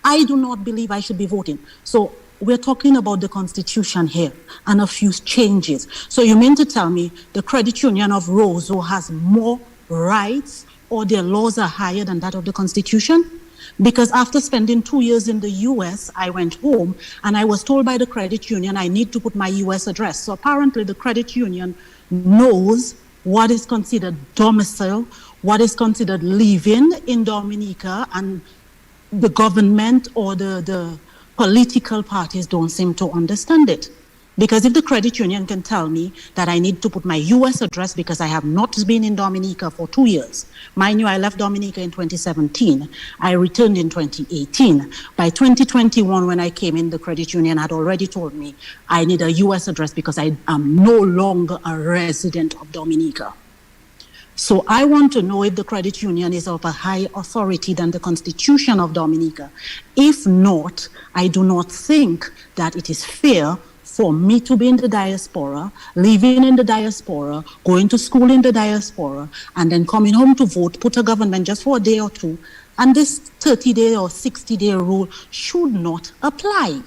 I do not believe I should be voting. So we're talking about the Constitution here and a few changes. So you mean to tell me the credit union of Roseau has more rights or their laws are higher than that of the Constitution? Because after spending 2 years in the US, I went home and I was told by the credit union I need to put my US address. So apparently the credit union knows what is considered domicile, what is considered living in Dominica, and the government or the political parties don't seem to understand it. Because if the credit union can tell me that I need to put my US address because I have not been in Dominica for 2 years. Mind you, I left Dominica in 2017. I returned in 2018. By 2021, when I came in, the credit union had already told me I need a US address because I am no longer a resident of Dominica. So I want to know if the credit union is of a higher authority than the Constitution of Dominica. If not, I do not think that it is fair for me to be in the diaspora, living in the diaspora, going to school in the diaspora, and then coming home to vote, put a government just for a day or two, and this 30-day or 60-day rule should not apply.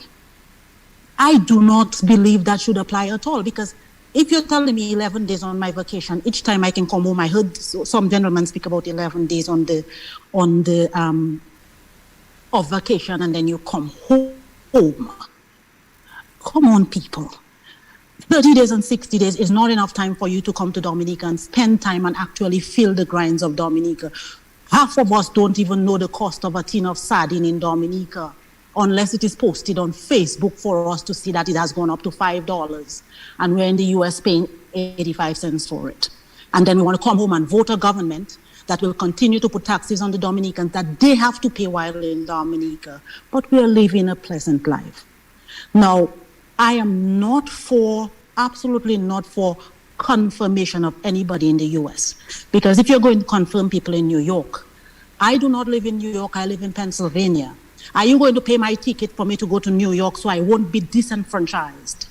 I do not believe that should apply at all, because if you're telling me 11 days on my vacation, each time I can come home, I heard some gentlemen speak about 11 days on the of vacation, and then you come home. Come on, people. 30 days and 60 days is not enough time for you to come to Dominica and spend time and actually feel the grinds of Dominica. Half of us don't even know the cost of a tin of sardine in Dominica, unless it is posted on Facebook for us to see that it has gone up to $5. And we're in the US paying 85 cents for it. And then we want to come home and vote a government that will continue to put taxes on the Dominicans that they have to pay while in Dominica. But we are living a pleasant life. Now, I am not for, absolutely not for confirmation of anybody in the US. Because if you're going to confirm people in New York, I do not live in New York, I live in Pennsylvania. Are you going to pay my ticket for me to go to New York so I won't be disenfranchised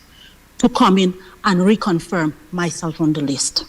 to come in and reconfirm myself on the list?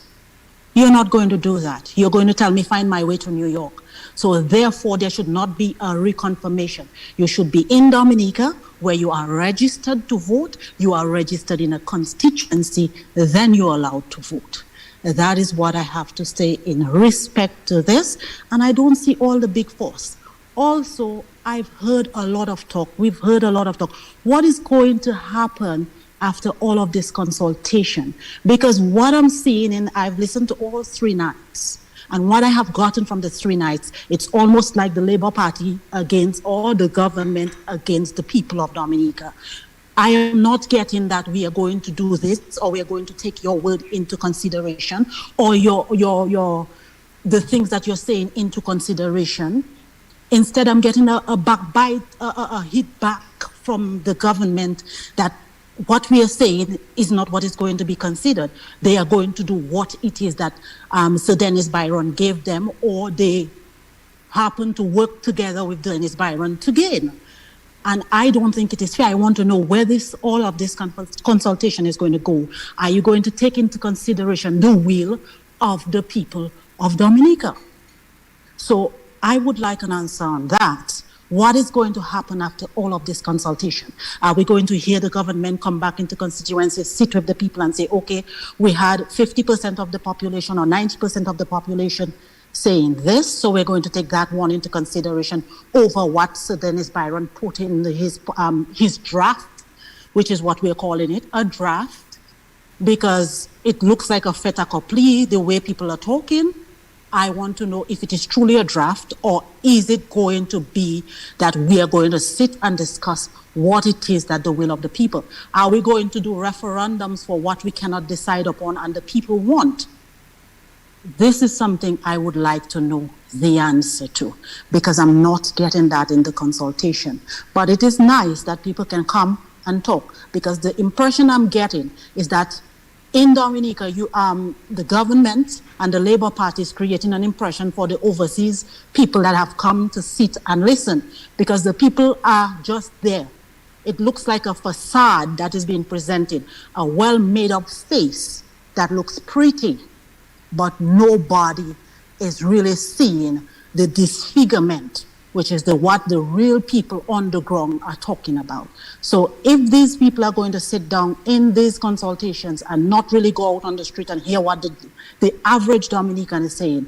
You're not going to do that. You're going to tell me find my way to New York. So therefore, there should not be a reconfirmation. You should be in Dominica, where you are registered to vote, you are registered in a constituency, then you're allowed to vote. That is what I have to say in respect to this, and I don't see all the big force. Also, I've heard a lot of talk, we've heard a lot of talk. What is going to happen after all of this consultation? Because what I'm seeing, and I've listened to all 3 nights, and what I have gotten from the 3 nights, it's almost like the Labour Party against, or the government against the people of Dominica. I am not getting that we are going to do this, or we are going to take your word into consideration, or the things that you're saying into consideration. Instead, I'm getting a hit back from the government that what we are saying is not what is going to be considered. They are going to do what it is that Sir Dennis Byron gave them, or they happen to work together with Dennis Byron to gain. And I don't think it is fair. I want to know where all of this consultation is going to go. Are you going to take into consideration the will of the people of Dominica? So I would like an answer on that. What is going to happen after all of this consultation? Are we going to hear the government come back into constituencies, sit with the people and say, okay, we had 50% of the population or 90% of the population saying this, so we're going to take that one into consideration over what Sir Dennis Byron put in his draft, which is what we're calling it, a draft, because it looks like a fait accompli, the way people are talking. I want to know if it is truly a draft, or is it going to be that we are going to sit and discuss what it is that the will of the people. Are we going to do referendums for what we cannot decide upon and the people want? This is something I would like to know the answer to, because I'm not getting that in the consultation. But it is nice that people can come and talk, because the impression I'm getting is that in Dominica, the government and the Labour Party is creating an impression for the overseas people that have come to sit and listen, because the people are just there. It looks like a facade that is being presented, a well-made-up face that looks pretty, but nobody is really seeing the disfigurement which is what the real people on the ground are talking about. So if these people are going to sit down in these consultations and not really go out on the street and hear what the average Dominican is saying,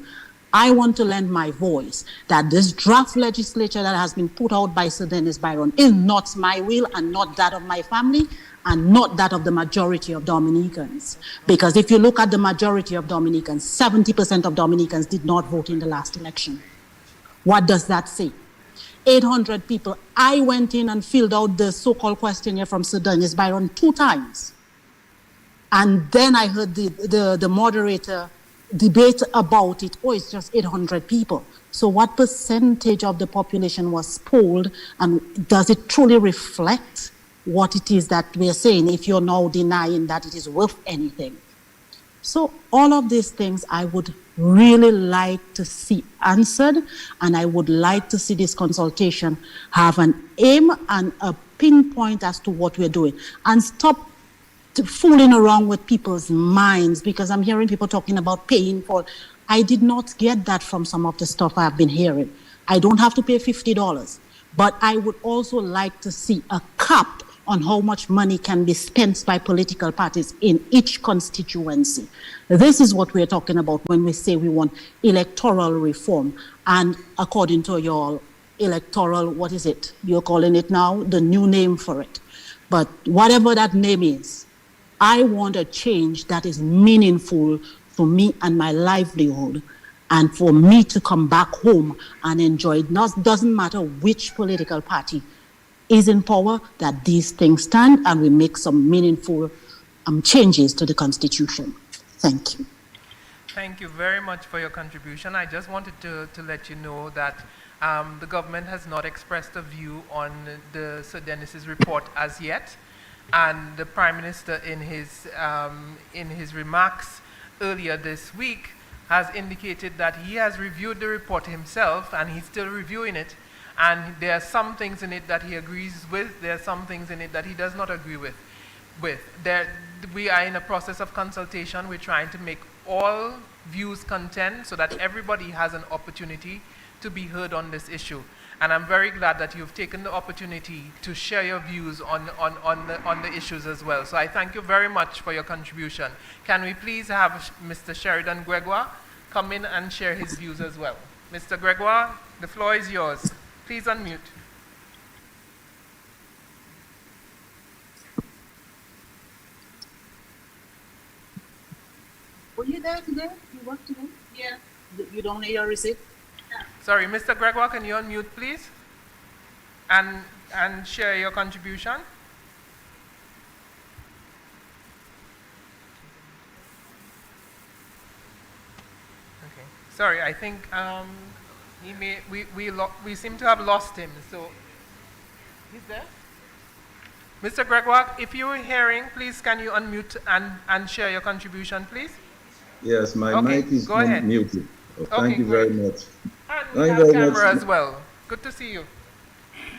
I want to lend my voice that this draft legislature that has been put out by Sir Dennis Byron is not my will and not that of my family and not that of the majority of Dominicans. Because if you look at the majority of Dominicans, 70% of Dominicans did not vote in the last election. What does that say? 800 people. I went in and filled out the so-called questionnaire from Sir Dennis Byron 2 times. And then I heard the moderator debate about it. Oh, it's just 800 people. So what percentage of the population was polled, and does it truly reflect what it is that we're saying if you're now denying that it is worth anything? So all of these things I would really like to see answered, and I would like to see this consultation have an aim and a pinpoint as to what we're doing, and stop fooling around with people's minds, because I'm hearing people talking about paying for. I did not get that from some of the stuff I've been hearing. I don't have to pay $50, but I would also like to see a cap on how much money can be spent by political parties in each constituency. This is what we're talking about when we say we want electoral reform. And according to your electoral, what is it? You're calling it now the new name for it. But whatever that name is, I want a change that is meaningful for me and my livelihood, and for me to come back home and enjoy it. Doesn't matter which political party is in power, that these things stand and we make some meaningful changes to the Constitution. Thank you. Thank you very much for your contribution. I just wanted to let you know that the government has not expressed a view on the Sir Dennis's report as yet. And the Prime Minister, in his remarks earlier this week, has indicated that he has reviewed the report himself and he's still reviewing it. And there are some things in it that he agrees with, there are some things in it that he does not agree with. We are in a process of consultation. We're trying to make all views contend so that everybody has an opportunity to be heard on this issue. And I'm very glad that you've taken the opportunity to share your views on the issues as well. So I thank you very much for your contribution. Can we please have Mr. Sheridan Gregoire come in and share his views as well? Mr. Gregoire, the floor is yours. Please unmute. Were you there today? You worked today? Yeah. You don't need your receipt? Sorry, Mr. Gregoire, can you unmute, please? And share your contribution. Okay. Sorry, I think we seem to have lost him. So, he's there? Mr. Gregoire, if you were hearing, please can you unmute and share your contribution, please? Yes, my mic is not muted. Oh, thank you very much. And we have camera as well. Good to see you.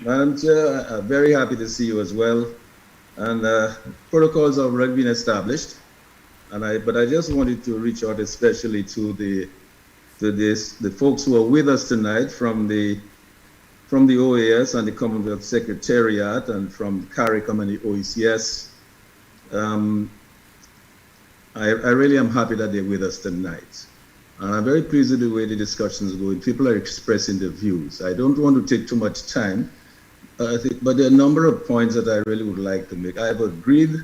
Madam Chair, I'm very happy to see you as well. And protocols have already been established. But I just wanted to reach out especially to the folks who are with us tonight from the OAS and the Commonwealth Secretariat and from CARICOM and the OECS. I really am happy that they're with us tonight. And I'm very pleased with the way the discussions are going. People are expressing their views. I don't want to take too much time, but there are a number of points that I really would like to make. I have agreed,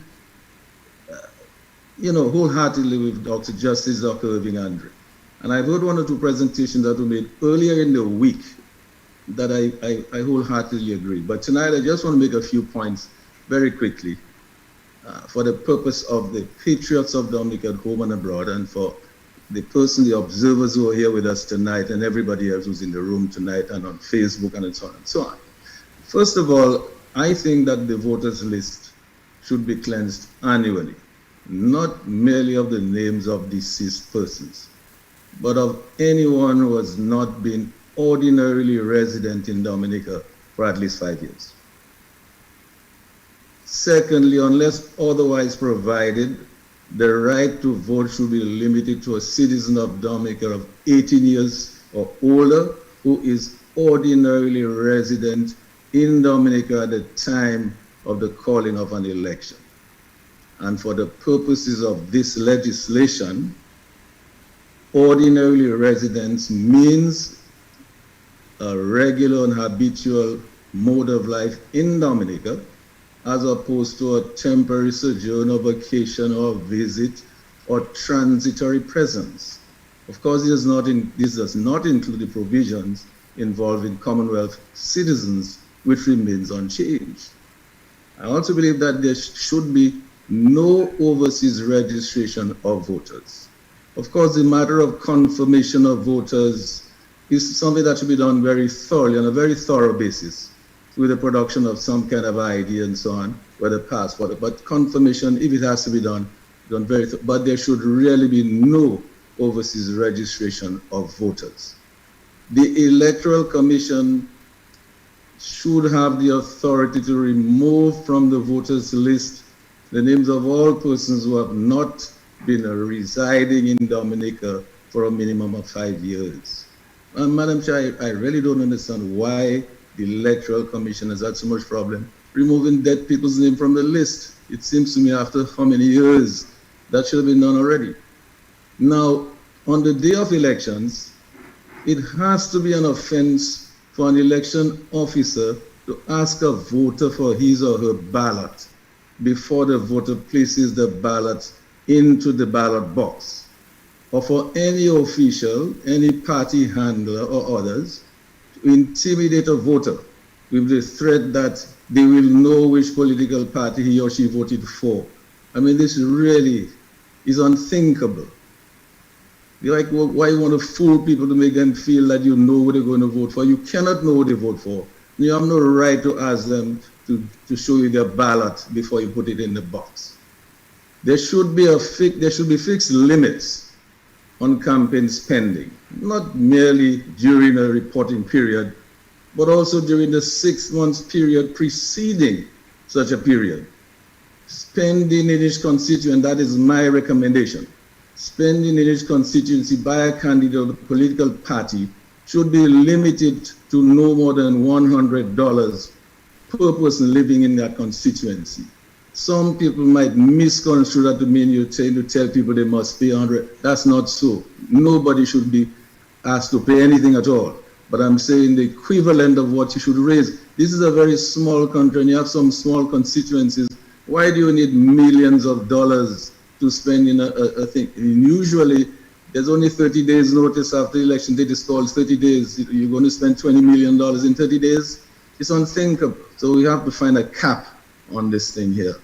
wholeheartedly with Dr. Justice Dr. Irving Andre. And I've heard 1 or 2 presentations that were made earlier in the week that I wholeheartedly agree. But tonight I just want to make a few points very quickly for the purpose of the patriots of Dominica at home and abroad, and for the observers who are here with us tonight, and everybody else who's in the room tonight and on Facebook and so on and so on. First of all, I think that the voters list should be cleansed annually, not merely of the names of deceased persons, but of anyone who has not been ordinarily resident in Dominica for at least 5 years. Secondly, unless otherwise provided, the right to vote should be limited to a citizen of Dominica of 18 years or older who is ordinarily resident in Dominica at the time of the calling of an election. And for the purposes of this legislation, ordinarily residence means a regular and habitual mode of life in Dominica, as opposed to a temporary sojourn or vacation or visit or transitory presence. Of course, this does not include the provisions involving Commonwealth citizens, which remains unchanged. I also believe that there should be no overseas registration of voters. Of course, the matter of confirmation of voters is something that should be done very thoroughly, on a very thorough basis, with the production of some kind of ID and so on, whether passport, but confirmation, if it has to be done very but there should really be no overseas registration of voters. The Electoral Commission should have the authority to remove from the voters list the names of all persons who have not been residing in Dominica for a minimum of 5 years. And Madam Chair, I really don't understand why the Electoral Commission has had so much problem removing dead people's name from the list. It seems to me after how many years that should have been done already. Now, on the day of elections, it has to be an offense for an election officer to ask a voter for his or her ballot before the voter places the ballot into the ballot box, or for any official, any party handler or others to intimidate a voter with the threat that they will know which political party he or she voted for. I mean, this really is unthinkable. Like, why you want to fool people to make them feel that you know what they're going to vote for? You cannot know what they vote for. You have no right to ask them to show you their ballot before you put it in the box. There should be fixed limits on campaign spending, not merely during a reporting period, but also during the 6 months period preceding such a period. Spending in each constituent, that is my recommendation. Spending in each constituency by a candidate of the political party should be limited to no more than $100 per person living in that constituency. Some people might misconstrue that to mean you're trying to tell people they must pay 100. That's not so. Nobody should be asked to pay anything at all. But I'm saying the equivalent of what you should raise. This is a very small country and you have some small constituencies. Why do you need millions of dollars to spend in a thing? And usually, there's only 30 days notice after the election date is called 30 days. You're going to spend $20 million in 30 days? It's unthinkable. So we have to find a cap on this thing here.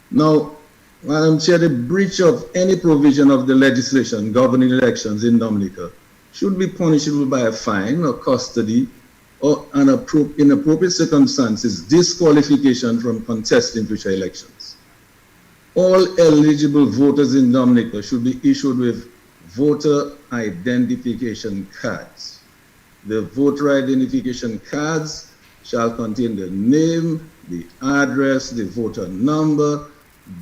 Now, Madam Chair, the breach of any provision of the legislation governing elections in Dominica should be punishable by a fine or custody or in appropriate circumstances, disqualification from contesting future elections. All eligible voters in Dominica should be issued with voter identification cards. The voter identification cards shall contain the name, the address, the voter number,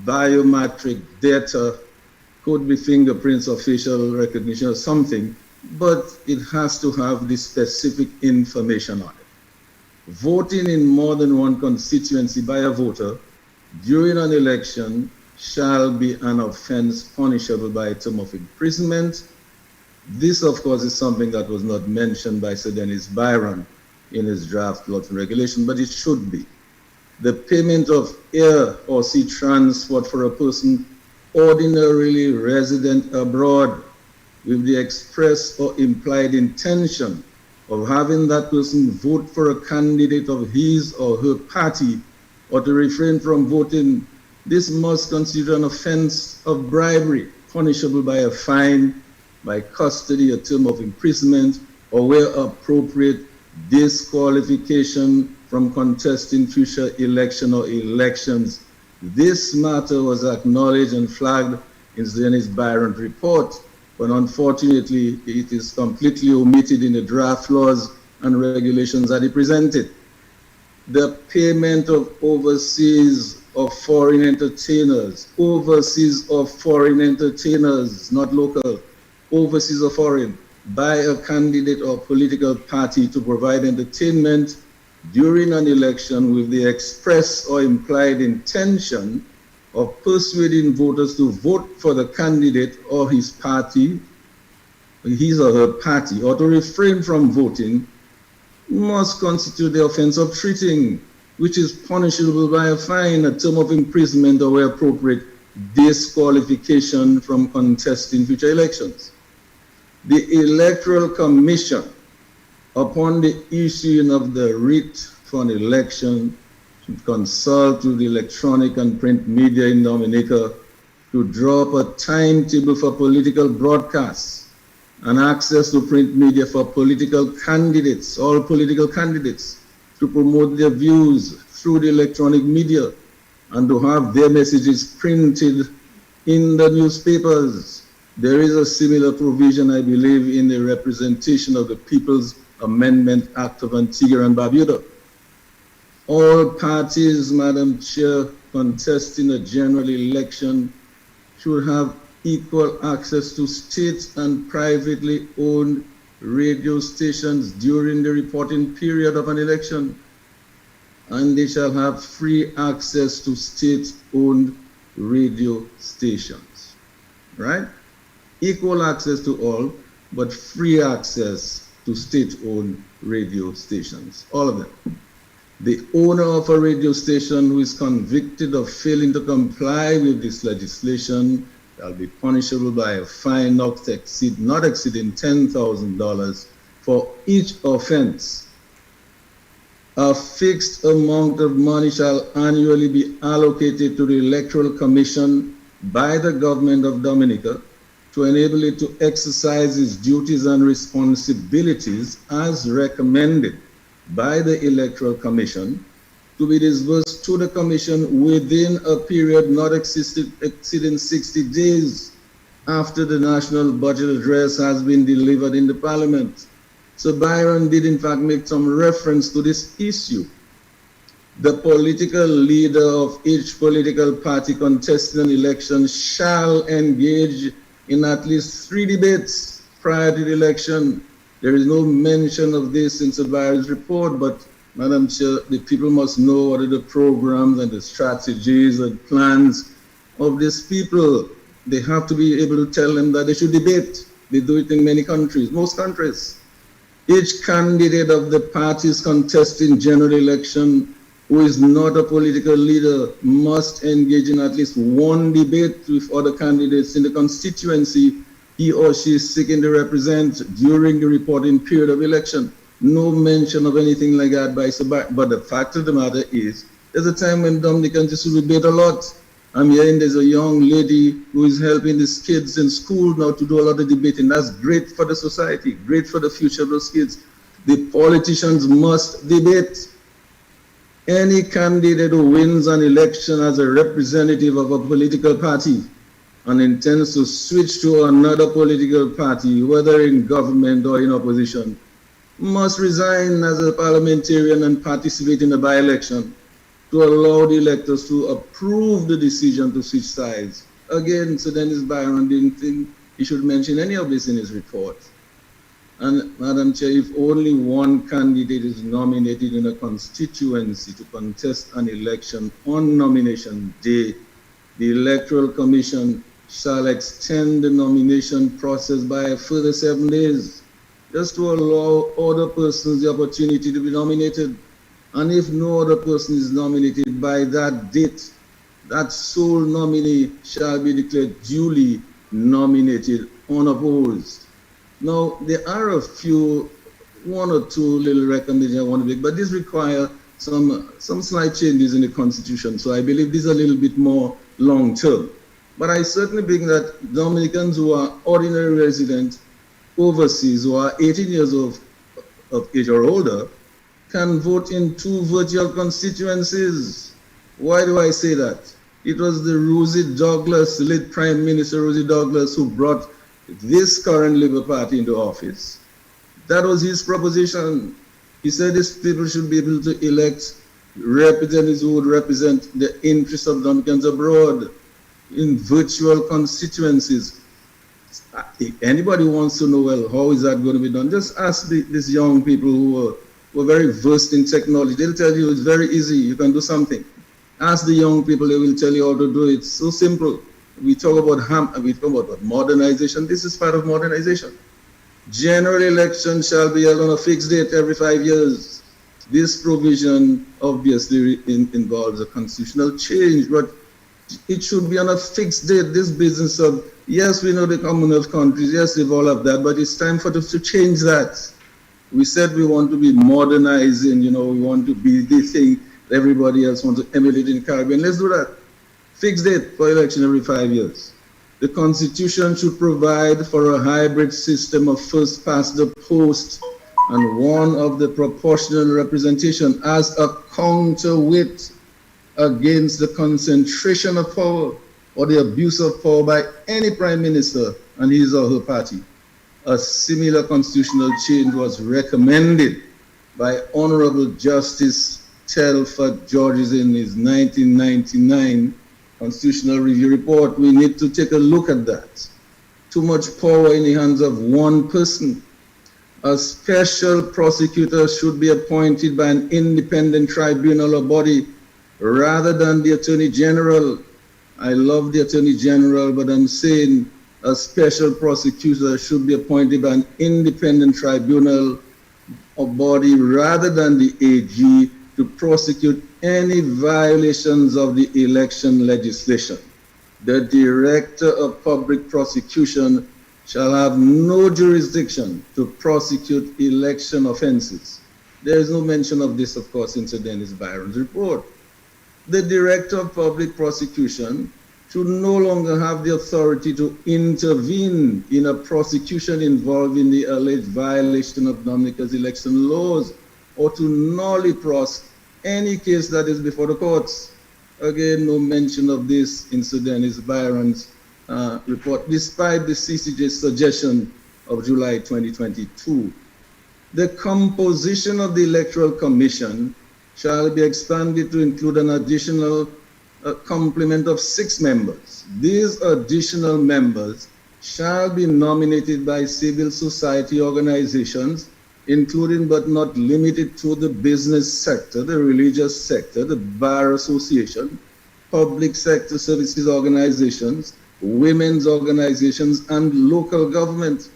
biometric data, could be fingerprints or facial recognition or something, but it has to have the specific information on it. Voting in more than one constituency by a voter during an election shall be an offense punishable by a term of imprisonment. This, of course, is something that was not mentioned by Sir Dennis Byron in his draft laws and regulation, but it should be. The payment of air or sea transport for a person ordinarily resident abroad with the express or implied intention of having that person vote for a candidate of his or her party or to refrain from voting, this must constitute an offense of bribery, punishable by a fine, by custody, a term of imprisonment, or where appropriate, disqualification from contesting future election or elections. This matter was acknowledged and flagged in Dennis Byron's report, but unfortunately it is completely omitted in the draft laws and regulations that he presented. The payment of overseas or foreign entertainers, not local, overseas or foreign, by a candidate or political party to provide entertainment during an election with the express or implied intention of persuading voters to vote for the candidate or his party, his or her party, or to refrain from voting, must constitute the offense of treating, which is punishable by a fine, a term of imprisonment, or where appropriate, disqualification from contesting future elections. The Electoral Commission, upon the issuing of the writ for an election, should consult with the electronic and print media in Dominica to draw up a timetable for political broadcasts and access to print media for political candidates, all political candidates, to promote their views through the electronic media and to have their messages printed in the newspapers. There is a similar provision, I believe, in the Representation of the People's Amendment Act of Antigua and Barbuda. All parties, Madam Chair, contesting a general election should have equal access to state and privately owned radio stations during the reporting period of an election, and they shall have free access to state-owned radio stations, right? Equal access to all, but free access to state-owned radio stations, all of them. The owner of a radio station who is convicted of failing to comply with this legislation shall be punishable by a fine not exceeding $10,000 for each offense. A fixed amount of money shall annually be allocated to the Electoral Commission by the government of Dominica to enable it to exercise its duties and responsibilities as recommended by the Electoral Commission, to be disbursed to the Commission within a period not exceeding 60 days after the national budget address has been delivered in the Parliament. So Byron did in fact make some reference to this issue. The political leader of each political party contesting an election shall engage in at least 3 debates prior to the election. There is no mention of this in Sir Byron's report, but Madam Chair, the people must know what are the programs and the strategies and plans of these people. They have to be able to tell them that they should debate. They do it in many countries, most countries. Each candidate of the parties contesting general election who is not a political leader must engage in at least 1 debate with other candidates in the constituency he or she is seeking to represent during the reporting period of election. No mention of anything like that by Sir Byron. But the fact of the matter is, there's a time when Dominicans used to debate a lot. I'm hearing there's a young lady who is helping these kids in school now to do a lot of debating. That's great for the society, great for the future of those kids. The politicians must debate. Any candidate who wins an election as a representative of a political party and intends to switch to another political party, whether in government or in opposition, must resign as a parliamentarian and participate in the by-election to allow the electors to approve the decision to switch sides. Again, Sir Dennis Byron didn't think he should mention any of this in his report. And Madam Chair, if only one candidate is nominated in a constituency to contest an election on nomination day, the Electoral Commission shall extend the nomination process by a further 7 days, just to allow other persons the opportunity to be nominated. And if no other person is nominated by that date, that sole nominee shall be declared duly nominated unopposed. Now, there are a few, 1 or 2 little recommendations I want to make, but these require some slight changes in the Constitution. So I believe these are a little bit more long-term. But I certainly think that Dominicans who are ordinary residents overseas, who are 18 years of age or older, can vote in 2 virtual constituencies. Why do I say that? It was the Rosie Douglas, the late Prime Minister Rosie Douglas, who brought this current Labour Party into office. That was his proposition. He said these people should be able to elect representatives who would represent the interests of Dominicans abroad in virtual constituencies. If anybody wants to know, well, how is that going to be done? Just ask these young people who are very versed in technology. They'll tell you it's very easy. You can do something. Ask the young people; they will tell you how to do it. So simple. We talk about modernization. This is part of modernization. General election shall be held on a fixed date every 5 years. This provision obviously involves a constitutional change, but it should be on a fixed date. This business of, yes, we know the Commonwealth countries, yes, they've all of that, but it's time for us to change that. We said we want to be modernizing, we want to be the thing everybody else wants to emulate in the Caribbean. Let's do that. Fixed date for election every 5 years. The Constitution should provide for a hybrid system of first past the post and one of the proportional representation as a counterweight against the concentration of power or the abuse of power by any prime minister and his or her party. A similar constitutional change was recommended by Honorable Justice Telford Georges in his 1999 Constitutional Review Report. We need to take a look at that. Too much power in the hands of one person. A special prosecutor should be appointed by an independent tribunal or body rather than the Attorney General. I love the Attorney General, but I'm saying a special prosecutor should be appointed by an independent tribunal or body rather than the AG to prosecute any violations of the election legislation. The Director of Public Prosecution shall have no jurisdiction to prosecute election offenses. There is no mention of this, of course, in Sir Dennis Byron's report. The Director of Public Prosecution should no longer have the authority to intervene in a prosecution involving the alleged violation of Dominica's election laws or to nully prosecute any case that is before the courts. Again, no mention of this in Sir Dennis Byron's report, despite the CCJ's suggestion of July 2022. The composition of the Electoral Commission shall be expanded to include an additional complement of 6 members. These additional members shall be nominated by civil society organizations, including but not limited to the business sector, the religious sector, the bar association, public sector services organizations, women's organizations, and local government.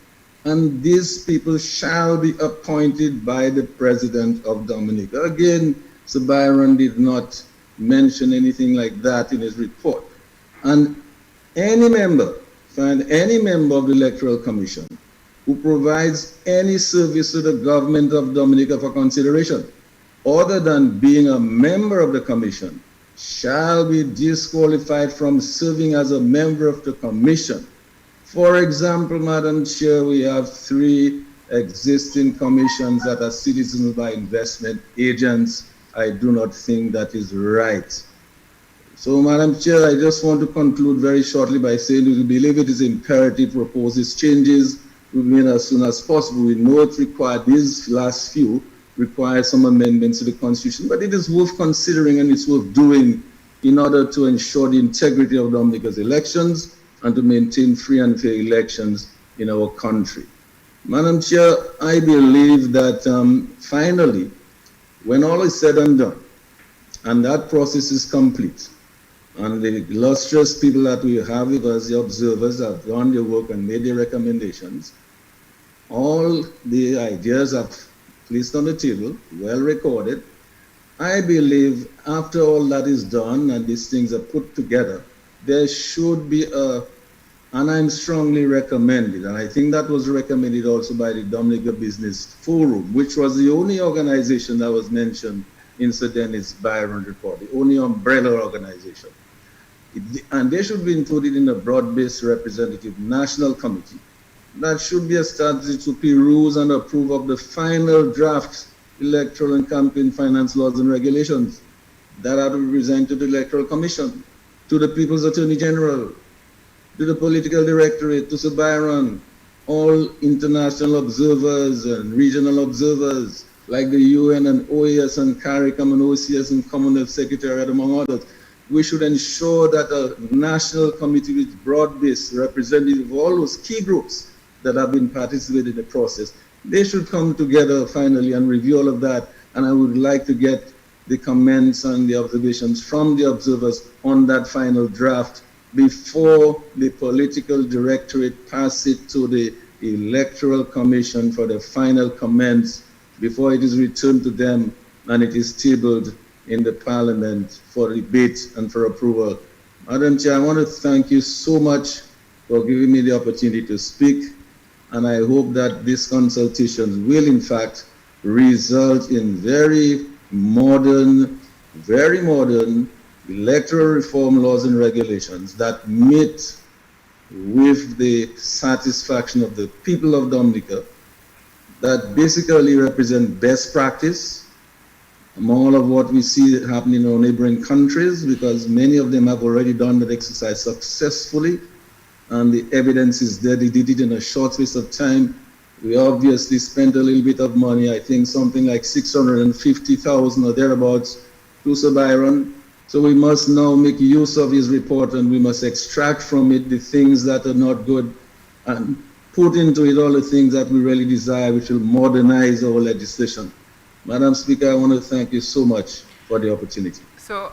And these people shall be appointed by the President of Dominica. Again, Sir Byron did not mention anything like that in his report. And any member of the Electoral Commission who provides any service to the government of Dominica for consideration, other than being a member of the Commission, shall be disqualified from serving as a member of the Commission. For example, Madam Chair, we have 3 existing commissions that are citizens by investment agents. I do not think that is right. So, Madam Chair, I just want to conclude very shortly by saying we believe it is imperative to propose these changes as soon as possible. We know it required, these last few require some amendments to the Constitution, but it is worth considering and it's worth doing in order to ensure the integrity of Dominica's elections and to maintain free and fair elections in our country. Madam Chair, I believe that finally, when all is said and done, and that process is complete, and the illustrious people that we have with us, the observers, have done their work and made their recommendations, all the ideas are placed on the table, well recorded. I believe after all that is done and these things are put together, there should be and I'm strongly recommended, and I think that was recommended also by the Dominica Business Forum, which was the only organization that was mentioned in Sir Dennis Byron report, the only umbrella organization. And they should be included in a broad-based representative national committee that should be established to peruse and approve of the final draft electoral and campaign finance laws and regulations that are to be presented to the Electoral Commission, to the People's Attorney General, to the Political Directorate, to Sir Byron, all international observers and regional observers like the UN and OAS and CARICOM and OCS and Commonwealth Secretariat, among others. we should ensure that a national committee with broad-based representative of all those key groups that have been participating in the process, they should come together finally and review all of that. And I would like to get the comments and the observations from the observers on that final draft before the political directorate pass it to the Electoral Commission for the final comments, before it is returned to them and it is tabled in the Parliament for debate and for approval. Madam Chair, I want to thank you so much for giving me the opportunity to speak, and I hope that this consultation will in fact result in very modern electoral reform laws and regulations that meet with the satisfaction of the people of Dominica, that basically represent best practice among all of what we see happening in our neighboring countries, because many of them have already done that exercise successfully, and the evidence is there. They did it in a short space of time. We obviously spent a little bit of money, I think something like 650,000 or thereabouts, to Sir Byron. So we must now make use of his report, and we must extract from it the things that are not good and put into it all the things that we really desire, which will modernize our legislation. Madam Speaker, I want to thank you so much for the opportunity. So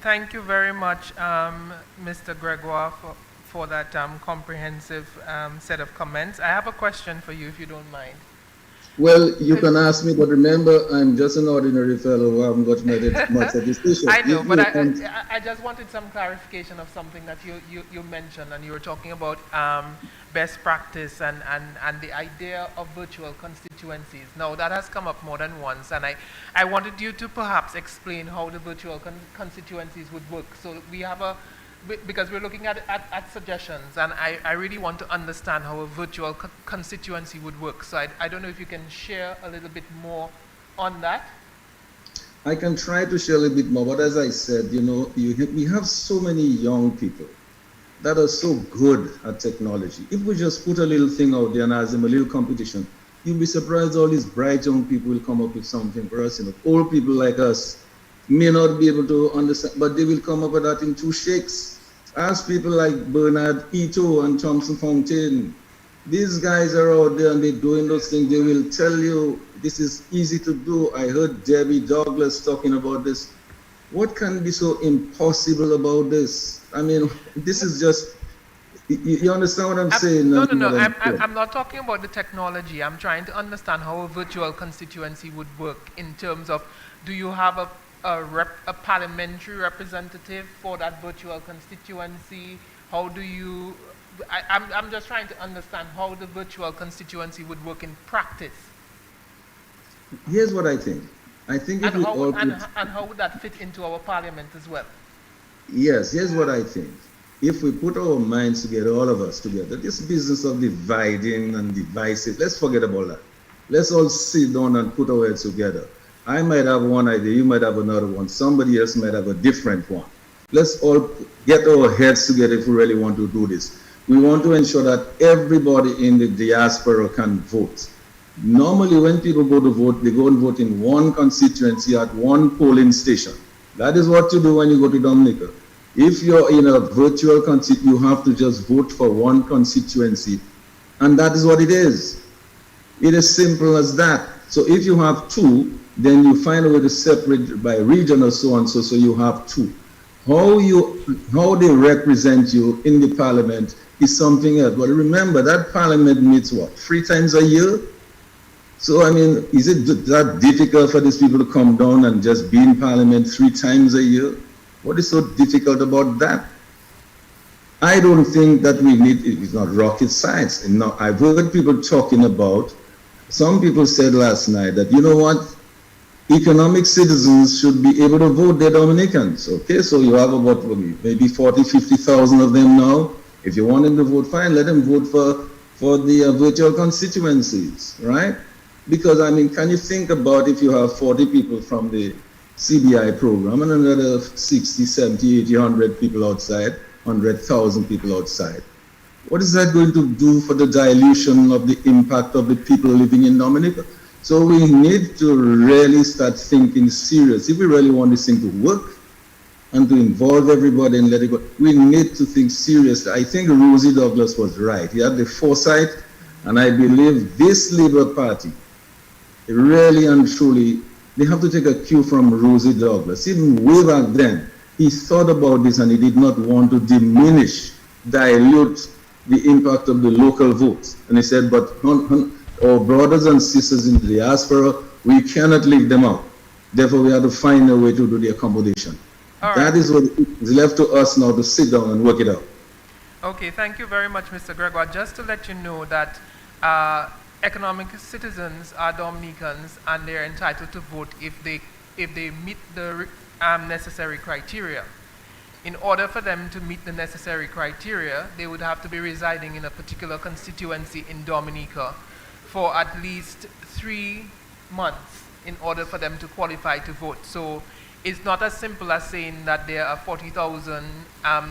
thank you very much, Mr. Gregoire, for that comprehensive set of comments. I have a question for you, if you don't mind. Well, you can ask me, but remember, I'm just an ordinary fellow who haven't got much education. I know, but I just wanted some clarification of something that you mentioned, and you were talking about best practice and the idea of virtual constituencies. Now, that has come up more than once, and I wanted you to perhaps explain how the virtual constituencies would work. So we have because we're looking at suggestions, and I really want to understand how a virtual constituency would work. So I don't know if you can share a little bit more on that. I can try to share a little bit more, but as I said, you know, we have so many young people that are so good at technology. If we just put a little thing out there and ask them a little competition, you'll be surprised all these bright young people will come up with something for us. You know, old people like us may not be able to understand, but they will come up with that in 2 shakes. Ask people like Bernard Ito and Thompson Fontaine. These guys are out there and they're doing those things. They will tell you this is easy to do. I heard Debbie Douglas talking about this. What can be so impossible about this? I mean, this is just, you understand what I'm saying? No. I'm not talking about the technology. I'm trying to understand how a virtual constituency would work in terms of, do you have a parliamentary representative for that virtual constituency? How do you, I'm just trying to understand how the virtual constituency would work in practice. Here's what I think. I think if and how would that fit into our parliament as well? Yes, here's what I think. If we put our minds together, all of us together, this business of dividing and divisive, let's forget about that. Let's all sit down and put our heads together. I might have one idea, you might have another one, somebody else might have a different one. Let's all get our heads together if we really want to do this. We want to ensure that everybody in the diaspora can vote. Normally, when people go to vote, they go and vote in one constituency at one polling station. That is what you do when you go to Dominica. If you're in a virtual constituency, you have to just vote for one constituency, and that is what it is. It is simple as that. So if you have 2, then you find a way to separate by region or so on, so you have 2. How they represent you in the parliament is something else. But remember, that parliament meets what, 3 times a year? So, I mean, is it that difficult for these people to come down and just be in parliament 3 times a year? What is so difficult about that? I don't think that we need, it's not rocket science. And now, I've heard people talking about, some people said last night that, you know what, economic citizens should be able to vote, they're Dominicans. Okay, so you have about maybe 40, 50,000 of them now. If you want them to vote, fine, let them vote for the virtual constituencies, right? Because, I mean, can you think about if you have 40 people from the CBI program and another 60, 70, 80, 100 people outside, 100,000 people outside? What is that going to do for the dilution of the impact of the people living in Dominica? So we need to really start thinking serious. If we really want this thing to work, and to involve everybody and let it go. We need to think seriously. I think Rosie Douglas was right. He had the foresight, and I believe this Labour Party, really and truly, they have to take a cue from Rosie Douglas. Even way back then, he thought about this and he did not want to diminish, dilute the impact of the local votes. And he said, but our brothers and sisters in the diaspora, we cannot leave them out. Therefore, we have to find a way to do the accommodation. That is what is left to us now, to sit down and work it out. Okay, thank you very much, Mr. Gregoire. Just to let you know that economic citizens are Dominicans and they're entitled to vote if they meet the necessary criteria. In order for them to meet the necessary criteria, they would have to be residing in a particular constituency in Dominica for at least 3 months in order for them to qualify to vote. So it's not as simple as saying that there are 40,000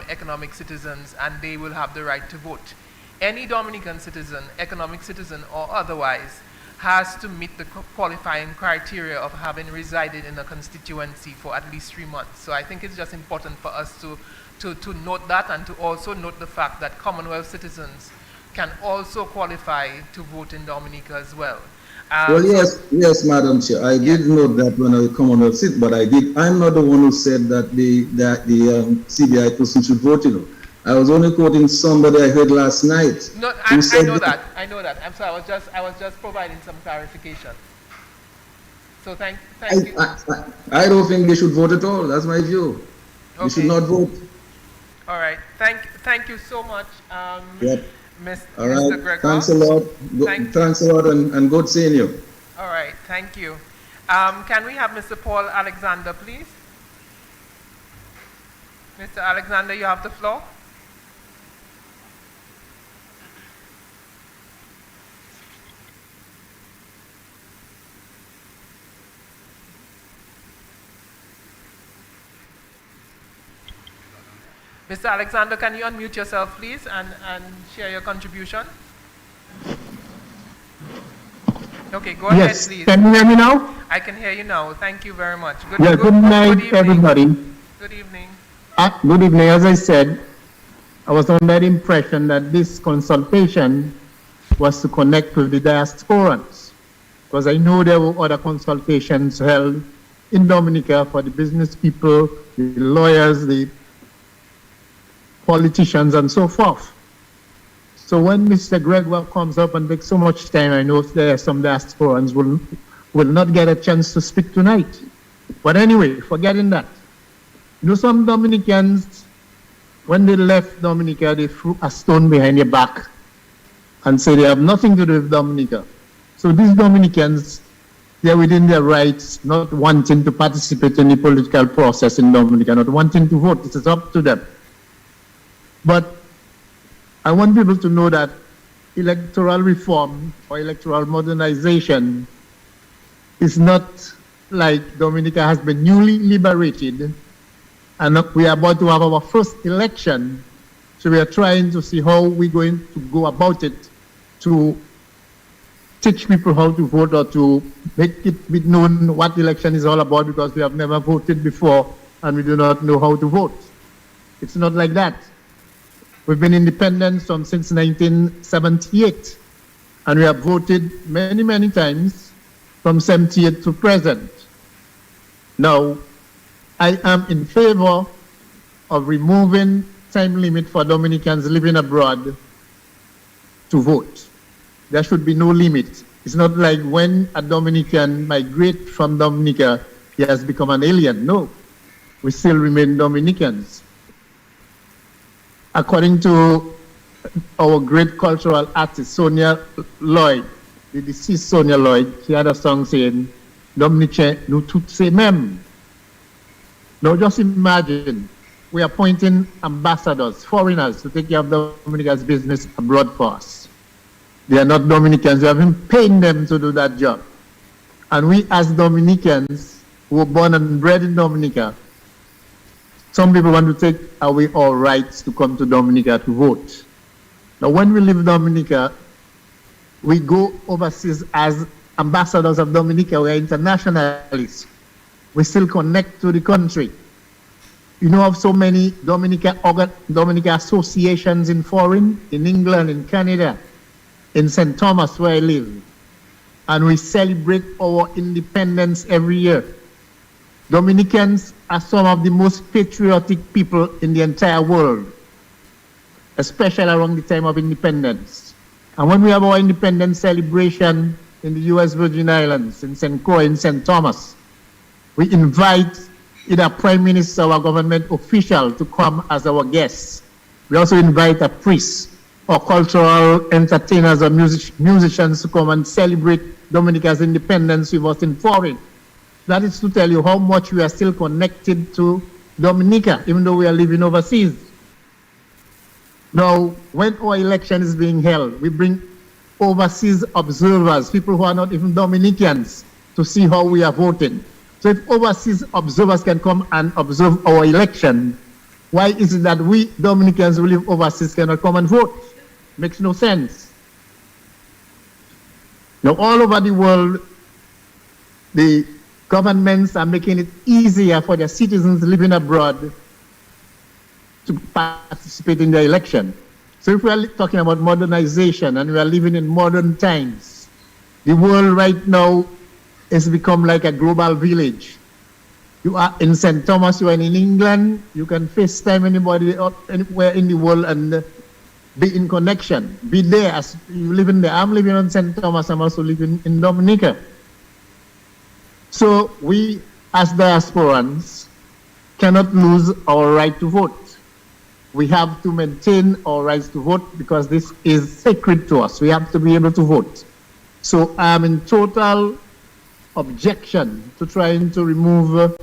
economic citizens and they will have the right to vote. Any Dominican citizen, economic citizen or otherwise, has to meet the qualifying criteria of having resided in a constituency for at least 3 months. So I think it's just important for us to note that, and to also note the fact that Commonwealth citizens can also qualify to vote in Dominica as well. Well, yes, Madam Chair. I did note that when I come on the seat, but I'm not the one who said that the CBI person should vote, I was only quoting somebody I heard last night. No, I know that. I'm sorry, I was just providing some clarification. So thank you. I don't think they should vote at all. That's my view. Okay. They should not vote. All right. Thank you so much, yep. Mr. Gregoire. Thanks a lot. Thanks a lot, and good seeing you. All right. Thank you. Can we have Mr. Paul Alexander, please? Mr. Alexander, you have the floor. Mr. Alexander, can you unmute yourself, please, and share your contribution? Okay, go ahead, please. Can you hear me now? I can hear you now. Thank you very much. Good night, everybody. Good evening. Good evening. As I said, I was under the impression that this consultation was to connect with the diasporans, because I know there were other consultations held in Dominica for the business people, the lawyers, the politicians, and so forth. So when Mr. Gregoire comes up and takes so much time, I know there are some diasporans will not get a chance to speak tonight. But anyway, forgetting that. Some Dominicans, when they left Dominica, they threw a stone behind their back and said they have nothing to do with Dominica. So these Dominicans, they're within their rights, not wanting to participate in the political process in Dominica, not wanting to vote. It is up to them. But I want people to know that electoral reform or electoral modernization is not like Dominica has been newly liberated and we are about to have our first election. So we are trying to see how we're going to go about it to teach people how to vote or to make it be known what election is all about, because we have never voted before and we do not know how to vote. It's not like that. We've been independent since 1978, and we have voted many, many times from 78 to present. Now, I am in favor of removing time limit for Dominicans living abroad to vote. There should be no limit. It's not like when a Dominican migrates from Dominica, he has become an alien. No, we still remain Dominicans. According to our great cultural artist, Sonia Lloyd, the deceased Sonia Lloyd, she had a song saying, Dominicain, nous tous c'est même. Now just imagine, we are appointing ambassadors, foreigners, to take care of Dominica's business abroad for us. They are not Dominicans, we have been paying them to do that job. And we as Dominicans, who were born and bred in Dominica, some people want to take away our rights to come to Dominica to vote. Now, when we leave Dominica, we go overseas as ambassadors of Dominica. We are internationalists. We still connect to the country. You know of so many Dominica associations in foreign, in England, in Canada, in St. Thomas where I live. And we celebrate our independence every year. Dominicans are some of the most patriotic people in the entire world, especially around the time of independence. And when we have our independence celebration in the U.S. Virgin Islands, in St. Croix, in St. Thomas, we invite either Prime Minister or government official to come as our guests. We also invite a priest or cultural entertainers or musicians to come and celebrate Dominica's independence with us in foreign. That is to tell you how much we are still connected to Dominica, even though we are living overseas. Now, when our election is being held, we bring overseas observers, people who are not even Dominicans, to see how we are voting. So if overseas observers can come and observe our election, why is it that we Dominicans who live overseas cannot come and vote? Makes no sense. Now, all over the world, the governments are making it easier for their citizens living abroad to participate in the election. So if we are talking about modernization and we are living in modern times, the world right now has become like a global village. You are in St. Thomas, you are in England, you can FaceTime anybody anywhere in the world and be in connection, be there as you live in there. I'm living on St. Thomas, I'm also living in Dominica. So we as diasporans cannot lose our right to vote. We have to maintain our rights to vote because this is sacred to us. We have to be able to vote. So I'm in total objection to trying to remove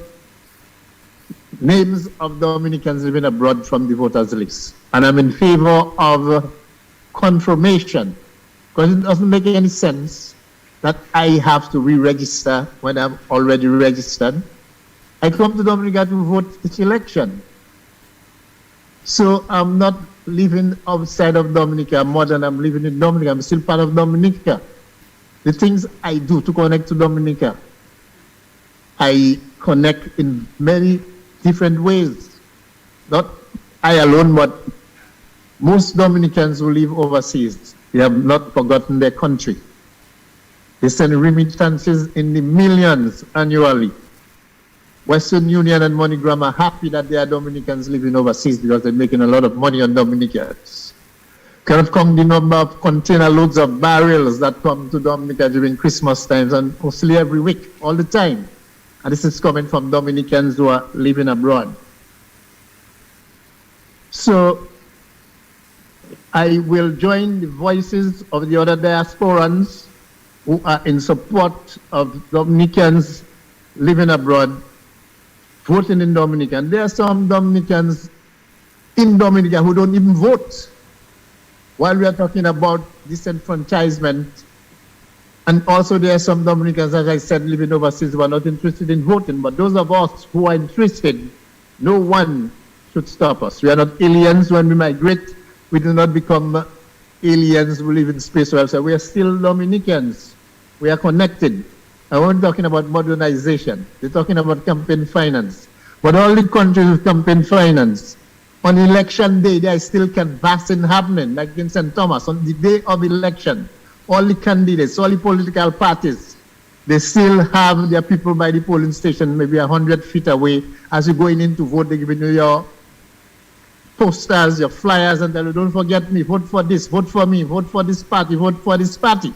names of Dominicans living abroad from the voters list. And I'm in favor of confirmation, because it doesn't make any sense that I have to re-register when I'm already registered. I come to Dominica to vote each election. So I'm not living outside of Dominica more than I'm living in Dominica. I'm still part of Dominica. The things I do to connect to Dominica, I connect in many different ways. Not I alone, but most Dominicans who live overseas, they have not forgotten their country. They send remittances in the millions annually. Western Union and MoneyGram are happy that there are Dominicans living overseas because they're making a lot of money on Dominicans. Cannot count the number of container loads of barrels that come to Dominica during Christmas times and mostly every week, all the time. And this is coming from Dominicans who are living abroad. So I will join the voices of the other diasporans who are in support of Dominicans living abroad, voting in Dominica. And there are some Dominicans in Dominica who don't even vote. While we are talking about disenfranchisement, and also there are some Dominicans, as I said, living overseas who are not interested in voting. But those of us who are interested, no one should stop us. We are not aliens when we migrate. We do not become aliens who live in space. So we are still Dominicans. We are connected. I wasn't talking about modernization. They're talking about campaign finance. But all the countries with campaign finance, on election day, there is still canvassing happening, like in St. Thomas, on the day of election. All the candidates, all the political parties, they still have their people by the polling station, maybe 100 feet away. As you're going in to vote, they're giving you your posters, your flyers, and tell you, don't forget me, vote for this, vote for me, vote for this party, vote for this party.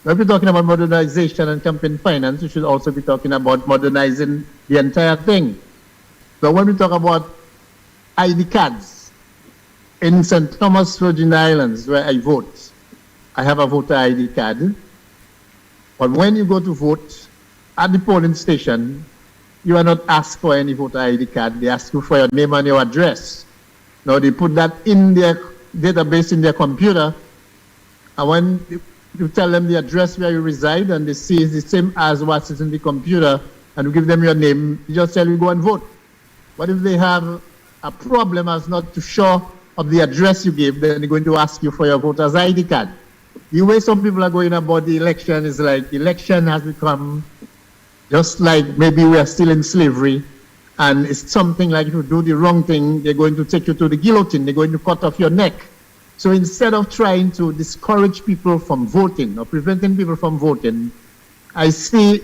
When we're talking about modernization and campaign finance, we should also be talking about modernizing the entire thing. So when we talk about ID cards, in St. Thomas, Virgin Islands, where I vote, I have a voter ID card. But when you go to vote at the polling station, you are not asked for any voter ID card. They ask you for your name and your address. Now they put that in their database in their computer, and when you tell them the address where you reside and they see it's the same as what is in the computer, and you give them your name, you just tell you go and vote. But if they have a problem as not to show of the address you gave, then they're going to ask you for your voter's ID card. The way some people are going about the election is like election has become just like maybe we are still in slavery And it's something like if you do the wrong thing, they're going to take you to the guillotine, they're going to cut off your neck. So instead of trying to discourage people from voting or preventing people from voting, I see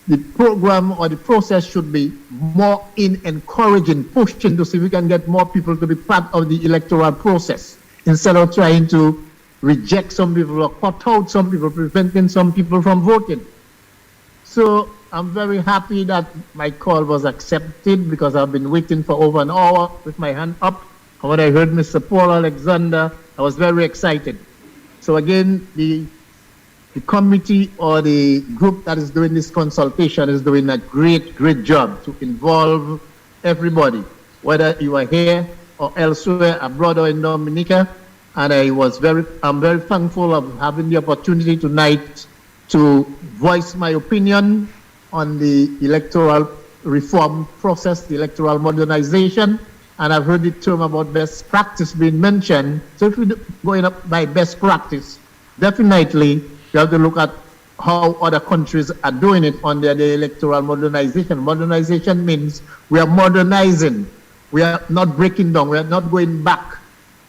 the program or the process should be more in encouraging, pushing to see if we can get more people to be part of the electoral process instead of trying to reject some people or cut out some people, preventing some people from voting. So I'm very happy that my call was accepted because I've been waiting for over an hour with my hand up. And when I heard Mr. Paul Alexander, I was very excited. So again, the committee or the group that is doing this consultation is doing a great, great job to involve everybody, whether you are here or elsewhere, abroad or in Dominica. And I'm very thankful of having the opportunity tonight to voice my opinion on the electoral reform process, the electoral modernization. And I've heard the term about best practice being mentioned. So if we're going up by best practice, definitely you have to look at how other countries are doing it under the electoral modernization. Modernization means we are modernizing. We are not breaking down. We are not going back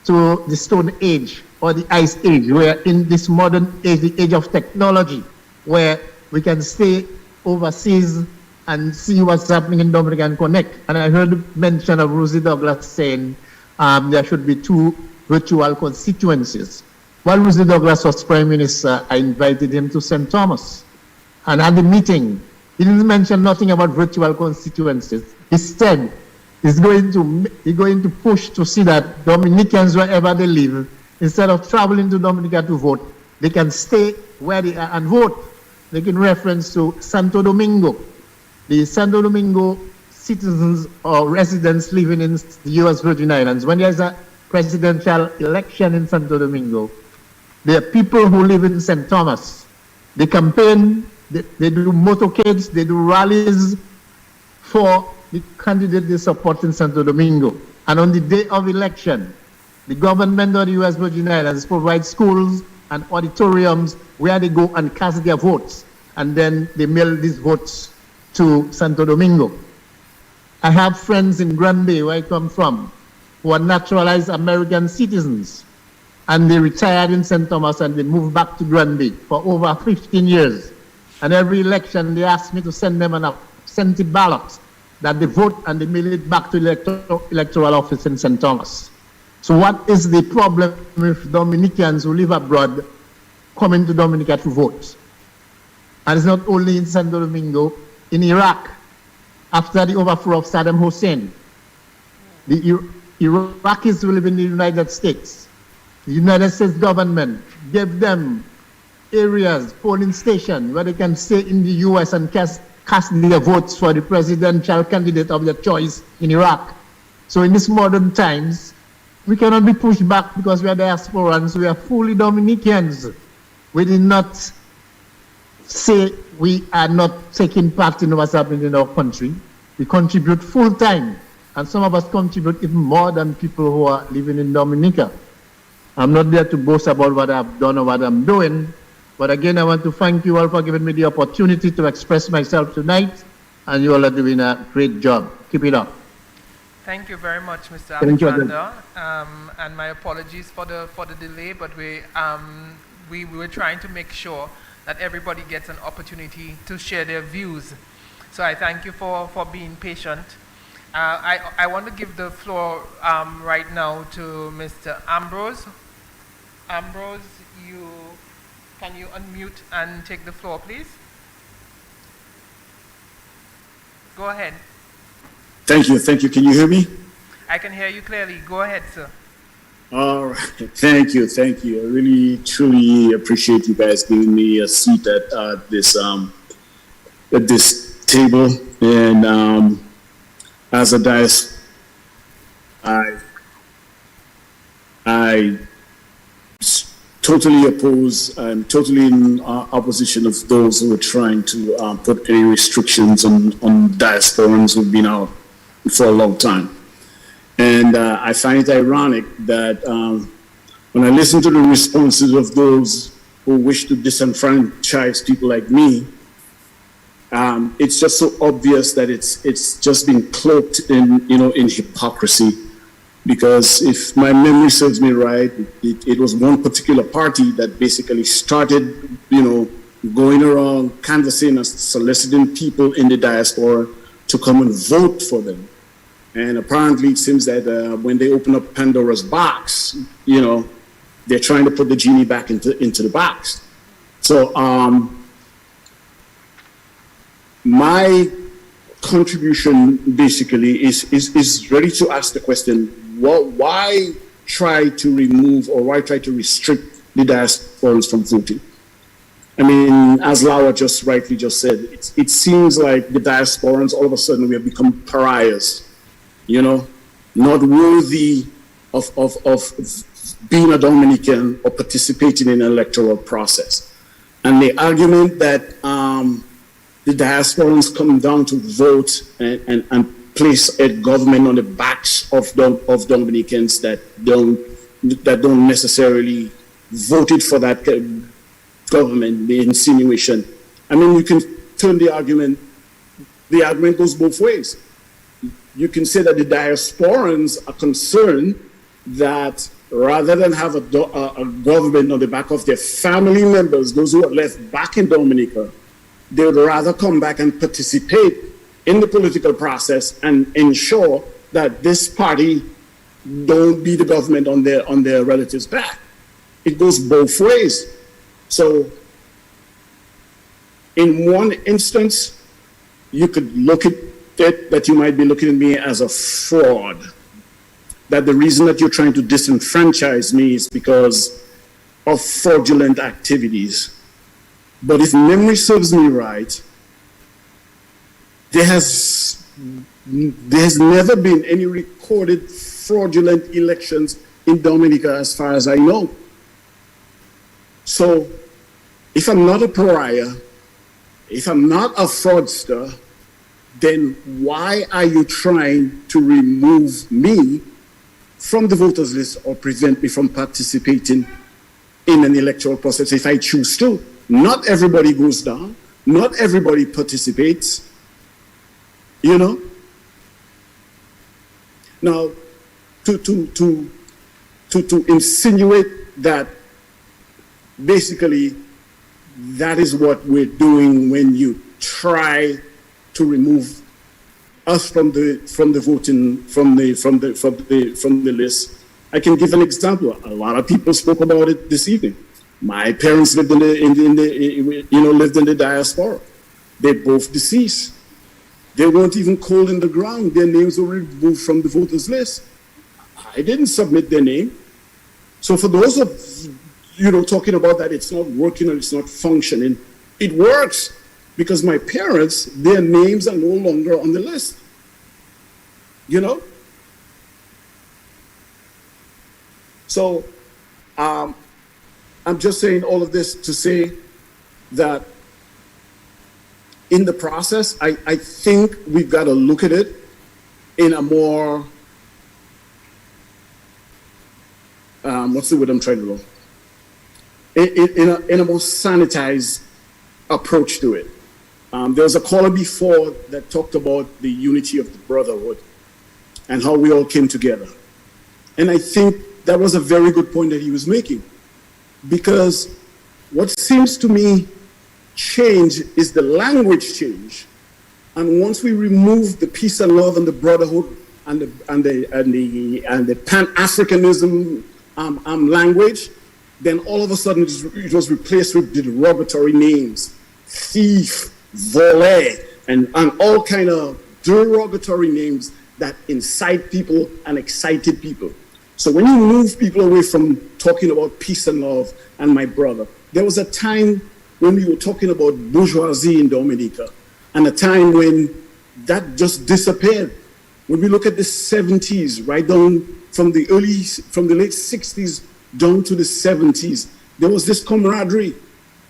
to the Stone Age or the Ice Age. We are in this modern age, the age of technology, where we can stay overseas and see what's happening in Dominica and connect. And I heard mention of Rosie Douglas saying there should be 2 virtual constituencies. While Rosie Douglas was Prime Minister, I invited him to St. Thomas. And at the meeting, he didn't mention nothing about virtual constituencies. Instead, he's going to push to see that Dominicans, wherever they live, instead of traveling to Dominica to vote, they can stay where they are and vote. They can reference to Santo Domingo. The Santo Domingo citizens or residents living in the U.S. Virgin Islands, when there's a presidential election in Santo Domingo, there are people who live in St. Thomas. They campaign, they do motorcades, they do rallies for the candidate they support in Santo Domingo. And on the day of election, the government of the U.S. Virgin Islands provides schools and auditoriums where they go and cast their votes. And then they mail these votes to Santo Domingo. I have friends in Grand Bay, where I come from, who are naturalized American citizens. And they retired in St. Thomas and they moved back to Grand Bay for over 15 years. And every election, they ask me to send them an absentee ballot that they vote and they mail it back to the electoral office in St. Thomas. So what is the problem with Dominicans who live abroad coming to Dominica to vote? And it's not only in Santo Domingo, in Iraq, after the overthrow of Saddam Hussein, the Iraqis who live in the United States, the United States government gave them areas, polling stations, where they can stay in the U.S. and cast their votes for the presidential candidate of their choice in Iraq. So in these modern times, we cannot be pushed back because we are diasporans, we are fully Dominicans. We did not say we are not taking part in what's happening in our country. We contribute full time, and some of us contribute even more than people who are living in Dominica. I'm not there to boast about what I've done or what I'm doing, but again, I want to thank you all for giving me the opportunity to express myself tonight, and you all are doing a great job. Keep it up. Thank you very much, Mr. Alexander, and my apologies for the delay, but we were trying to make sure that everybody gets an opportunity to share their views. So I thank you for being patient. I want to give the floor right now to Mr. Ambrose. Ambrose, can you unmute and take the floor, please? Go ahead. Thank you. Can you hear me? I can hear you clearly. Go ahead, sir. All right. Thank you. I really, truly appreciate you guys giving me a seat at this table. And as a diaspora, I totally oppose. I'm totally in opposition of those who are trying to put any restrictions on diasporans who've been out for a long time. And I find it ironic that when I listen to the responses of those who wish to disenfranchise people like me, It's just so obvious that it's just been cloaked in, in hypocrisy. Because if my memory serves me right, it was one particular party that basically started, going around canvassing and soliciting people in the diaspora to come and vote for them. And apparently it seems that when they open up Pandora's box, they're trying to put the genie back into the box. So my contribution basically is ready to ask the question, why try to remove or why try to restrict the diasporans from voting? I mean, as Laura just rightly just said, it seems like the diasporans, all of a sudden, we have become pariahs, not worthy of being a Dominican or participating in an electoral process. And the argument that the diasporans come down to vote and place a government on the backs of Dominicans that don't necessarily voted for that government, the insinuation. I mean, you can turn the argument goes both ways. You can say that the diasporans are concerned that rather than have a government on the back of their family members, those who are left back in Dominica, they would rather come back and participate in the political process and ensure that this party don't be the government on their relatives' back. It goes both ways. So in one instance, you could look at it that you might be looking at me as a fraud, that the reason that you're trying to disenfranchise me is because of fraudulent activities. But if memory serves me right, there has never been any recorded fraudulent elections in Dominica as far as I know. So if I'm not a pariah, if I'm not a fraudster, then why are you trying to remove me from the voters list or prevent me from participating in an electoral process if I choose to? Not everybody goes down. Not everybody participates. Now, to insinuate that basically that is what we're doing when you try to remove us from the voting from the list. I can give an example. A lot of people spoke about it this evening. My parents lived lived in the diaspora. They're both deceased. They weren't even cold in the ground. Their names were removed from the voters list. I didn't submit their name. So for those of talking about that it's not working or it's not functioning, it works because my parents, their names are no longer on the list. So I'm just saying all of this to say that in the process, I think we've got to look at it in a more, what's the word I'm trying to look? In a more sanitized approach to it. There was a caller before that talked about the unity of the brotherhood and how we all came together. And I think that was a very good point that he was making, because what seems to me change is the language change. And once we remove the peace and love and the brotherhood and the Pan-Africanism language, then all of a sudden it was replaced with derogatory names, thief, volet, and all kind of derogatory names that incite people and excited people. So when you move people away from talking about peace and love and my brother, there was a time when we were talking about bourgeoisie in Dominica, and a time when that just disappeared. When we look at the 70s, right down from the late 60s down to the 70s, there was this camaraderie.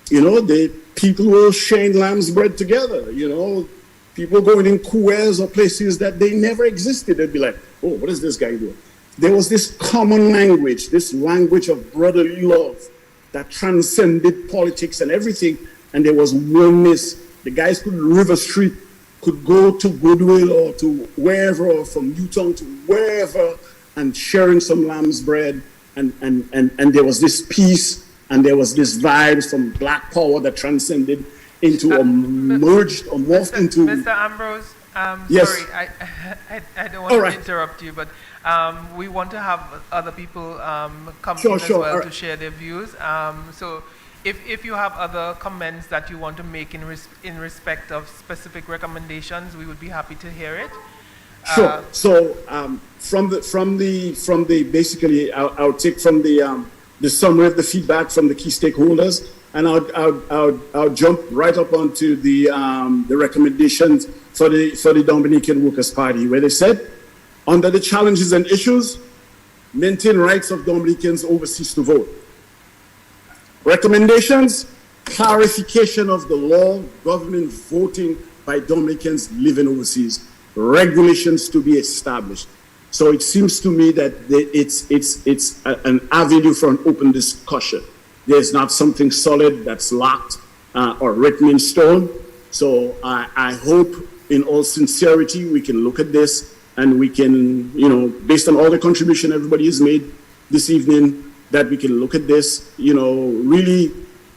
The people were sharing lamb's bread together. People going in coups or places that they never existed. They'd be like, oh, what is this guy doing? There was this common language, this language of brotherly love that transcended politics and everything, and there was oneness The guys could River Street, could go to Goodwill or to wherever, or from Newtown to wherever, and sharing some lamb's bread. And there was this peace, and there was this vibes from Black Power that transcended into or merged or morphed into. Mr. Ambrose, yes. Sorry, I don't want to interrupt you, but we want to have other people come in as well to share their views. So if you have other comments that you want to make in respect of specific recommendations, we would be happy to hear it. Sure. So from the basically, I'll take from the summary of the feedback from the key stakeholders, and I'll jump right up onto the recommendations for the Dominican Workers' Party, where they said, under the challenges and issues, maintain rights of Dominicans overseas to vote. Recommendations: clarification of the law governing voting by Dominicans living overseas. Regulations to be established. So it seems to me that it's an avenue for an open discussion. There's not something solid that's locked or written in stone. So I hope, in all sincerity, we can look at this and we can, based on all the contribution everybody has made this evening, that we can look at this, really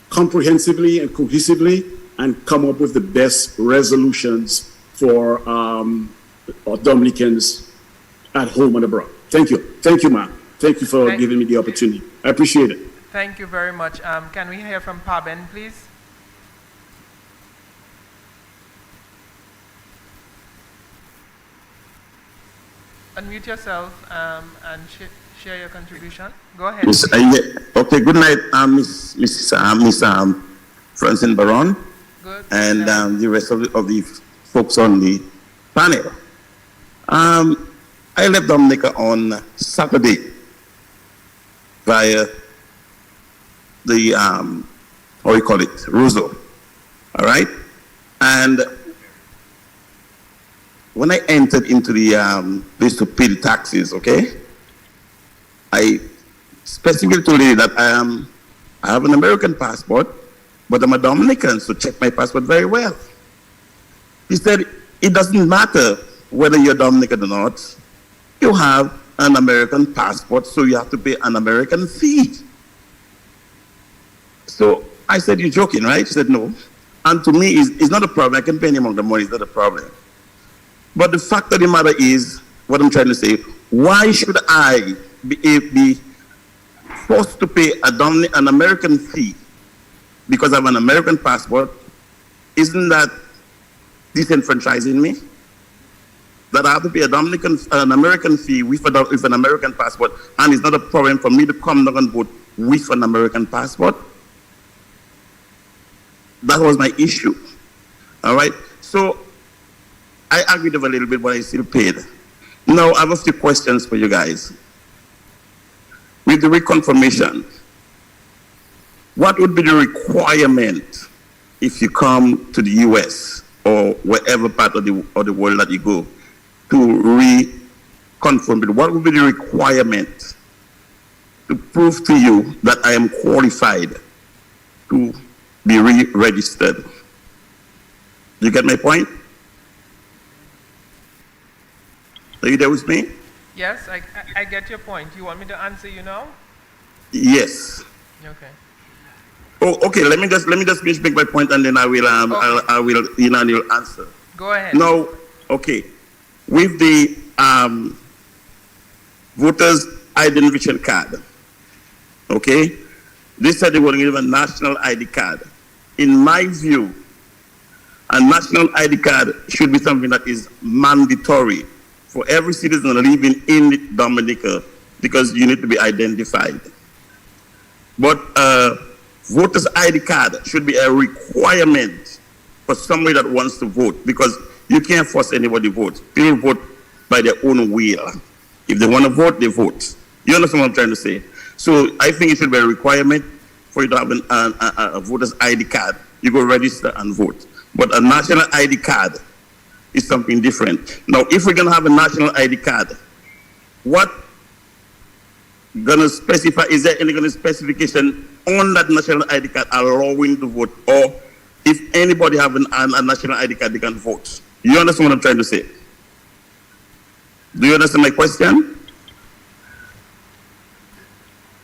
comprehensively and cohesively and come up with the best resolutions for Dominicans at home and abroad. Thank you. Thank you, ma'am. Thank you for giving me the opportunity. I appreciate it. Thank you very much. Can we hear from Paben, please? Unmute yourself and share your contribution. Go ahead. Okay, good night, Miss Francine Baron, good. And the rest of the folks on the panel. I left Dominica on Saturday via the, Roseau, all right? And when I entered into the place to pay the taxes, okay, I specifically told you that I have an American passport, but I'm a Dominican, so check my passport very well. He said, it doesn't matter whether you're Dominican or not. You have an American passport, so you have to pay an American fee. So I said, you're joking, right? He said, no. And to me, it's not a problem. I can pay any amount of money. It's not a problem. But the fact of the matter is, what I'm trying to say, why should I be forced to pay an American fee because I have an American passport? Isn't that disenfranchising me? That I have to pay an American fee with an American passport, and it's not a problem for me to come down and vote with an American passport? That was my issue. All right? So I argued over a little bit, but I still paid. Now, I have a few questions for you guys. With the reconfirmation, what would be the requirement if you come to the US or wherever part of the world that you go to reconfirm it? What would be the requirement to prove to you that I am qualified to be re-registered? You get my point? Are you there with me? Yes, I get your point. You want me to answer you now? Yes. Okay. Oh, okay. Let me just make my point, and then I will you'll answer. Go ahead. Now, okay, with the voters' identification card, okay, they said they were going to give a national ID card. In my view, a national ID card should be something that is mandatory for every citizen living in Dominica, because you need to be identified. But voter's ID card should be a requirement for somebody that wants to vote, because you can't force anybody to vote. People vote by their own will. If they want to vote, they vote. You understand what I'm trying to say? So I think it should be a requirement for you to have a voter's ID card. You go register and vote. But a national ID card is something different. Now, if we're going to have a national ID card, what going to specify, is there any kind of specification on that national ID card allowing to vote? Or if anybody have a national ID card, they can vote. You understand what I'm trying to say? Do you understand my question?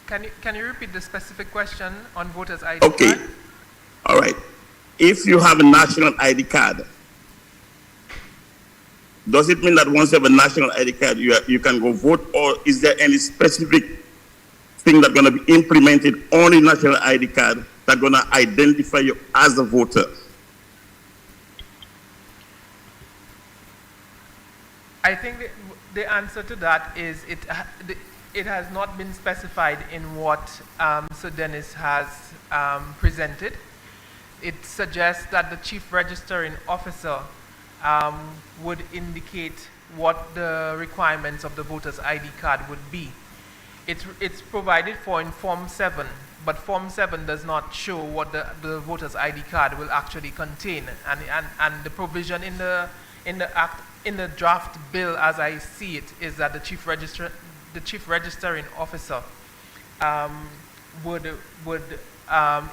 Can you repeat the specific question on voters' ID Okay. card? All right. If you have a national ID card, does it mean that once you have a national ID card, you can go vote, or is there any specific thing that's going to be implemented on the national ID card that's going to identify you as a voter? I think the answer to that is it has not been specified in what Sir Dennis has presented. It suggests that the chief registering officer would indicate what the requirements of the voter's ID card would be. It's provided for in Form 7, but Form 7 does not show what the voter's ID card will actually contain. And the provision in the act, in the draft bill, as I see it, is that the chief registering officer would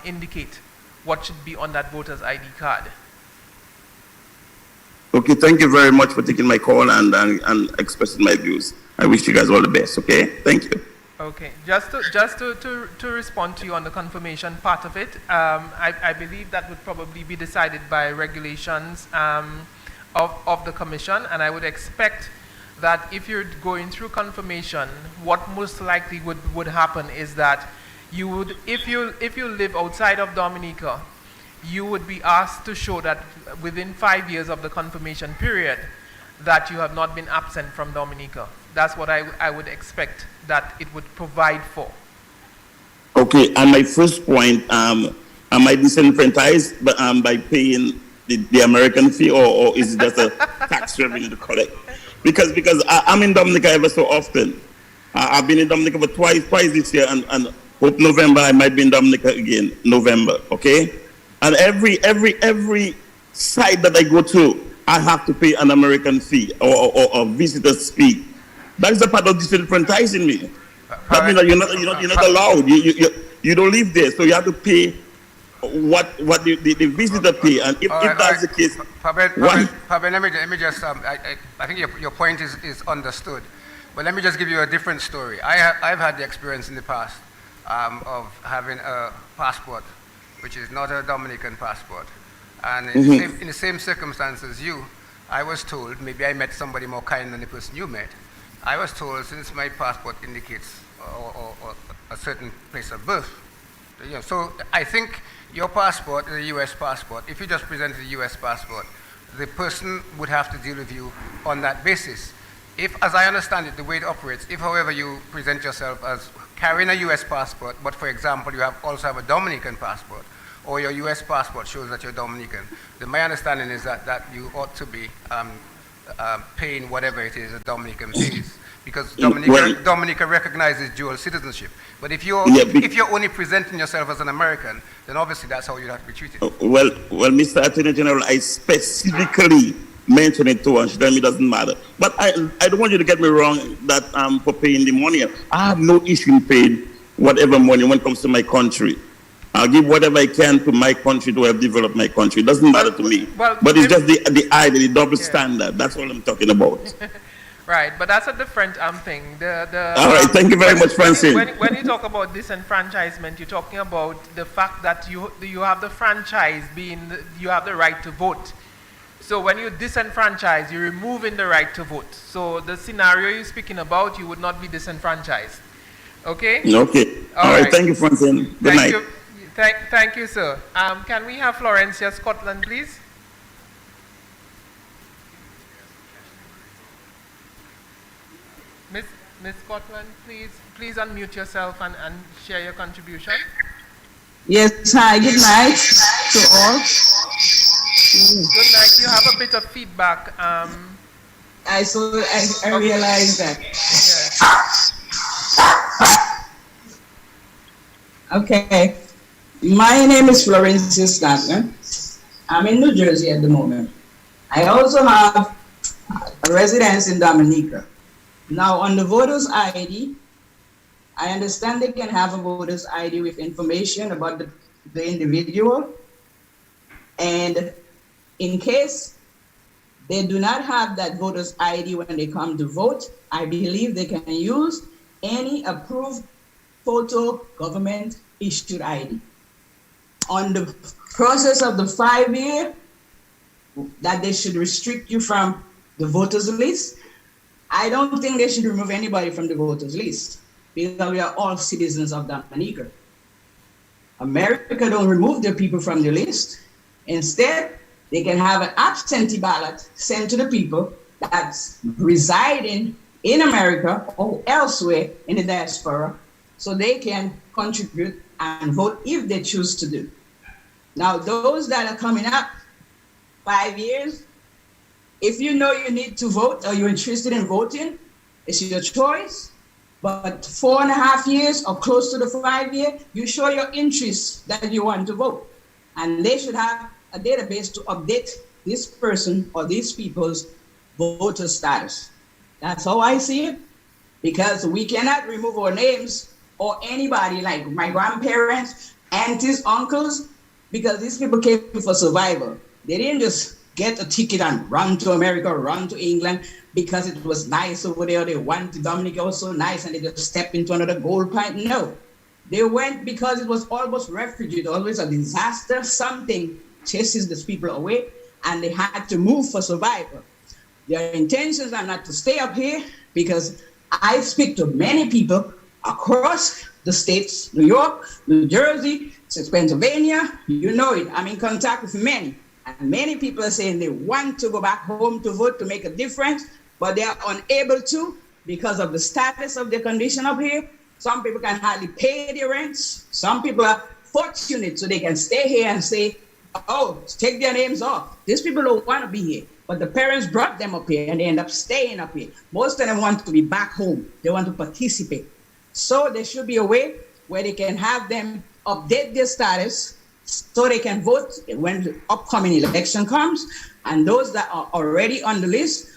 indicate what should be on that voter's ID card. Okay, thank you very much for taking my call and expressing my views. I wish you guys all the best, okay? Thank you. Okay, just to respond to you on the confirmation part of it, I believe that would probably be decided by regulations of the commission, and I would expect that if you're going through confirmation, what most likely would happen is that you would, if you live outside of Dominica, you would be asked to show that within 5 years of the confirmation period that you have not been absent from Dominica. That's what I would expect that it would provide for. Okay, and my first point, am I disenfranchised by paying the American fee, or is it just a tax revenue to collect? Because I'm in Dominica ever so often. I've been in Dominica for twice this year, and hope November I might be in Dominica again, November, okay? And every site that I go to, I have to pay an American fee or a visitor's fee. That is a part of disenfranchising me. That means that you're not allowed. You don't live there, so you have to pay what the visitor pay. And if that's the case, Fabian, let me just. I think your point is understood, but let me just give you a different story. I've had the experience in the past of having a passport which is not a Dominican passport, and in the same circumstances as you, I was told, maybe I met somebody more kind than the person you met. I was told, since my passport indicates or a certain place of birth, so I think your passport, the U.S. passport, if you just presented the U.S. passport, the person would have to deal with you on that basis. If, as I understand it, the way it operates, if, however, you present yourself as carrying a U.S. passport, but, for example, you also have a Dominican passport, or your U.S. passport shows that you're Dominican, then my understanding is that you ought to be paying whatever it is a Dominican pays, because Dominica recognizes dual citizenship. But if you're only presenting yourself as an American, then obviously that's how you'd have to be treated. Well, Mr. Attorney General, I specifically mentioned it to her, and she told me it doesn't matter. But I don't want you to get me wrong that for paying the money. I have no issue in paying whatever money when it comes to my country. I'll give whatever I can to my country to help develop my country. It doesn't matter to me. But it's just the idea, the double standard. That's all I'm talking about. Right, but that's a different thing. All right, thank you very much, Francine. When you talk about disenfranchisement, you're talking about the fact that you have the franchise being, you have the right to vote. So when you disenfranchise, you're removing the right to vote. So the scenario you're speaking about, you would not be disenfranchised. Okay? Okay. All right, thank you, Francine. Good night. Thank you, sir. Can we have Florencia Scotland, please? Miss Scotland, please unmute yourself and share your contribution. Yes, hi, good night to all. Good night. You have a bit of feedback. I realize that. Yes. Okay. My name is Florencia Scotland. I'm in New Jersey at the moment. I also have a residence in Dominica. Now, on the voter's ID, I understand they can have a voter's ID with information about the individual. And in case they do not have that voter's ID when they come to vote, I believe they can use any approved photo government issued ID. On the process of the 5 year, that they should restrict you from the voters list, I don't think they should remove anybody from the voters list because we are all citizens of Dominica. America don't remove their people from the list. Instead, they can have an absentee ballot sent to the people that's residing in America or elsewhere in the diaspora so they can contribute and vote if they choose to do. Now, those that are coming up 5 years, if you know you need to vote or you're interested in voting, it's your choice. But 4.5 years or close to the 5 year, you show your interest that you want to vote. And they should have a database to update this person or these people's voter status. That's how I see it, because we cannot remove our names or anybody like my grandparents, aunties, uncles, because these people came for survival. They didn't just get a ticket and run to America or run to England because it was nice over there. They went to Dominica, was so nice, and they just stepped into another gold mine. No, they went because it was almost refugee, always a disaster. Something chases these people away, and they had to move for survival. Their intentions are not to stay up here, because I speak to many people across the states, New York, New Jersey, Pennsylvania, you know it. I'm in contact with many. And many people are saying they want to go back home to vote to make a difference, but they are unable to because of the status of their condition up here. Some people can hardly pay their rents. Some people are fortunate so they can stay here and say, oh, take their names off. These people don't want to be here, but the parents brought them up here and they end up staying up here. Most of them want to be back home. They want to participate. So there should be a way where they can have them update their status so they can vote when the upcoming election comes. And those that are already on the list,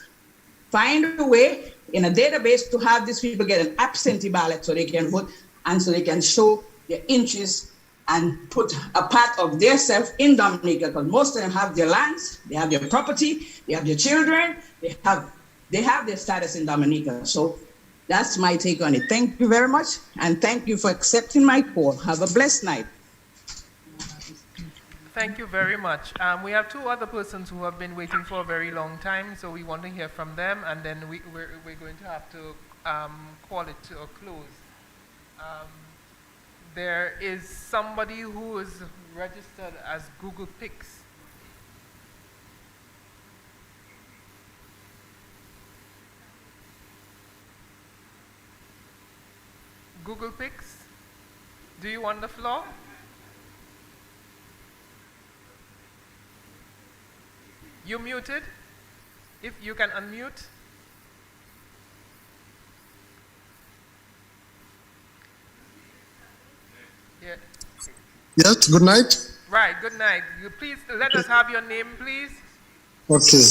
find a way in a database to have these people get an absentee ballot so they can vote and so they can show their interest and put a part of their self in Dominica, because most of them have their lands, they have their property, they have their children, they have their status in Dominica. So that's my take on it. Thank you very much, and thank you for accepting my call. Have a blessed night. Thank you very much. We have two other persons who have been waiting for a very long time, so we want to hear from them, and then we're going to have to call it to a close. There is somebody who is registered as Google Pics. Google Pics, do you want the floor? You muted? If you can unmute. Yeah. Yes, good night. Right, good night. You please let us have your name, please. Okay.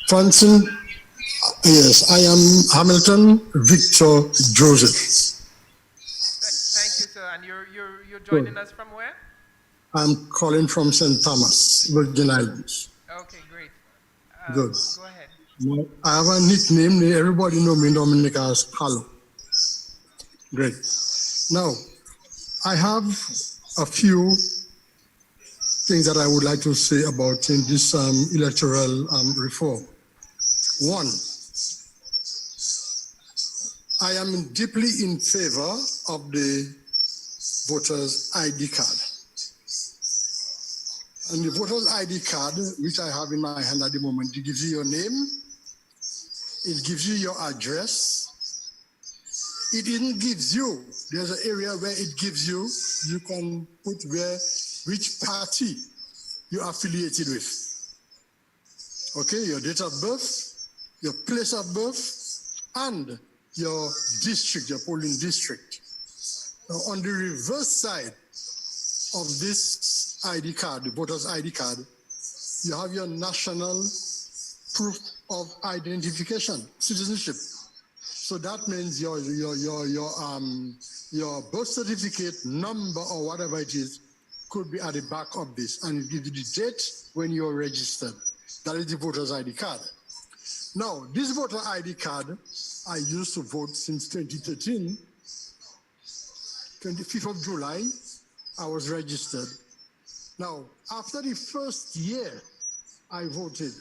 Francis, yes, I am Hamilton Victor Joseph. Thank you, sir. And you're joining us from where? I'm calling from St. Thomas, Virgin Islands. Okay, great. Good. Go ahead. I have a nickname. Everybody know me in Dominica as Palo. Great. Now, I have a few things that I would like to say about in this electoral reform. One, I am deeply in favor of the voter's ID card. And the voter's ID card, which I have in my hand at the moment, it gives you your name, it gives you your address. It even gives you, there's an area where it gives you, you can put which party you're affiliated with. Okay, your date of birth, your place of birth, and your district, your polling district. Now, on the reverse side of this ID card, the voter's ID card, you have your national proof of identification, citizenship. So that means your birth certificate number or whatever it is could be at the back of this, and it gives you the date when you're registered. That is the voter's ID card. Now, this voter ID card, I used to vote since 2013. 25th of July, I was registered. Now, after the first year I voted,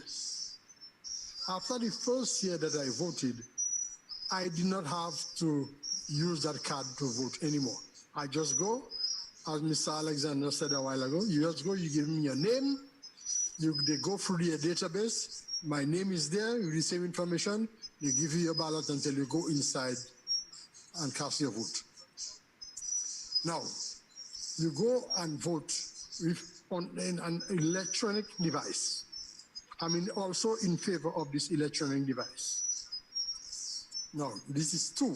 after the first year that I voted, I did not have to use that card to vote anymore. I just go, as Mr. Alexander said a while ago, you just go, you give me your name, they go through the database, my name is there, you receive information, they give you your ballot until you go inside and cast your vote. Now, you go and vote on an electronic device. I'm also in favor of this electronic device. Now, this is two.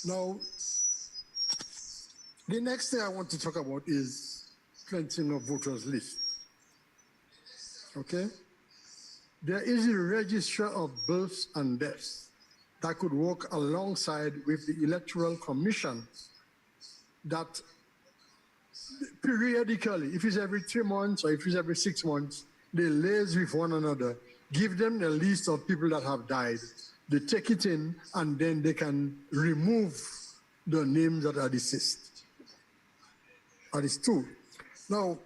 Now, the next thing I want to talk about is cleansing of voters list. Okay? There is a register of births and deaths that could work alongside with the Electoral Commission that periodically, if it's every 3 months or if it's every 6 months, they liaise with one another, give them a list of people that have died, they take it in, and then they can remove the names that are deceased. That is two. Now,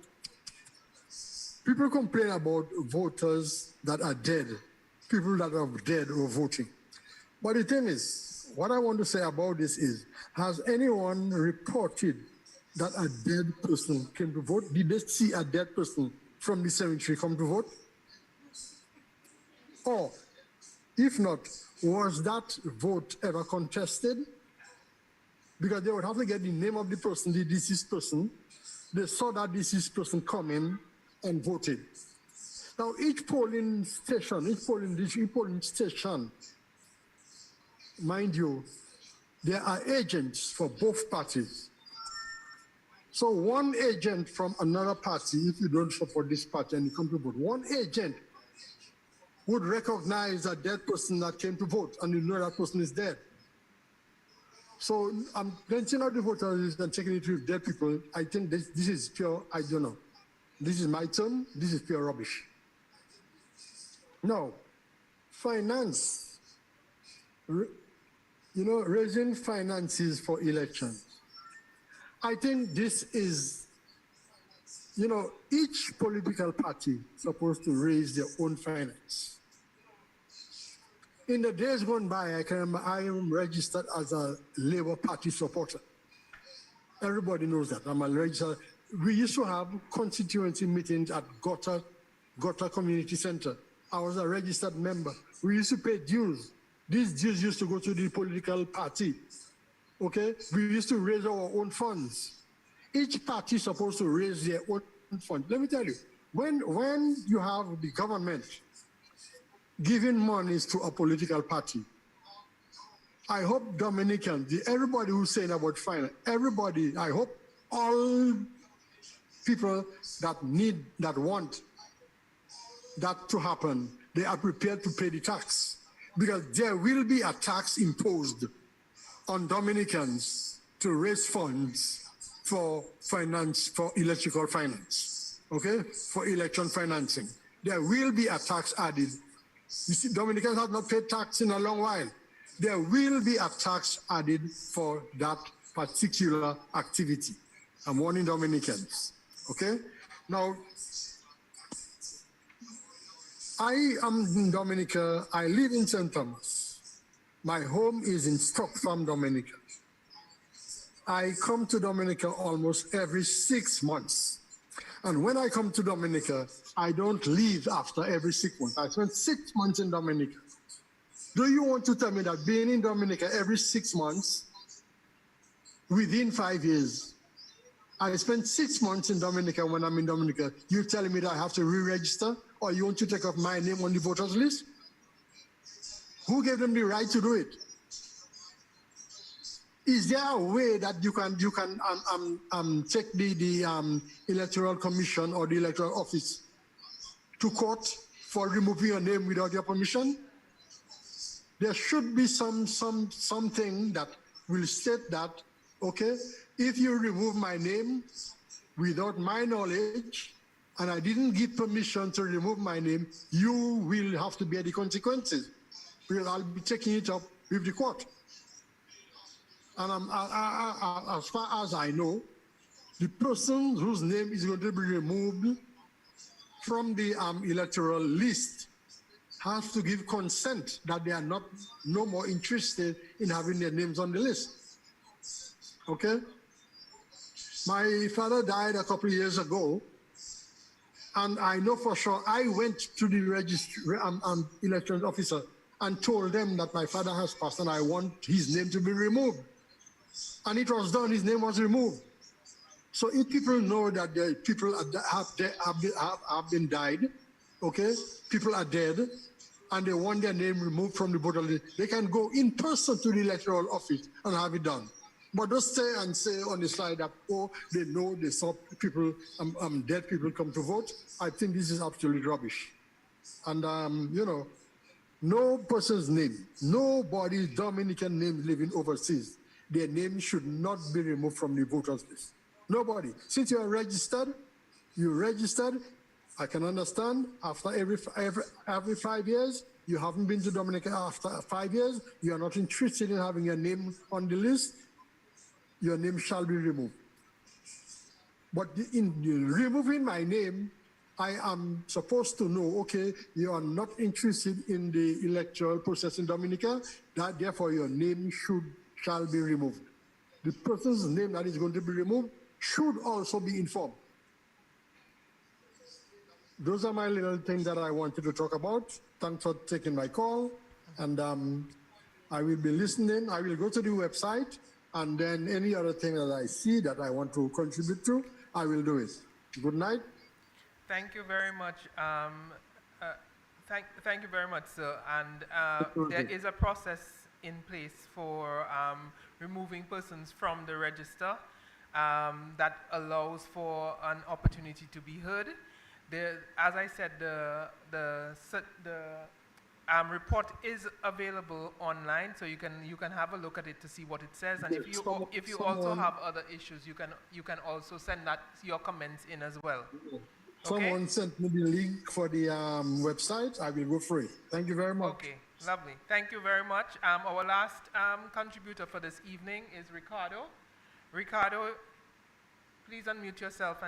people complain about voters that are dead, people that are dead or voting. But the thing is, what I want to say about this is, has anyone reported that a dead person came to vote? Did they see a dead person from the cemetery come to vote? Or, if not, was that vote ever contested? Because they would have to get the name of the person, the deceased person. They saw that deceased person come in and voted. Now, each polling station, mind you, there are agents for both parties. So one agent from another party, if you don't support this party and you come to vote, one agent would recognize a dead person that came to vote, and you know that person is dead. So I'm cleansing out the voters and taking it with dead people. I think this is pure, I don't know. This is my term, this is pure rubbish. Now, finance, raising finances for elections. I think this is, each political party is supposed to raise their own finance. In the days gone by, I am registered as a Labour Party supporter. Everybody knows that. I'm a registered. We used to have constituency meetings at Gota Community Center. I was a registered member. We used to pay dues. These dues used to go to the political party. Okay? We used to raise our own funds. Each party is supposed to raise their own funds. Let me tell you, when you have the government giving monies to a political party, I hope Dominicans, everybody who's saying about finance, everybody, I hope all people that want that to happen, they are prepared to pay the tax, because there will be a tax imposed on Dominicans to raise funds for finance, for electrical finance, okay, for election financing. There will be a tax added. You see, Dominicans have not paid tax in a long while. There will be a tax added for that particular activity. I'm warning Dominicans, okay? Now, I am in Dominica. I live in St. Thomas. My home is in Stock Farm, Dominica. I come to Dominica almost every 6 months. And when I come to Dominica, I don't leave after every 6 months. I spent 6 months in Dominica. Do you want to tell me that being in Dominica every 6 months, within 5 years, I spent 6 months in Dominica. When I'm in Dominica, you're telling me that I have to re-register, or you want to take off my name on the voters list? Who gave them the right to do it? Is there a way that you can take the Electoral Commission or the Electoral Office to court for removing your name without your permission? There should be something that will state that, okay, if you remove my name, without my knowledge, and I didn't give permission to remove my name, you will have to bear the consequences, because I'll be taking it up with the court. And as far as I know, the person whose name is going to be removed from the electoral list has to give consent that they are no more interested in having their names on the list. Okay? My father died a couple of years ago, and I know for sure I went to the election officer and told them that my father has passed and I want his name to be removed. And it was done, his name was removed. So if people know that the people have been died, okay, people are dead, and they want their name removed from the voter list, they can go in person to the electoral office and have it done. But don't stay and say on the slide that, oh, they know they saw people, dead people come to vote. I think this is absolutely rubbish. And, you know, no person's name, nobody's Dominican name living overseas, their name should not be removed from the voters list. Nobody. Since you are registered, I can understand after every 5 years, you haven't been to Dominica after 5 years, you are not interested in having your name on the list, your name shall be removed. But in removing my name, I am supposed to know, okay, you are not interested in the electoral process in Dominica, that therefore your name shall be removed. The person's name that is going to be removed should also be informed. Those are my little things that I wanted to talk about. Thanks for taking my call. And I will be listening. I will go to the website, and then any other thing that I see that I want to contribute to, I will do it. Good night. Thank you very much. Thank you very much, sir. And there is a process in place for removing persons from the register that allows for an opportunity to be heard. As I said, the report is available online, so you can have a look at it to see what it says. And if you also have other issues, you can also send your comments in as well. Someone Okay? sent me the link for the website. I will go for it. Thank you very much. Okay, lovely. Thank you very much. Our last contributor for this evening is Ricardo. Ricardo, please unmute yourself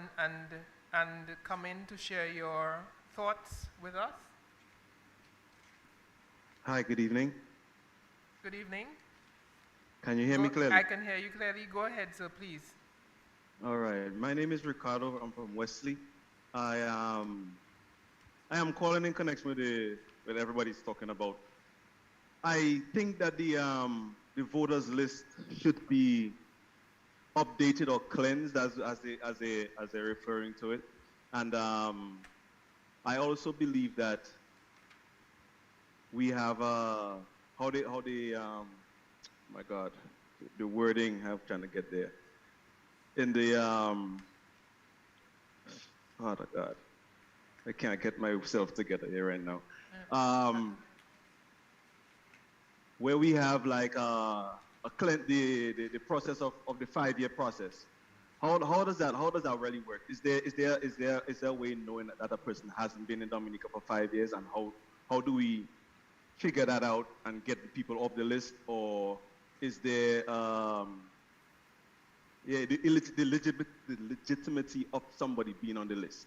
and come in to share your thoughts with us. Hi, good evening. Good evening. Can you hear me clearly? I can hear you clearly. Go ahead, sir, please. All right. My name is Ricardo. I'm from Wesley. I am calling in connection with everybody's talking about. I think that the voters list should be updated or cleansed as they're referring to it, and I also believe that we have my God, the wording. I'm trying to get there in the oh my God, I can't get myself together here right now. Where we have like the process of the 5-year process. How does that really work? Is there a way knowing that a person hasn't been in Dominica for 5 years, and how do we figure that out and get the people off the list? Or is there the legitimacy of somebody being on the list?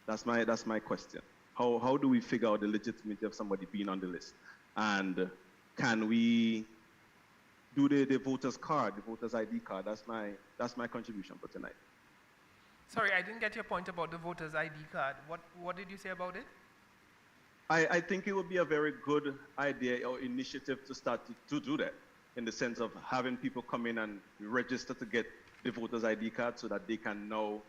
That's my question. How do we figure out the legitimacy of somebody being on the list? And can we do the voters card, the voters ID card? That's my contribution for tonight. Sorry, I didn't get your point about the voters ID card. What did you say about it? I think it would be a very good idea or initiative to start to do that, in the sense of having people come in and register to get the voters ID card, so that we can now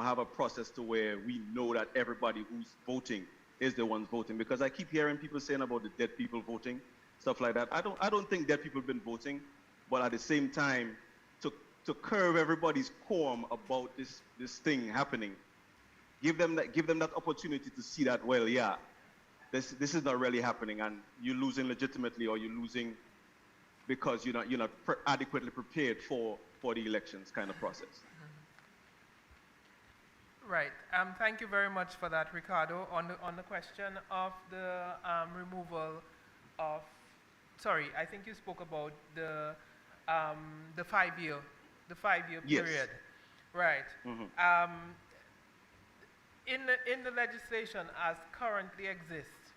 have a process to where we know that everybody who's voting is the ones voting. Because I keep hearing people saying about the dead people voting, stuff like that. I don't think dead people have been voting, but at the same time, to curb everybody's qualm about this thing happening, give them that opportunity to see that, well, yeah, this is not really happening, and you're losing legitimately, or you're losing because you're not adequately prepared for the elections kind of process. Right. Thank you very much for that, Ricardo. On the question of the removal of, sorry, I think you spoke about the 5 year, the 5 year Yes. period. Right. In the legislation as currently exists,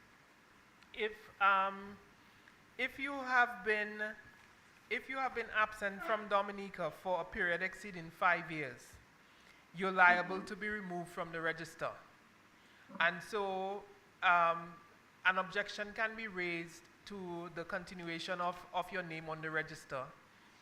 if you have been absent from Dominica for a period exceeding 5 years, you're liable to be removed from the register. And so an objection can be raised to the continuation of your name on the register.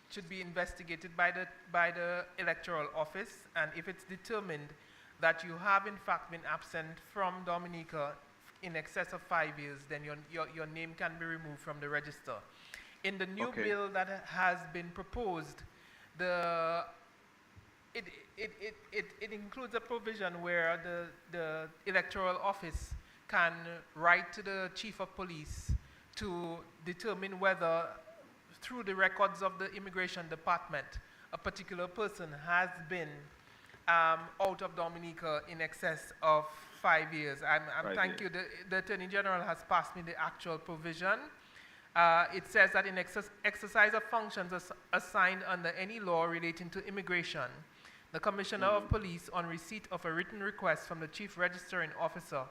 It should be investigated by the Electoral Office, and if it's determined that you have in fact been absent from Dominica in excess of 5 years, then your name can be removed from the register. In the new bill that has been proposed, it includes a provision where the Electoral Office can write to the Chief of Police to determine whether, through the records of the Immigration Department, a particular person has been out of Dominica in excess of 5 years. Thank you. The Attorney General has passed me the actual provision. It says that in exercise of functions assigned under any law relating to immigration, the Commissioner of Police, on receipt of a written request from the Chief Registering Officer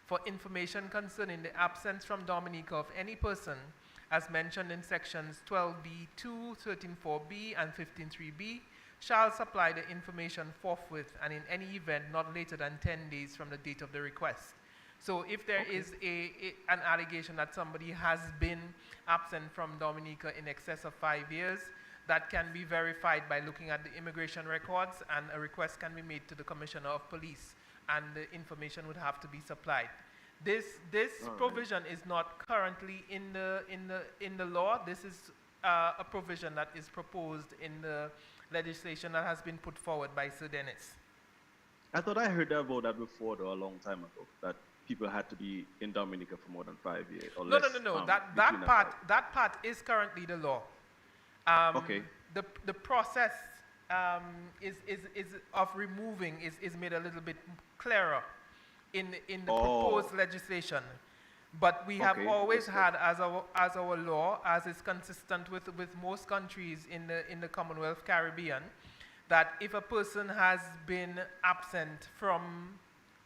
for information concerning the absence from Dominica of any person, as mentioned in sections 12B2, 13.4b, and 15.3b, shall supply the information forthwith and in any event not later than 10 days from the date of the request. So if there is an allegation that somebody has been absent from Dominica in excess of 5 years, that can be verified by looking at the immigration records, and a request can be made to the Commissioner of Police, and the information would have to be supplied. This provision is not currently in the law. This is a provision that is proposed in the legislation that has been put forward by Sir Dennis. I thought I heard about that before, though, a long time ago, that people had to be in Dominica for more than 5 years or less. No. That part is currently the law. The process is of removing is made a little bit clearer in the proposed legislation. But we have always had as our law, as is consistent with most countries in the Commonwealth Caribbean, that if a person has been absent from,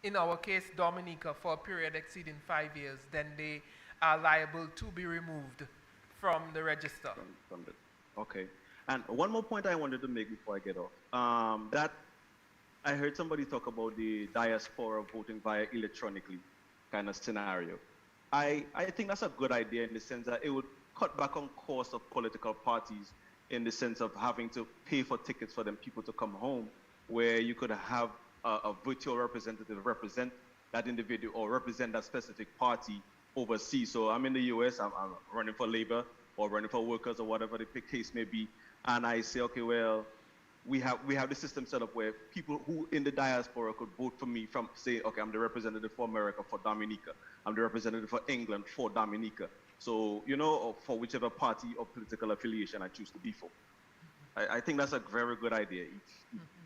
in our case, Dominica, for a period exceeding 5 years, then they are liable to be removed from the register. Okay. And one more point I wanted to make before I get off. That I heard somebody talk about the diaspora voting via electronically kind of scenario. I think that's a good idea in the sense that it would cut back on cost of political parties in the sense of having to pay for tickets for them people to come home, where you could have a virtual representative represent that individual or represent that specific party overseas. So I'm in the US, I'm running for labor or running for workers or whatever the case may be, and I say, okay, well, we have the system set up where people who in the diaspora could vote for me from, say, okay, I'm the representative for America for Dominica, I'm the representative for England for Dominica. So, or for whichever party or political affiliation I choose to be for. I think that's a very good idea,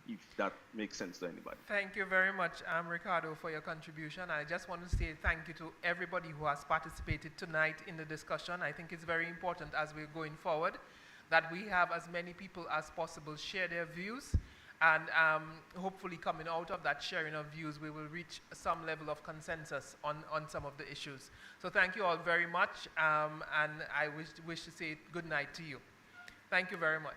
if that makes sense to anybody. Thank you very much, Ricardo, for your contribution. I just want to say thank you to everybody who has participated tonight in the discussion. I think it's very important as we're going forward that we have as many people as possible share their views, and hopefully coming out of that sharing of views, we will reach some level of consensus on some of the issues. So thank you all very much, and I wish to say good night to you. Thank you very much.